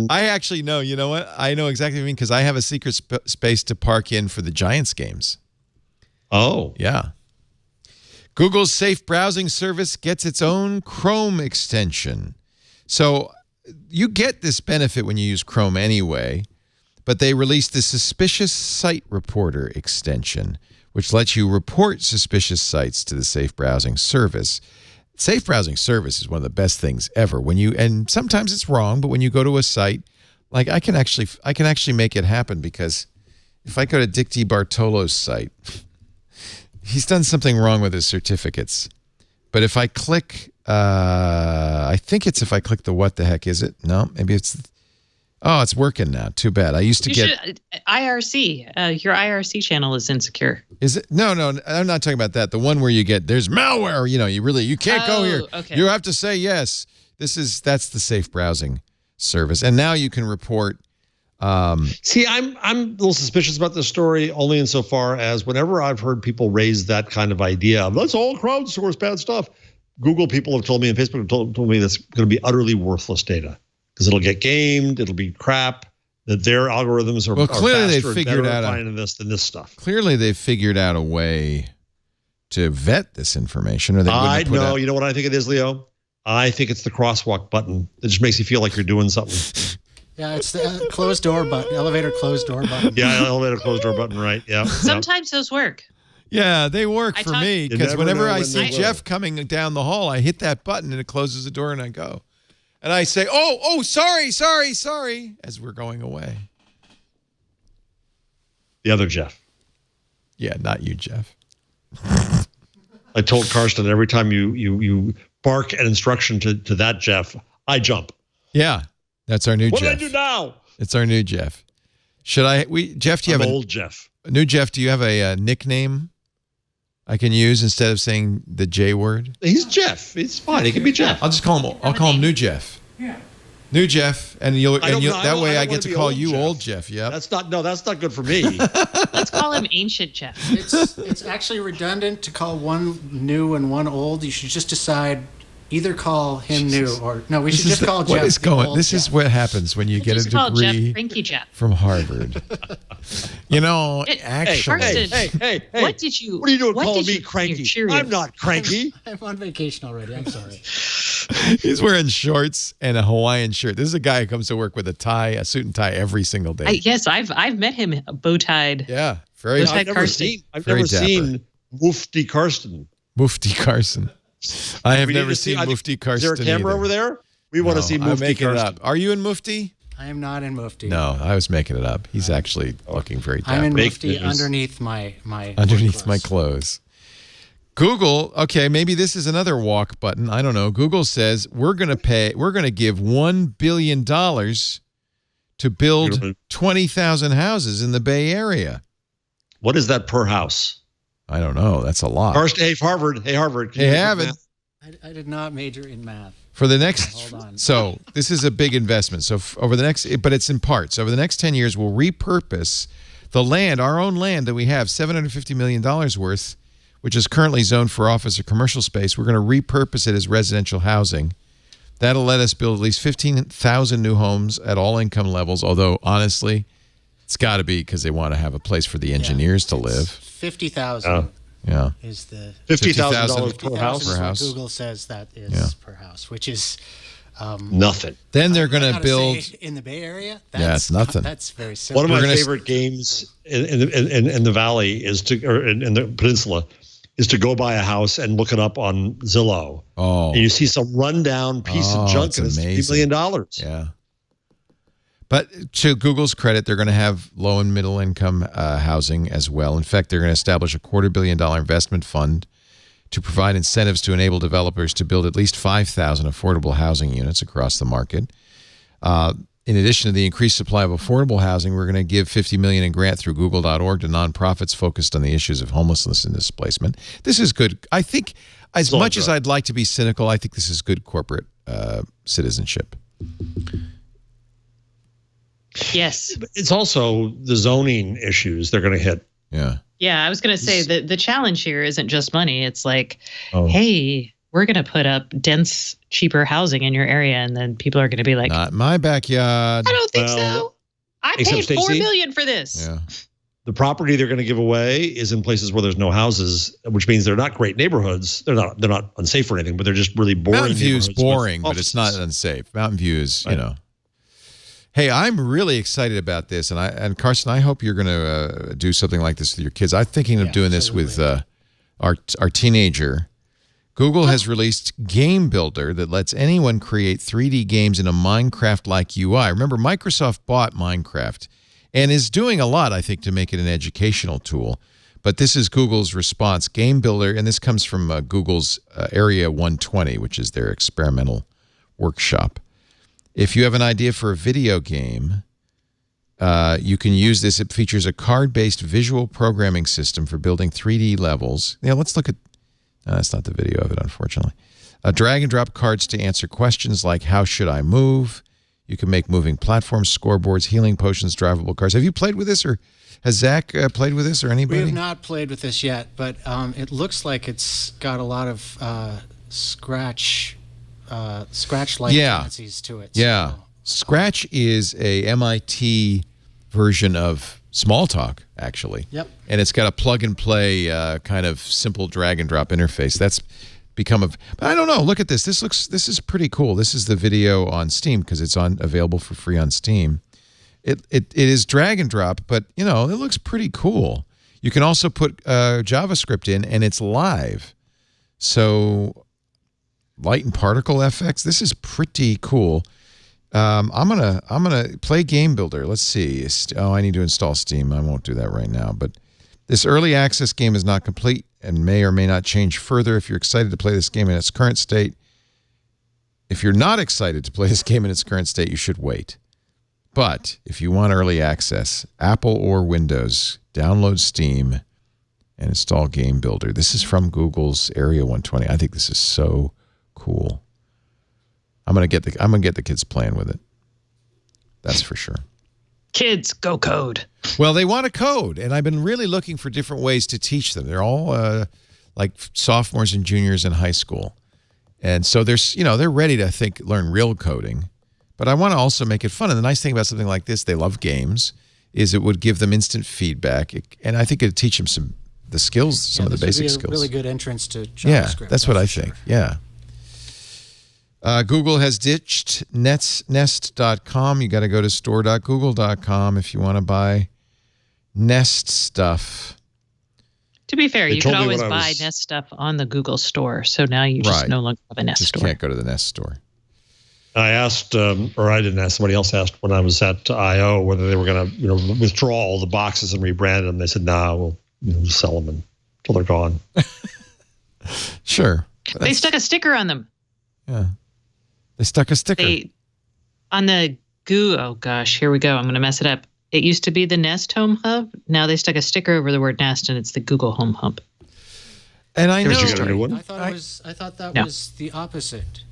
A: I actually know. You know what? I know exactly what you mean because I have a secret space to park in for the Giants games.
D: Oh,
A: Yeah. Google's safe browsing service gets its own Chrome extension. So you get this benefit when you use Chrome anyway, but they released the Suspicious Site Reporter extension, which lets you report suspicious sites to the Safe Browsing Service. Safe Browsing Service is one of the best things ever. And sometimes it's wrong, but when you go to a site, like I can actually make it happen because if I go to Dick D. Bartolo's site, he's done something wrong with his certificates. But if I click, I think it's if I click the what the heck is it? No, maybe it's. Oh, it's working now. Too bad. I used to get
E: IRC. Your IRC channel is insecure.
A: Is it? No, I'm not talking about that. The one where you get there's malware. You can't go here.
E: Okay.
A: You have to say yes. That's the safe browsing service, and now you can report.
D: see, I'm a little suspicious about this story only insofar as whenever I've heard people raise that kind of idea of let's all crowdsource bad stuff, Google people have told me and Facebook have told me that's going to be utterly worthless data because it'll get gamed, it'll be crap. That their algorithms are
A: Well, clearly
D: are
A: they've
D: faster and
A: figured
D: better
A: out
D: at finding this than this stuff.
A: Clearly, they've figured out a way to vet this information, or they wouldn't have put
D: know.
A: out-
D: You know what I think it is, Leo? I think it's the crosswalk button that just makes you feel like you're doing something.
G: Yeah, it's the closed door button, elevator closed door button.
D: Yeah, elevator closed door button, right? Yeah.
E: Sometimes those work.
A: Yeah, they work
E: I
A: for
E: talk-
A: me
D: You
A: because
D: never
A: whenever
D: know
A: I
D: when
A: see
D: they will.
A: Jeff coming down the hall, I hit that button and it closes the door and I go. And I say, oh, sorry, as we're going away.
D: The other Jeff.
A: Yeah, not you, Jeff.
D: I told Karsten every time you bark an instruction to that Jeff, I jump.
A: Yeah, that's our new
D: What
A: Jeff.
D: do I do now?
A: It's our new Jeff. Jeff, do you
D: I'm
A: have
D: old Jeff.
A: new Jeff, do you have a nickname I can use instead of saying the J word?
D: He's Jeff. It's fine. He can be Jeff.
A: I'll call him New Jeff. Yeah. New Jeff, and that way I get to call you Old Jeff. Yep.
D: That's not good for me.
E: Let's call him Ancient Jeff.
G: It's actually redundant to call one new and one old. You should just decide either call him new or no. We should just call Jeff.
A: What is going?
G: old
A: This
G: Jeff.
A: is what happens when you get a
E: Just call Jeff
A: degree
E: Cranky Jeff.
A: from Harvard. You know,
E: Hey,
A: actually,
E: Karsten,
D: hey.
E: What did you?
D: What are you doing
E: what
D: calling
E: did
D: me
E: you-
D: cranky?
E: your Cheerios?
D: I'm not cranky.
G: I'm on vacation already. I'm sorry.
A: he's wearing shorts and a Hawaiian shirt. This is a guy who comes to work with a suit and tie every single day.
E: Yes, I've met him bow tied.
A: Yeah, very
E: Those
D: I've never
E: Karsten.
D: seen. I've
A: Very
D: never
A: dapper.
D: seen Mufti Karsten.
A: Mufti Carson. I have
D: We need
A: never
D: to see-
A: seen Mufti
D: Is
A: Carson.
D: there a camera
A: either.
D: over there? We want to
A: No,
D: see
A: I'm
D: Mufti
A: making it
D: Karsten.
A: up. Are you in Mufti?
G: I am not in Mufti.
A: No, I was making it up. He's actually looking very dapper.
G: I'm in
D: Fake
G: Mufti
D: news.
G: underneath my
A: underneath
G: work
A: my
G: clothes.
A: clothes. Google, okay, maybe this is another walk button. I don't know. Google says we're going to give $1 billion to build 20,000 houses in the Bay Area.
D: What is that per house?
A: I don't know. That's a lot.
D: Karsten, hey Harvard. Hey Harvard. Can
A: They
D: you do
A: have it.
D: math?
G: I did not major in math.
A: For the next,
G: Hold on.
A: so this is a big investment. So over the next, but it's in parts. Over the next 10 years, we'll repurpose the land, our own land that we have, $750 million worth, which is currently zoned for office or commercial space. We're going to repurpose it as residential housing. That'll let us build at least 15,000 new homes at all income levels. Although honestly, it's got to be because they want to have a place for the engineers to live.
G: 50,000
A: Yeah.
G: is the
D: $50,000 per
G: 50,000
D: house.
G: is
A: Per
G: what
A: house.
G: Google says that is
A: Yeah.
G: per house, which is
D: Nothing.
A: Then they're
G: I
A: going to
G: gotta
A: build.
G: say, in the Bay Area.
A: Yeah, it's nothing.
G: That's very simple.
D: One of
A: We're
D: my
A: gonna-
D: favorite games in the valley is to, or in the peninsula, is to go buy a house and look it up on Zillow.
A: Oh,
D: And you see some rundown piece
A: Oh,
D: of junk
A: it's
D: and it's
A: amazing.
D: $50 million.
A: yeah. But to Google's credit, they're going to have low and middle income housing as well. In fact, they're going to establish a $250 million investment fund to provide incentives to enable developers to build at least 5,000 affordable housing units across the market. In addition to the increased supply of affordable housing, we're going to give $50 million in grant through Google.org to nonprofits focused on the issues of homelessness and displacement. This is good. I think, as much as I'd like to be cynical, I think this is good corporate citizenship.
E: Yes.
D: It's also the zoning issues they're going to hit.
A: Yeah.
E: Yeah, I was going to say that the challenge here isn't just money. It's like,
A: Oh.
E: hey, we're going to put up dense, cheaper housing in your area, and then people are going to be like,
A: Not my backyard.
E: I don't think
D: Well,
E: so. I
D: except
E: paid $4
D: Stacey?
E: million for this.
A: Yeah.
D: The property they're going to give away is in places where there's no houses, which means they're not great neighborhoods. They're not unsafe or anything, but they're just really boring.
A: Mountain View is
D: neighborhoods with
A: boring, but it's not
D: offices.
A: unsafe. Mountain View is, you
D: Right.
A: know. Hey, I'm really excited about this, and Carson, I hope you're going to do something like this with your kids. I'm thinking of
G: Yeah,
A: doing this with our teenager. Google has released Game Builder that lets anyone create 3D games in a Minecraft-like UI. Remember, Microsoft bought Minecraft and is doing a lot, I think, to make it an educational tool. But this is Google's response, Game Builder, and this comes from Google's Area 120, which is their experimental workshop. If you have an idea for a video game, you can use this. It features a card-based visual programming system for building 3D levels. Yeah, let's look at... that's not the video of it, unfortunately. Drag and drop cards to answer questions like, how should I move? You can make moving platforms, scoreboards, healing potions, drivable cars. Have you played with this, or has Zach played with this, or anybody?
G: We have not played with this yet, but it looks like it's got a lot of Scratch-like tendencies to it.
A: Yeah.
G: So,
A: Scratch is a MIT version of small talk, actually.
G: Yep.
A: And it's got a plug and play kind of simple drag and drop interface. That's become but I don't know. Look at this. This is pretty cool. This is the video on Steam because it's available for free on Steam. It is drag and drop, but it looks pretty cool. You can also put JavaScript in, and it's live. So light and particle FX. This is pretty cool. I'm gonna play Game Builder. Let's see. I need to install Steam. I won't do that right now. But this early access game is not complete and may or may not change further. If you're excited to play this game in its current state, if you're not excited to play this game in its current state, you should wait. But if you want early access, Apple or Windows, download Steam and install Game Builder. This is from Google's Area 120. I think this is so cool. I'm gonna get the kids playing with it. That's for sure.
E: Kids, go code.
A: Well, they want to code, and I've been really looking for different ways to teach them. They're all like sophomores and juniors in high school, and so they're ready to learn real coding. But I want to also make it fun. And the nice thing about something like this, they love games, is it would give them instant feedback, and I think it'd teach them some of the basic skills.
G: Really good entrance to JavaScript.
A: Yeah, that's what I think. Yeah. Google has ditched nest.com. You got to go to store.google.com if you want to buy Nest stuff.
E: To be fair, you could always buy Nest stuff on the Google store. So now you just no longer have a Nest store.
A: You can't go to the Nest store.
D: I asked, or I didn't ask, somebody else asked when I was at I.O. whether they were going to withdraw all the boxes and rebrand them. They said, we'll just sell them until they're gone.
A: Sure.
E: They stuck a sticker on them.
A: Yeah. They stuck a sticker.
E: On the oh gosh, here we go. I'm going to mess it up. It used to be the Nest Home Hub. Now they stuck a sticker over the word Nest, and it's the Google Home Hub.
A: And I know.
D: Did you get a new one?
G: I thought that was the opposite.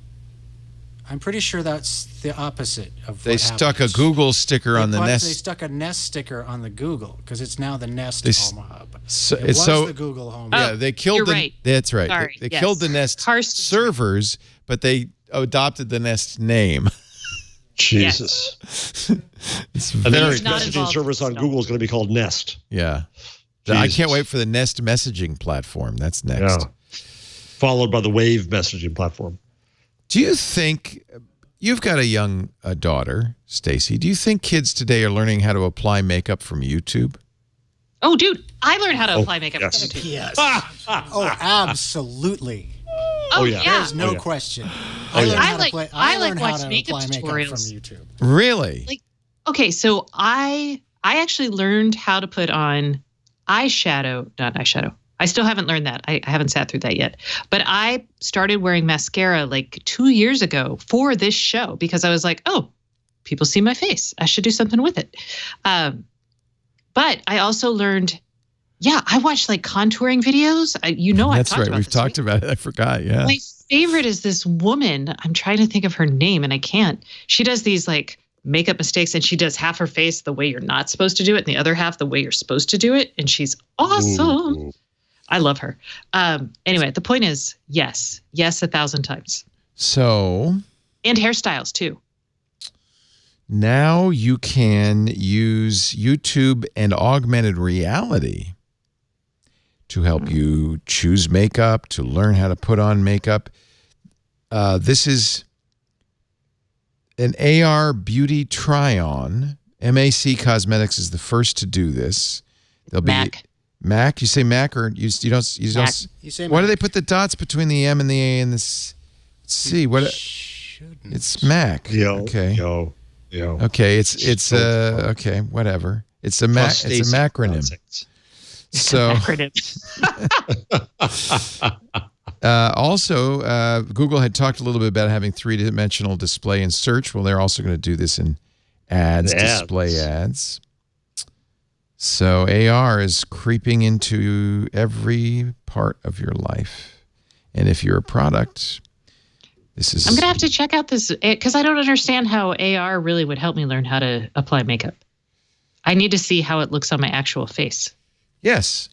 G: I'm pretty sure that's the opposite of
A: They stuck a Google sticker on the Nest.
G: They stuck a Nest sticker on the Google because it's now the Nest Home Hub.
A: It
G: was the Google Home Hub.
A: Yeah, they killed
E: right.
A: That's right.
E: Sorry,
A: They killed the Nest servers, but they adopted the Nest name.
D: Jesus.
A: It's
D: and
A: very
D: the messaging service on Google is going to be called Nest.
A: Yeah.
D: Jesus.
A: I can't wait for the Nest messaging platform. That's next.
D: Yeah. Followed by the Wave messaging platform.
A: Do you think, you've got a young daughter, Stacey, do you think kids today are learning how to apply makeup from YouTube?
E: Oh, dude, I learned how to apply makeup from YouTube.
G: Yes. Oh, absolutely.
E: Oh, yeah.
G: There's no question. I learned how to apply makeup from YouTube.
A: Really?
E: Okay, so I actually learned how to put on eyeshadow. I still haven't learned that. I haven't sat through that yet. But I started wearing mascara like 2 years ago for this show because I was like, oh, people see my face. I should do something with it. But I also learned, I watched like contouring videos.
A: That's right. We've talked about it. I forgot. Yeah.
E: My favorite is this woman. I'm trying to think of her name and I can't. She does these like makeup mistakes and she does half her face the way you're not supposed to do it and the other half the way you're supposed to do it. And she's awesome. Ooh. I love her. Anyway, the point is, yes, 1,000 times.
A: So.
E: And hairstyles too.
A: Now you can use YouTube and augmented reality to help you choose makeup, to learn how to put on makeup. This is an AR beauty try-on. MAC Cosmetics is the first to do this. They'll be Mac. You say Mac or you don't? You
G: Mac.
A: don't.
G: You say
A: Why
G: Mac.
A: do they put the dots between the M and the A and the C? What? It's Mac. Okay. Okay. It's okay. Whatever. It's a Mac. It's a macronym. So. Also, Google had talked a little bit about having 3-dimensional display in search. Well, they're also going to do this in ads, display ads. So AR is creeping into every part of your life. And if you're a product, this is...
E: I'm going to have to check out this because I don't understand how AR really would help me learn how to apply makeup. I need to see how it looks on my actual face.
A: Yes,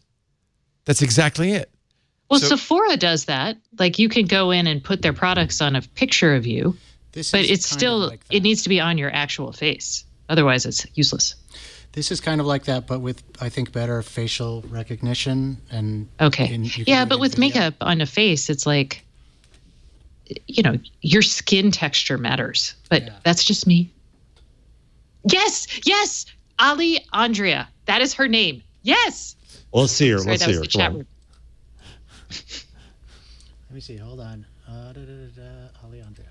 A: that's exactly it.
E: Well, Sephora does that. Like you can go in and put their products on a picture of you, but it's still, it needs to be on your actual face. Otherwise, it's useless.
G: This is kind of like that, but with, I think, better facial recognition. And
E: Okay. Yeah, but with makeup on a face, it's like, your skin texture matters. But that's just me. Yes. Ali Andrea. That is her name. Yes.
D: Well, let's see her.
E: Sorry,
D: Let's
E: that
D: see
E: was
D: her.
E: the chat room.
G: Let me see. Hold on. Ali Andrea.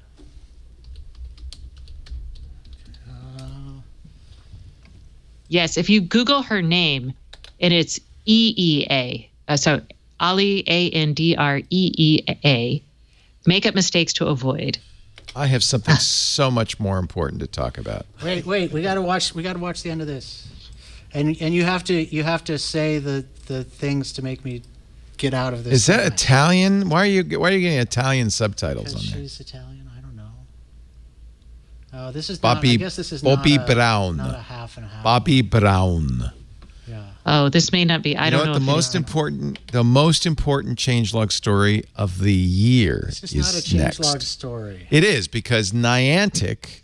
E: Yes, if you Google her name, and it's EEA. So Ali Andrea. Makeup mistakes to avoid.
A: I have something so much more important to talk about.
G: Wait. We gotta watch the end of this, and you have to say the things to make me get out of this.
A: Is that Italian? Why are you getting Italian subtitles on there?
G: She's Italian. I don't know. Oh, this is
A: Bobby.
G: I guess this is
A: Bobby
G: not
A: Brown.
G: not a half and a half.
A: Bobby Brown.
G: Yeah.
E: Oh, this may not be. I don't know.
A: The most important changelog story of the year
G: This is not a
A: next.
G: changelog story.
A: It is, because Niantic,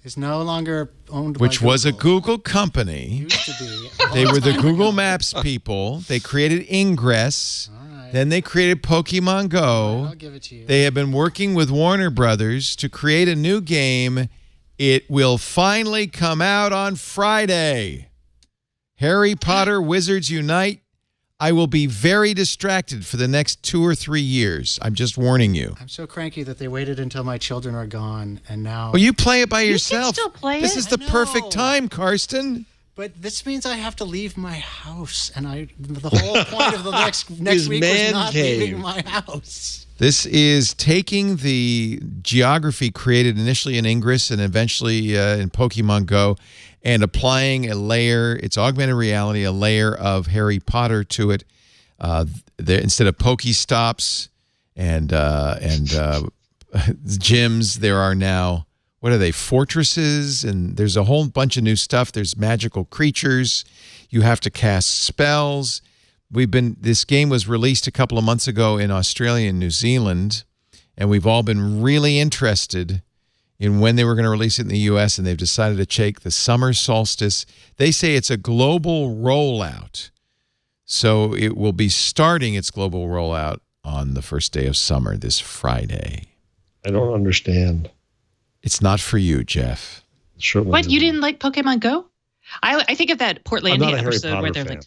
G: It's no longer owned
A: which
G: by
A: was a
G: Google.
A: Google company,
G: Used to be.
A: they were the Google Maps people. They created Ingress.
G: All right.
A: Then they created Pokemon Go.
G: I'll give it to you.
A: They have been working with Warner Brothers to create a new game. It will finally come out on Friday. Harry Potter Wizards Unite. I will be very distracted for the next 2 or 3 years. I'm just warning you.
G: I'm so cranky that they waited until my children are gone, and now.
A: Well, you play it by
E: You
A: yourself.
E: can still play
A: This
E: it.
A: is the
G: I
A: perfect
G: know.
A: time, Karsten.
G: But this means I have to leave my house, and the whole point of the next
D: His
G: week was
D: man
G: not
D: cave.
G: leaving my house.
A: This is taking the geography created initially in Ingress and eventually in Pokemon Go and applying a layer, it's augmented reality, a layer of Harry Potter to it. Instead of Pokestops and gyms, there are now, what are they, fortresses? And there's a whole bunch of new stuff. There's magical creatures. You have to cast spells. This game was released a couple of months ago in Australia and New Zealand, and we've all been really interested in when they were going to release it in the U.S., and they've decided to take the summer solstice. They say it's a global rollout. So it will be starting its global rollout on the first day of summer this Friday.
D: I don't understand.
A: It's not for you, Jeff.
D: Certainly
E: What? You
D: isn't.
E: didn't like Pokemon Go? I think of that
D: I'm not
E: Portlandia
D: a Harry
E: episode
D: Potter
E: where they're
D: fan.
E: like,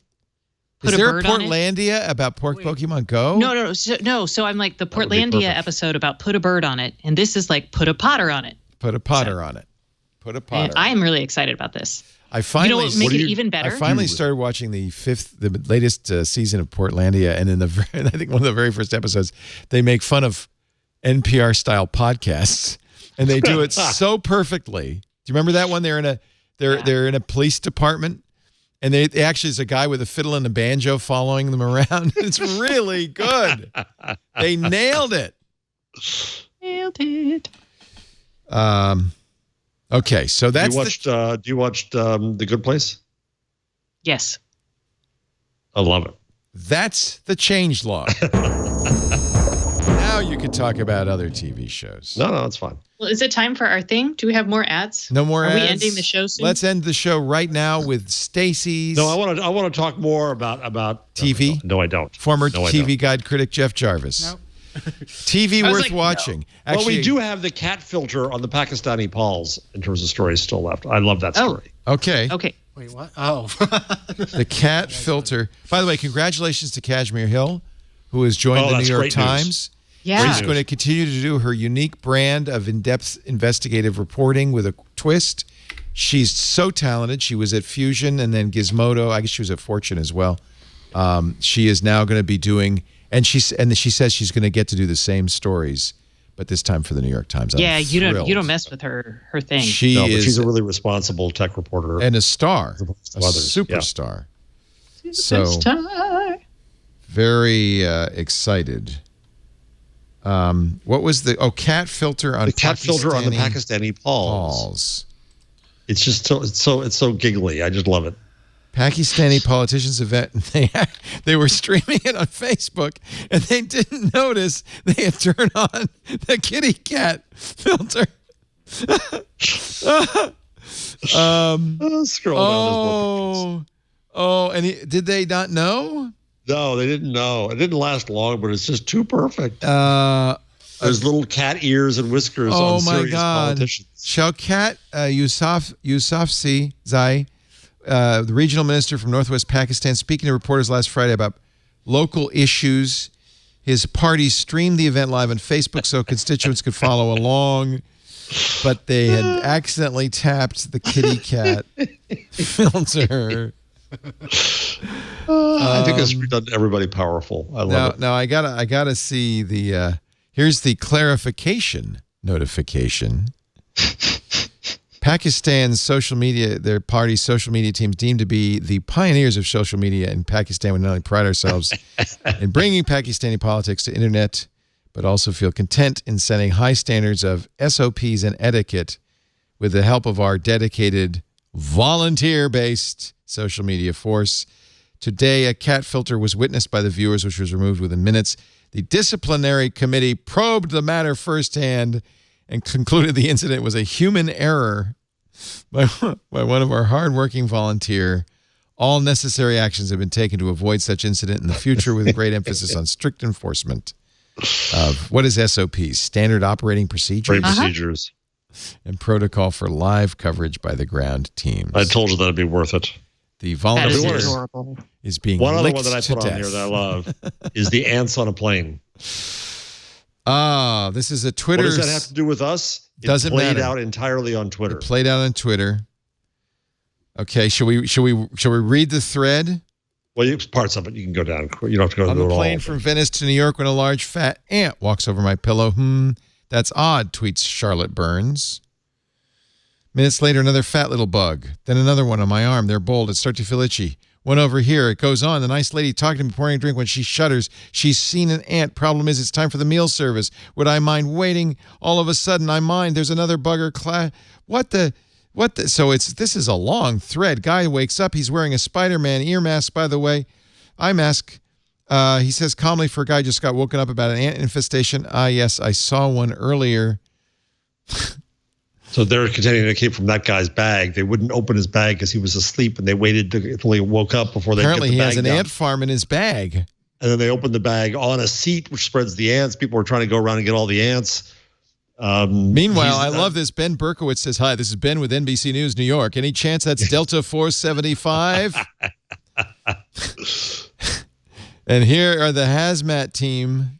E: put
A: Is there a
E: bird on it.
A: Portlandia about Pokemon Go?
E: No. So I'm like the
D: would be
E: Portlandia
D: perfect.
E: episode about put a bird on it, and this is like put a Potter on it.
A: Put a Potter on it. Put a Potter.
E: And I am really excited about this.
A: I finally,
E: You know what would make it even better?
A: I finally started watching the latest season of Portlandia, and in I think one of the very first episodes, they make fun of NPR style podcasts, and they do it so perfectly. Do you remember that one? They're in a police department, and they actually is a guy with a fiddle and a banjo following them around. It's really good. They nailed it.
E: Nailed it.
A: Okay, so that's
D: Do you watch The Good Place?
E: Yes.
D: I love it.
A: that's the change log. Now you can talk about other TV shows.
D: No, it's fine.
E: Well, is it time for our thing? Do we have more ads?
A: No more
E: Are
A: ads.
E: we ending the show soon?
A: Let's end the show right now with Stacey's
D: No, I want to talk more about
A: TV?
D: No, I don't.
A: former
D: No, I
A: TV
D: don't.
A: guide critic Jeff Jarvis.
G: Nope.
A: TV
E: I was
A: worth
E: like,
A: watching.
D: Well,
A: Actually,
D: we do have the cat filter on the Pakistani Pawls in terms of stories still left. I love that
E: Oh.
D: story.
A: Okay.
E: Okay.
G: Wait, what? Oh.
A: The cat filter. By the way, congratulations to Kashmir Hill, who has joined
D: Oh,
A: the
D: that's
A: New York
D: great news.
A: Times.
E: Yeah.
A: She's going to continue to do her unique brand of in-depth investigative reporting with a twist. She's so talented. She was at Fusion and then Gizmodo. I guess she was at Fortune as well. She is now going to be doing, and she says she's going to get to do the same stories, but this time for the New York Times.
E: Yeah,
A: I'm
E: you
A: thrilled.
E: don't mess with her thing.
A: She
D: No, but
A: is
D: she's a really responsible tech reporter.
A: and a star, a
D: opposed to others, yeah.
A: superstar. So
E: Superstar.
A: very excited. What was the cat filter on
D: the cat filter on the
A: Pakistani
D: Pakistani Pawls. It's just it's so giggly. I just love it.
A: Pakistani politicians event. They were streaming it on Facebook, and they didn't notice they had turned on the kitty cat filter.
D: Scroll down. There's more pictures.
A: And did they not know?
D: No, they didn't know. It didn't last long, but it's just too perfect. There's little cat ears and whiskers on serious politicians.
A: Shaukat Yousafzai, the regional minister from Northwest Pakistan, speaking to reporters last Friday about local issues. His party streamed the event live on Facebook so constituents could follow along, but they had accidentally tapped the kitty cat filter.
D: I think it's done everybody powerful. I love it.
A: Now I gotta see the. Here's the clarification notification. Pakistan's social media, their party's social media teams deemed to be the pioneers of social media in Pakistan. We not only pride ourselves in bringing Pakistani politics to internet, but also feel content in setting high standards of SOPs and etiquette with the help of our dedicated volunteer-based social media force. Today, a cat filter was witnessed by the viewers, which was removed within minutes. The disciplinary committee probed the matter firsthand and concluded the incident was a human error by one of our hardworking volunteer. All necessary actions have been taken to avoid such incident in the future with great emphasis on strict enforcement of what is SOPs, standard operating procedures,
D: procedures,
A: and protocol for live coverage by the ground teams.
D: I told you that'd be worth it.
A: The volunteer is being
D: one other
A: licked
D: one that I
A: to
D: put on
A: death.
D: here that I love is the ants on a plane.
A: This is a Twitter.
D: What does that have to do with us?
A: Doesn't
D: played
A: matter.
D: out entirely on Twitter.
A: It played out on Twitter. Okay, shall we read the thread?
D: Well, parts of it you can go down. You don't have to go
A: on
D: through
A: the
D: it all.
A: plane from Venice to New York when a large fat ant walks over my pillow. That's odd, tweets Charlotte Burns. Minutes later, another fat little bug. Then another one on my arm. They're bold. It starts to feel itchy. One over here. It goes on. The nice lady talking to me, pouring a drink. When she shudders, she's seen an ant. Problem is, it's time for the meal service. Would I mind waiting? All of a sudden, I mind. There's another bugger. What the? So this is a long thread. Guy wakes up. He's wearing a Spider-Man ear mask, by the way. Eye mask. He says calmly for a guy just got woken up about an ant infestation. Yes, I saw one earlier.
D: So they're contending it came from that guy's bag. They wouldn't open his bag because he was asleep, and they waited until he woke up before they
A: Apparently,
D: get the bag
A: he has an
D: down.
A: ant farm in his bag.
D: And then they opened the bag on a seat, which spreads the ants. People were trying to go around and get all the ants.
A: Meanwhile, I love this. Ben Berkowitz says, "Hi, this is Ben with NBC News New York. Any chance that's Delta 475?" And here are the hazmat team.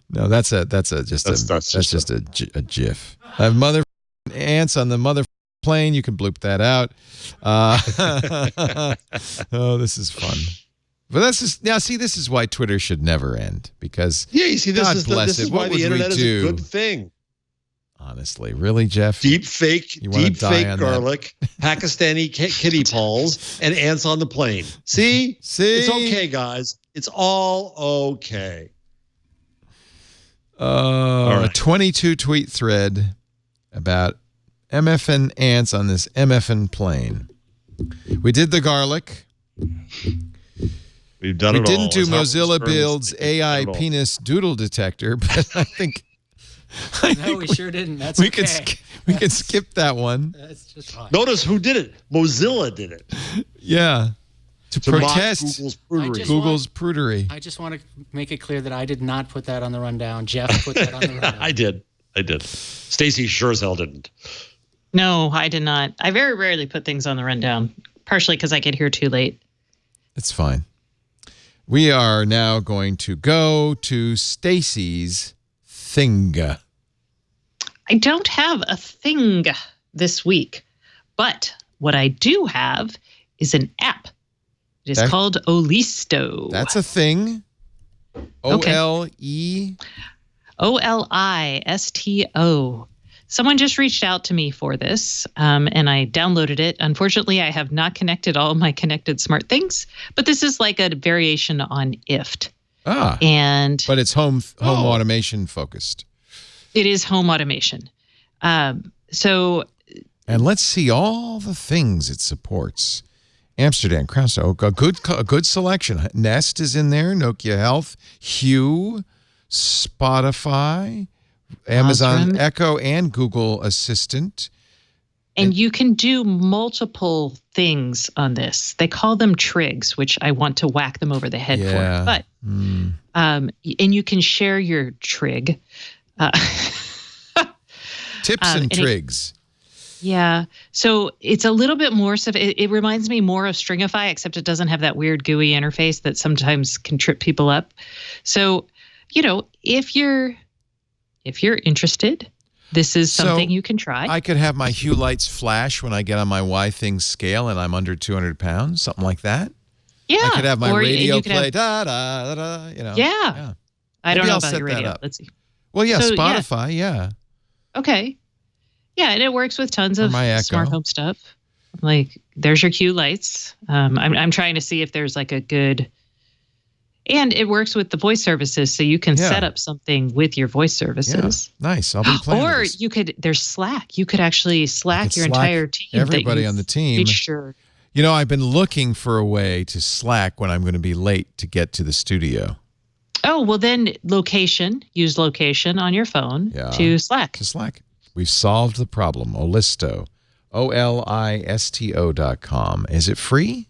A: No, that's just a GIF. I have mother ants on the mother plane. You can bloop that out. Oh, this is fun. But this is why Twitter should never end, because
D: this
A: bless
D: is
A: it.
D: why
A: What
D: the
A: would
D: internet
A: we
D: is
A: do?
D: a good thing.
A: Honestly, really, Jeff?
D: Deep fake garlic,
A: that?
D: Pakistani kitty paws, and ants on the plane. See? It's okay, guys. It's all okay.
A: A 22 tweet thread about MFN ants on this MFN plane. We did the garlic.
D: We've done it all.
A: We didn't do
D: As Howard
A: Mozilla
D: Stern
A: Build's
D: said,
A: AI penis doodle detector, but I think
G: we sure didn't. That's
A: we
G: okay.
A: could skip that one.
G: That's just fine.
D: Notice who did it. Mozilla did it.
A: Yeah. To protest
D: Google's prudery.
A: Google's prudery.
G: I just want to make it clear that I did not put that on the rundown. Jeff put that on the rundown.
D: I did. Stacey sure as hell didn't.
E: No, I did not. I very rarely put things on the rundown, partially because I get here too late.
A: It's fine. We are now going to go to Stacey's thing.
E: I don't have a thing this week, but what I do have is an app. It is called Olisto.
A: That's a thing. O-L-E?
E: Olisto. Someone just reached out to me for this, and I downloaded it. Unfortunately, I have not connected all of my connected smart things, but this is like a variation on IFT.
A: But it's home automation focused.
E: It is home automation. And
A: let's see all the things it supports. Amsterdam, Crownstone, a good selection. Nest is in there, Nokia Health, Hue, Spotify, Amazon Echo, and Google Assistant.
E: And you can do multiple things on this. They call them trigs, which I want to whack them over the head for. But and you can share your trig.
A: Tips and trigs.
E: So it's a little bit more stuff. It reminds me more of Stringify, except it doesn't have that weird GUI interface that sometimes can trip people up. So, if you're interested, this is something you can try.
A: I could have my hue lights flash when I get on my Y things scale and I'm under 200 pounds, something like that.
E: Yeah.
A: I could have my radio play, da-da,
E: Yeah. I don't know about your radio. Let's see.
A: Well, yeah, so, Spotify, yeah.
E: Okay. Yeah, and it works with tons of smart home stuff. Like, there's your Hue lights. I'm trying to see if there's like a good... And it works with the voice services, so you can set up something with your voice services.
A: Yeah. Nice. I'll be playing
E: Or
A: this.
E: there's Slack. You could actually Slack your entire team.
A: Everybody on the team.
E: Sure.
A: I've been looking for a way to Slack when I'm going to be late to get to the studio.
E: Oh, well then use location on your phone to Slack.
A: We've solved the problem. Olisto. Olisto.com. Is it free?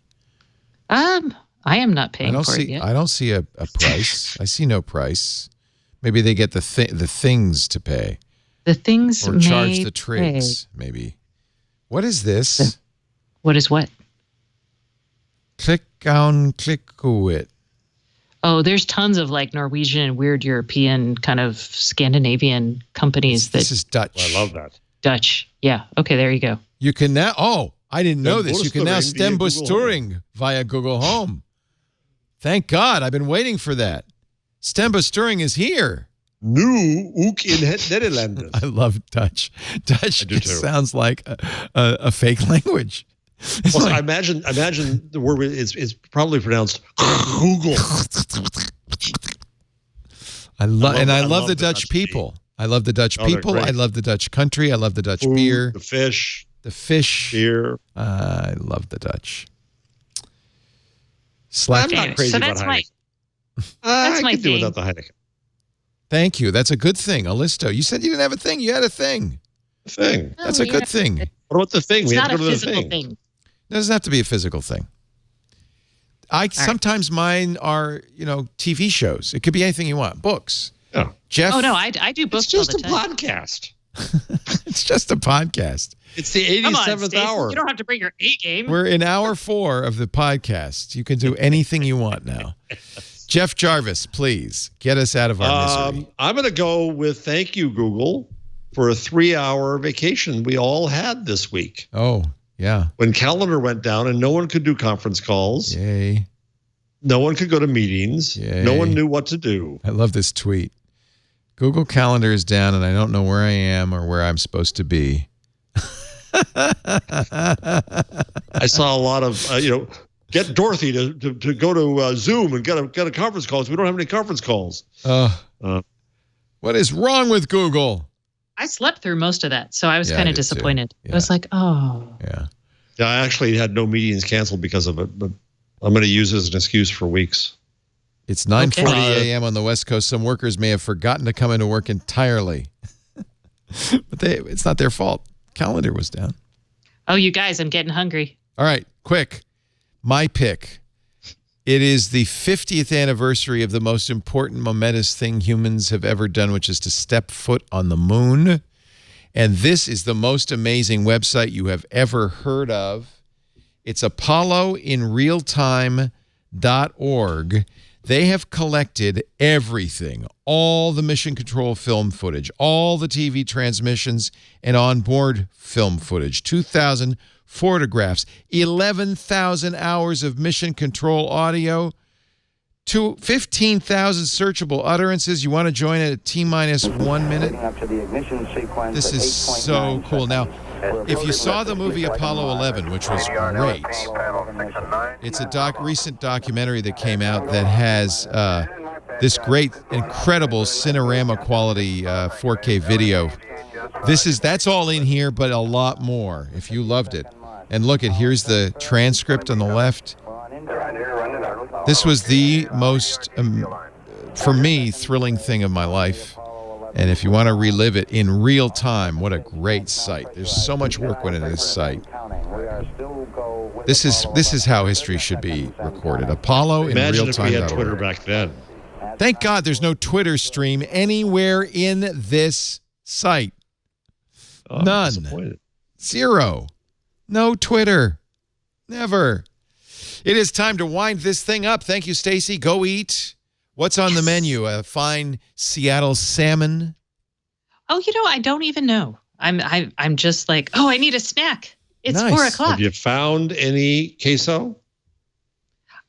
E: I am not paying for it yet.
A: I don't see a price. I see no price. Maybe they get the things to pay.
E: The things
A: or charge the trigs. Maybe. What is this?
E: What is what?
A: Click it.
E: Oh, there's tons of like Norwegian and weird European kind of Scandinavian companies.
A: This is Dutch.
D: I love that.
E: Dutch. Yeah. Okay, there you go.
A: You can now. Oh, I didn't know this. You can now stembusturing via Google Home. Thank God. I've been waiting for that. Stembusturing is here.
D: Nu ook in het Nederlands.
A: I love Dutch. Dutch sounds like a fake language.
D: Well, I imagine the word is probably pronounced Google.
A: I love the Dutch people. I love the Dutch people. I love the Dutch country. I love the Dutch beer.
D: The fish.
A: Beer. I love the Dutch.
D: I'm not crazy about Heineken.
E: That's my
D: I could do
E: thing.
D: without the Heineken.
A: Thank you. That's a good thing. Olisto, you said you didn't have a thing. You had a thing. That's a good thing.
D: What about the thing?
E: It's
D: we
E: not
D: have to
E: a
D: go to the
E: physical
D: thing.
E: thing.
A: It doesn't have to be a physical thing. Sometimes mine are, TV shows. It could be anything you want. Books.
D: Yeah.
A: Jeff.
E: Oh no, I do books.
D: It's just
E: all the time.
D: podcast.
A: It's just a podcast.
D: It's the 87th hour.
E: You don't have to bring your A game.
A: We're in hour 4 of the podcast. You can do anything you want now. Jeff Jarvis, please get us out of our misery.
D: I'm going to go with thank you, Google, for a 3-hour vacation we all had this week.
A: Oh, yeah.
D: When calendar went down and no one could do conference calls.
A: Yay.
D: No one could go to meetings.
A: Yay.
D: No one knew what to do.
A: I love this tweet. Google Calendar is down and I don't know where I am or where I'm supposed to be.
D: I saw a lot of, get Dorothy to go to Zoom and get a conference call. So we don't have any conference calls.
A: What is wrong with Google?
E: I slept through most of that, so I was kind of disappointed.
A: Yeah.
E: I was like, oh.
A: Yeah.
D: Yeah, I actually had no meetings canceled because of it, but I'm going to use it as an excuse for weeks.
A: It's 9:40 a.m. on the West Coast. Some workers may have forgotten to come into work entirely. But it's not their fault. Calendar was down.
E: Oh, you guys, I'm getting hungry.
A: All right, quick. My pick. It is the 50th anniversary of the most important, momentous thing humans have ever done, which is to step foot on the moon. And this is the most amazing website you have ever heard of. It's ApolloInRealTime.org. They have collected everything, all the mission control film footage, all the TV transmissions and onboard film footage, 2,000 photographs, 11,000 hours of mission control audio, 15,000 searchable utterances. You want to join it at T-1 minute? This is so cool. Now, if you saw the movie Apollo 11, which was great, it's a recent documentary that came out that has this great, incredible Cinerama quality 4K video. That's all in here, but a lot more if you loved it. And look, here's the transcript on the left. This was the most, for me, thrilling thing of my life. And if you want to relive it in real time, what a great site. There's so much work went into this site. This is how history should be recorded. Apollo in real time.
D: Imagine if we had Twitter back then.
A: Thank God there's no Twitter stream anywhere in this site. None. Zero. No Twitter. Never. It is time to wind this thing up. Thank you, Stacey. Go eat. What's on the menu? A fine Seattle salmon?
E: Oh, I don't even know. I'm just like, oh, I need a snack. It's
A: Nice.
E: 4 o'clock.
D: Have you found any queso?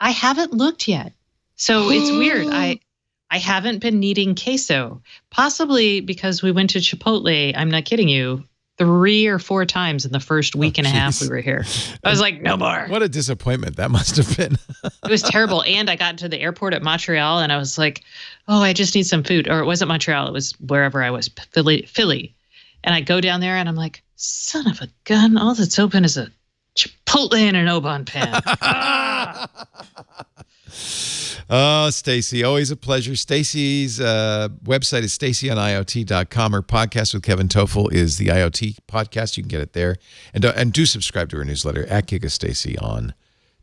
E: I haven't looked yet. So it's weird. I haven't been needing queso, possibly because we went to Chipotle. I'm not kidding you. 3 or 4 times in the first week and a half we were here. I was like, no more.
A: What a disappointment that must have been.
E: It was terrible. And I got to the airport at Montreal and I was like, oh, I just need some food. Or it wasn't Montreal. It was wherever I was, Philly. And I go down there and I'm like, son of a gun. All that's open is a Chipotle and an Oban pan.
A: Oh, Stacey, always a pleasure. Stacey's website is staceyoniot.com. Her podcast with Kevin Toffel is the IoT podcast. You can get it there. And do subscribe to her newsletter at GigaStacey on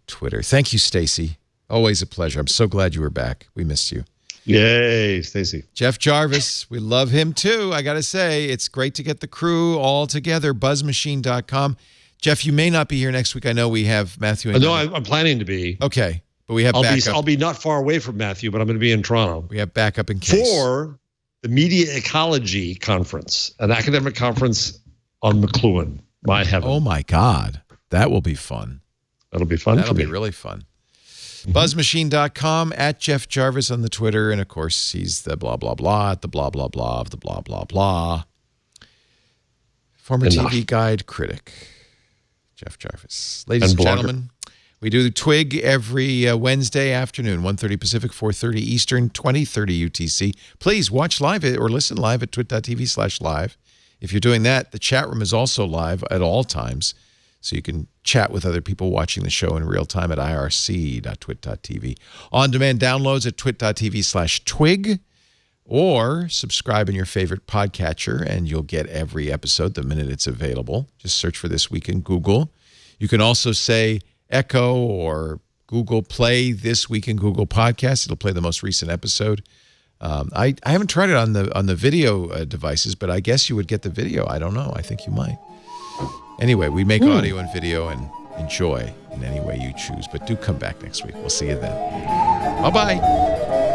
A: Twitter. Thank you, Stacey. Always a pleasure. I'm so glad you were back. We missed you.
D: Yay, Stacey.
A: Jeff Jarvis, we love him too. I got to say, it's great to get the crew all together. Buzzmachine.com. Jeff, you may not be here next week. I know we have Matthew. And
D: No, I'm planning to be.
A: Okay. But we have backup.
D: I'll be not far away from Matthew, but I'm going to be in Toronto.
A: We have backup in case.
D: For the Media Ecology Conference, an academic conference on McLuhan. My heaven.
A: Oh, my God. That will be fun.
D: That'll be fun.
A: That'll be really fun. Buzzmachine.com, at Jeff Jarvis on the Twitter. And, of course, he's the blah, blah, blah at the blah, blah, blah of the blah, blah, blah. Former TV guide critic, Jeff Jarvis. Ladies and gentlemen, we do the Twig every Wednesday afternoon, 1:30 Pacific, 4:30 Eastern, 20:30 UTC. Please watch live or listen live at twit.tv/live. If you're doing that, the chat room is also live at all times, so you can chat with other people watching the show in real time at irc.twit.tv. On-demand downloads at twit.tv/twig, or subscribe in your favorite podcatcher, and you'll get every episode the minute it's available. Just search for This Week in Google. You can also say Echo or Google Play This Week in Google Podcast. It'll play the most recent episode. I haven't tried it on the video devices, but I guess you would get the video. I don't know. I think you might. Anyway, we make audio and video and enjoy in any way you choose. But do come back next week. We'll see you then. Bye-bye.